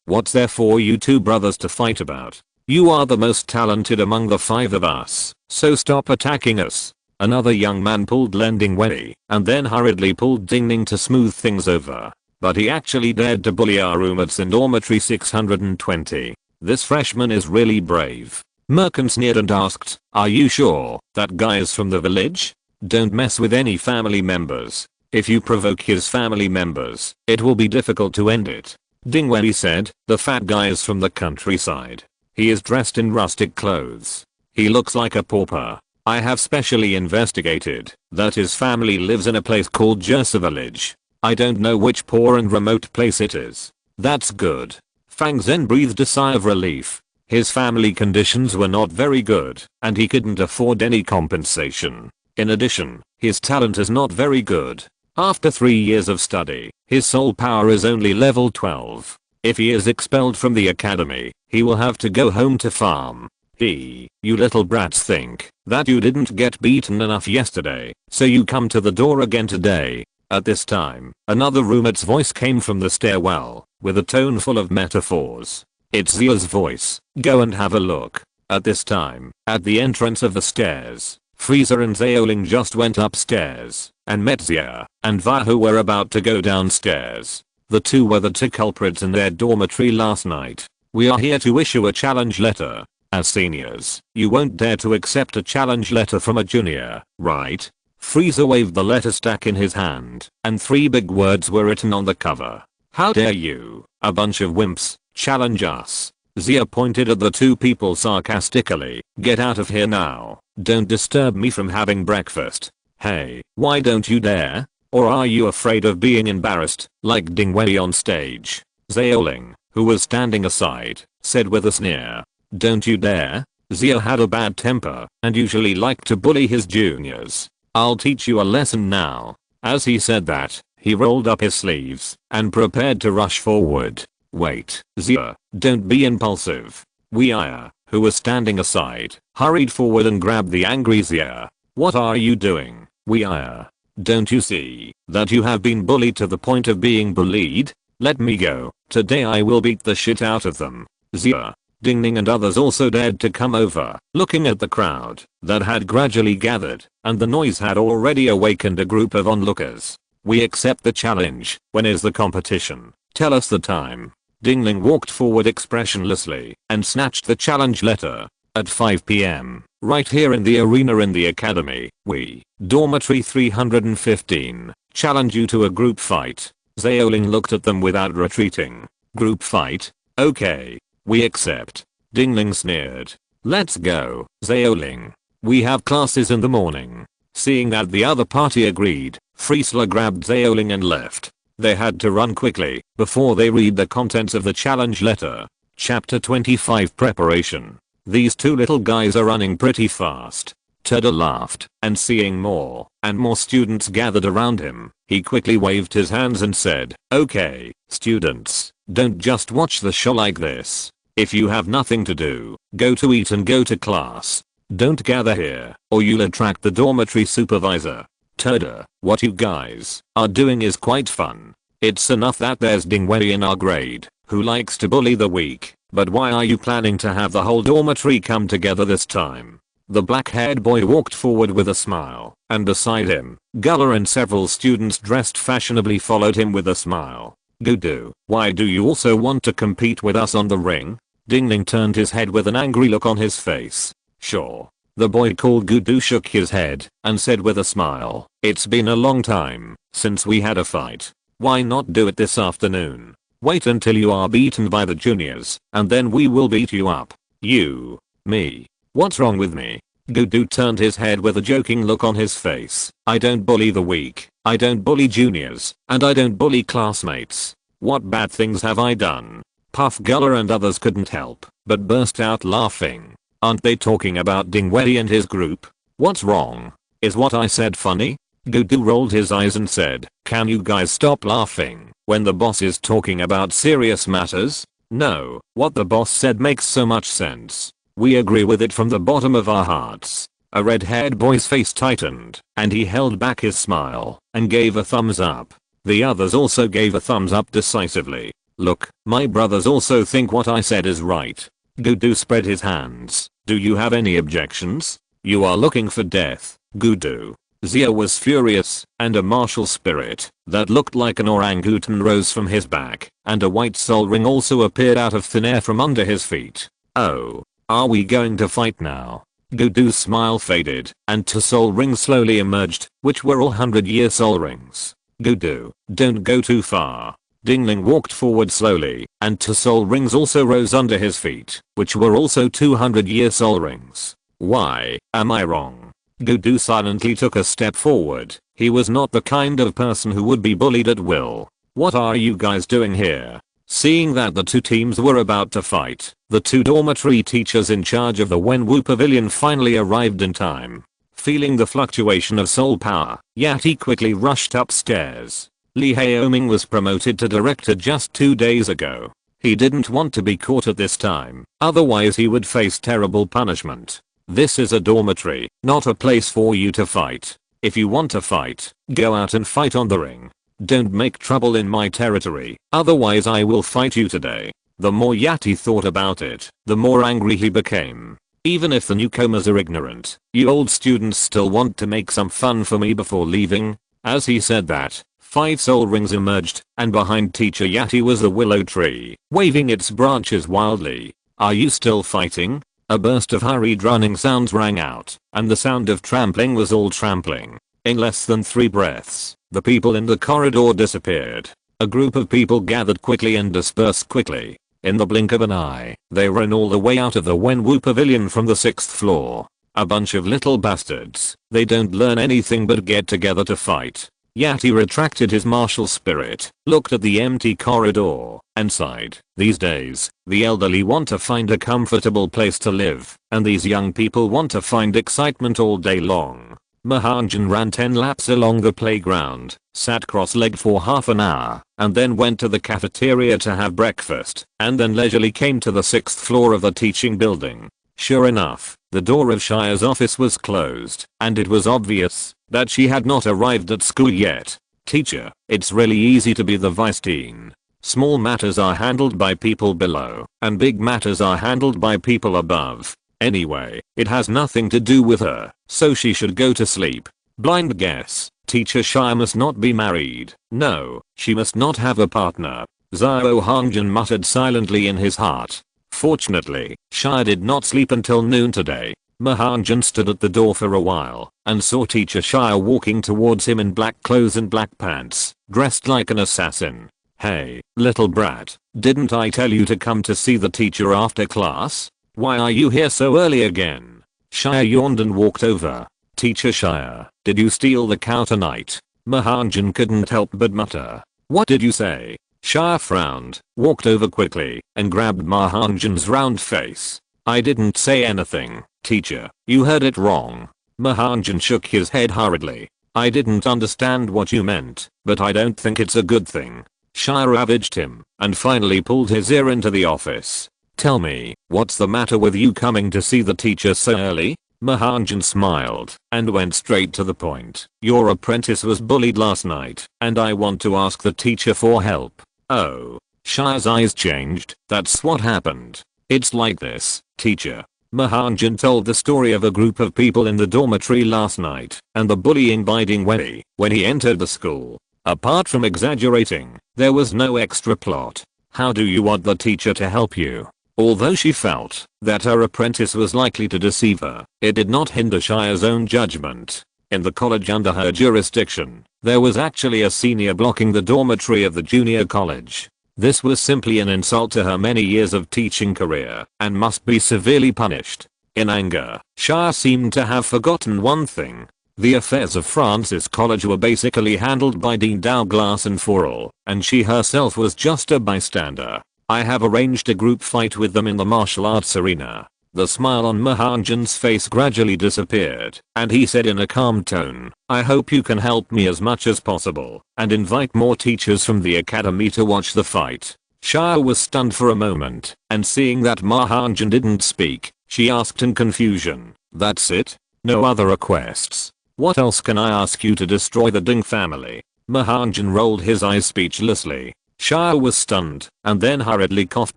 [SPEAKER 1] what's there for you two brothers to fight about? You are the most talented among the 5 of us, so stop attacking us. Another young man pulled Len Dingwei and then hurriedly pulled Dingning to smooth things over. But he actually dared to bully our roommates in dormitory 620. This freshman is really brave. Merkin sneered and asked, "Are you sure that guy is from the village? Don't mess with any family members. If you provoke his family members, it will be difficult to end it." Dingwei said, "The fat guy is from the countryside. He is dressed in rustic clothes. He looks like a pauper. I have specially investigated that his family lives in a place called Jersa Village. I don't know which poor and remote place it is." "That's good." Fang Zhen breathed a sigh of relief. His family conditions were not very good, and he couldn't afford any compensation. In addition, his talent is not very good. After 3 years of study, his soul power is only level 12. If he is expelled from the academy, he will have to go home to farm. You little brats think that you didn't get beaten enough yesterday, so you come to the door again today. At this time, another roommate's voice came from the stairwell, with a tone full of metaphors. It's Zia's voice. Go and have a look. At this time, at the entrance of the stairs, Frieza and Zaoling just went upstairs and met Zia and Va, who were about to go downstairs. The two were the 2 culprits in their dormitory last night. "We are here to issue a challenge letter. As seniors, you won't dare to accept a challenge letter from a junior, right?" Frieza waved the letter stack in his hand, and 3 big words were written on the cover. "How dare you, a bunch of wimps, challenge us?" Zia pointed at the 2 people sarcastically. "Get out of here now. Don't disturb me from having breakfast. Hey, why don't you dare? Or are you afraid of being embarrassed, like Dingwei on stage?" Zaoling, who was standing aside, said with a sneer. "Don't you dare?" Zia had a bad temper and usually liked to bully his juniors. "I'll teach you a lesson now." As he said that, he rolled up his sleeves and prepared to rush forward. "Wait, Zia, don't be impulsive." Weia, who was standing aside, hurried forward and grabbed the angry Zia. "What are you doing, Weia? Don't you see that you have been bullied to the point of being bullied? Let me go. Today I will beat the shit out of them." Zia, Dingning and others also dared to come over, looking at the crowd that had gradually gathered, and the noise had already awakened a group of onlookers. "We accept the challenge. When is the competition? Tell us the time." Dingling walked forward expressionlessly and snatched the challenge letter. "At 5 p.m. right here in the arena in the academy, we, Dormitory 315, challenge you to a group fight." Zaoling looked at them without retreating. "Group fight? Okay. We accept." Dingling sneered. "Let's go, Zaoling." We have classes in the morning. Seeing that the other party agreed, Friesler grabbed Zaoling and left. They had to run quickly before they read the contents of the challenge letter. Chapter 25 Preparation. These two little guys are running pretty fast. Turda laughed, and seeing more and more students gathered around him, he quickly waved his hands and said, "Okay, students, don't just watch the show like this. If you have nothing to do, go to eat and go to class. Don't gather here, or you'll attract the dormitory supervisor." Turda, what you guys are doing is quite fun. It's enough that there's Dingwei in our grade, who likes to bully the weak, but why are you planning to have the whole dormitory come together this time? The black-haired boy walked forward with a smile, and beside him, Gullah and several students dressed fashionably followed him with a smile. "Gudu, why do you also want to compete with us on the ring?" Dingling turned his head with an angry look on his face. "Sure." The boy called Gudu shook his head and said with a smile, "It's been a long time since we had a fight. Why not do it this afternoon? Wait until you are beaten by the juniors, and then we will beat you up. You. Me. What's wrong with me?" Gudu turned his head with a joking look on his face. "I don't bully the weak, I don't bully juniors, and I don't bully classmates. What bad things have I done?" Puff Gullah and others couldn't help but burst out laughing. "Aren't they talking about Dingwei and his group? What's wrong? Is what I said funny?" Gudu rolled his eyes and said, "Can you guys stop laughing when the boss is talking about serious matters? No, what the boss said makes so much sense. We agree with it from the bottom of our hearts." A red-haired boy's face tightened, and he held back his smile and gave a thumbs up. The others also gave a thumbs up decisively. "Look, my brothers also think what I said is right." Gudu spread his hands. "Do you have any objections? You are looking for death, Gudu." Zia was furious, and a martial spirit that looked like an orangutan rose from his back, and a white soul ring also appeared out of thin air from under his feet. "Oh, are we going to fight now?" Gudu's smile faded, and two soul rings slowly emerged, which were all 100-year soul rings. "Gudu, don't go too far." Dingling walked forward slowly, and two soul rings also rose under his feet, which were also 200-year soul rings. "Why, am I wrong?" Gudu silently took a step forward. He was not the kind of person who would be bullied at will. "What are you guys doing here?" Seeing that the two teams were about to fight, the two dormitory teachers in charge of the Wenwu Pavilion finally arrived in time. Feeling the fluctuation of soul power, Yati quickly rushed upstairs. Li Haoming was promoted to director just 2 days ago. He didn't want to be caught at this time, otherwise he would face terrible punishment. This is a dormitory, not a place for you to fight. If you want to fight, go out and fight on the ring. Don't make trouble in my territory, otherwise I will fight you today. The more Yati thought about it, the more angry he became. Even if the newcomers are ignorant, you old students still want to make some fun for me before leaving. As he said that, 5 soul rings emerged, and behind teacher Yati was the willow tree, waving its branches wildly. "Are you still fighting?" A burst of hurried running sounds rang out, and the sound of trampling was all trampling. In less than 3 breaths, the people in the corridor disappeared. A group of people gathered quickly and dispersed quickly. In the blink of an eye, they ran all the way out of the Wenwu Pavilion from the 6th floor. A bunch of little bastards. They don't learn anything but get together to fight. Yati retracted his martial spirit, looked at the empty corridor, and sighed. These days, the elderly want to find a comfortable place to live, and these young people want to find excitement all day long. Mahanjan ran 10 laps along the playground, sat cross-legged for half an hour, and then went to the cafeteria to have breakfast, and then leisurely came to the 6th floor of the teaching building. Sure enough, the door of Shire's office was closed, and it was obvious that she had not arrived at school yet. "Teacher, it's really easy to be the vice dean. Small matters are handled by people below, and big matters are handled by people above. Anyway, it has nothing to do with her, so she should go to sleep." Blind guess. Teacher Shire must not be married. No, she must not have a partner. Zhao Hongjun muttered silently in his heart. Fortunately, Shire did not sleep until noon today. Mahanjan stood at the door for a while, and saw teacher Shire walking towards him in black clothes and black pants, dressed like an assassin. "Hey, little brat, didn't I tell you to come to see the teacher after class? Why are you here so early again?" Shia yawned and walked over. Teacher Shia, did you steal the cow tonight? Mahanjan couldn't help but mutter. What did you say? Shia frowned, walked over quickly, and grabbed Mahanjan's round face. I didn't say anything, teacher. You heard it wrong. Mahanjan shook his head hurriedly. I didn't understand what you meant, but I don't think it's a good thing. Shia ravaged him, and finally pulled his ear into the office. Tell me, what's the matter with you coming to see the teacher so early? Mahanjan smiled, and went straight to the point. Your apprentice was bullied last night, and I want to ask the teacher for help. Oh. Shia's eyes changed. That's what happened. It's like this, teacher. Mahanjan told the story of a group of people in the dormitory last night, and the bullying biding when he entered the school. Apart from exaggerating, there was no extra plot. How do you want the teacher to help you? Although she felt that her apprentice was likely to deceive her, it did not hinder Shia's own judgment. In the college under her jurisdiction, there was actually a senior blocking the dormitory of the junior college. This was simply an insult to her many years of teaching career and must be severely punished. In anger, Shia seemed to have forgotten one thing. The affairs of Francis College were basically handled by Dean Douglas and Forel, and she herself was just a bystander. I have arranged a group fight with them in the martial arts arena. The smile on Mahanjan's face gradually disappeared, and he said in a calm tone, I hope you can help me as much as possible, and invite more teachers from the academy to watch the fight. Shia was stunned for a moment, and seeing that Mahanjan didn't speak, she asked in confusion, that's it? No other requests? What else can I ask you to destroy the Ding family? Mahanjan rolled his eyes speechlessly. Shia was stunned, and then hurriedly coughed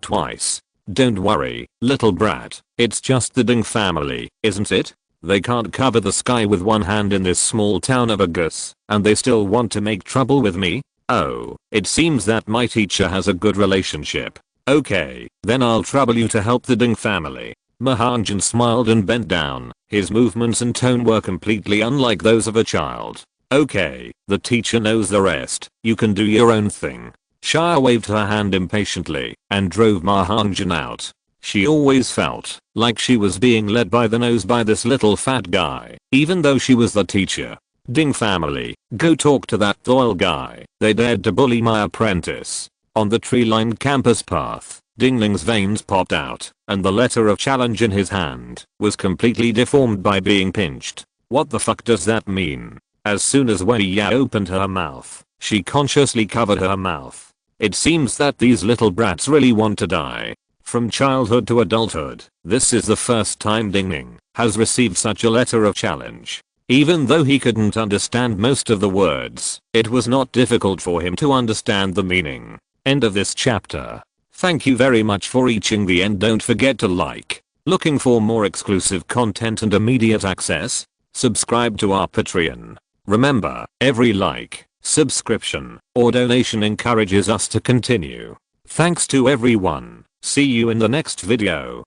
[SPEAKER 1] twice. Don't worry, little brat, it's just the Ding family, isn't it? They can't cover the sky with one hand in this small town of Agus, and they still want to make trouble with me? Oh, it seems that my teacher has a good relationship. Okay, then I'll trouble you to help the Ding family. Mahanjan smiled and bent down. His movements and tone were completely unlike those of a child. Okay, the teacher knows the rest. You can do your own thing. Shia waved her hand impatiently and drove Mahanjan out. She always felt like she was being led by the nose by this little fat guy, even though she was the teacher. Ding family, go talk to that Doyle guy. They dared to bully my apprentice. On the tree-lined campus path, Dingling's veins popped out, and the letter of challenge in his hand was completely deformed by being pinched. What the fuck does that mean? As soon as Wei Ya opened her mouth, she consciously covered her mouth. It seems that these little brats really want to die. From childhood to adulthood, this is the first time Dingling has received such a letter of challenge. Even though he couldn't understand most of the words, it was not difficult for him to understand the meaning. End of this chapter. Thank you very much for reaching the end. Don't forget to like. Looking for more exclusive content and immediate access? Subscribe to our Patreon. Remember, every like, subscription, or donation encourages us to continue. Thanks to everyone. See you in the next video.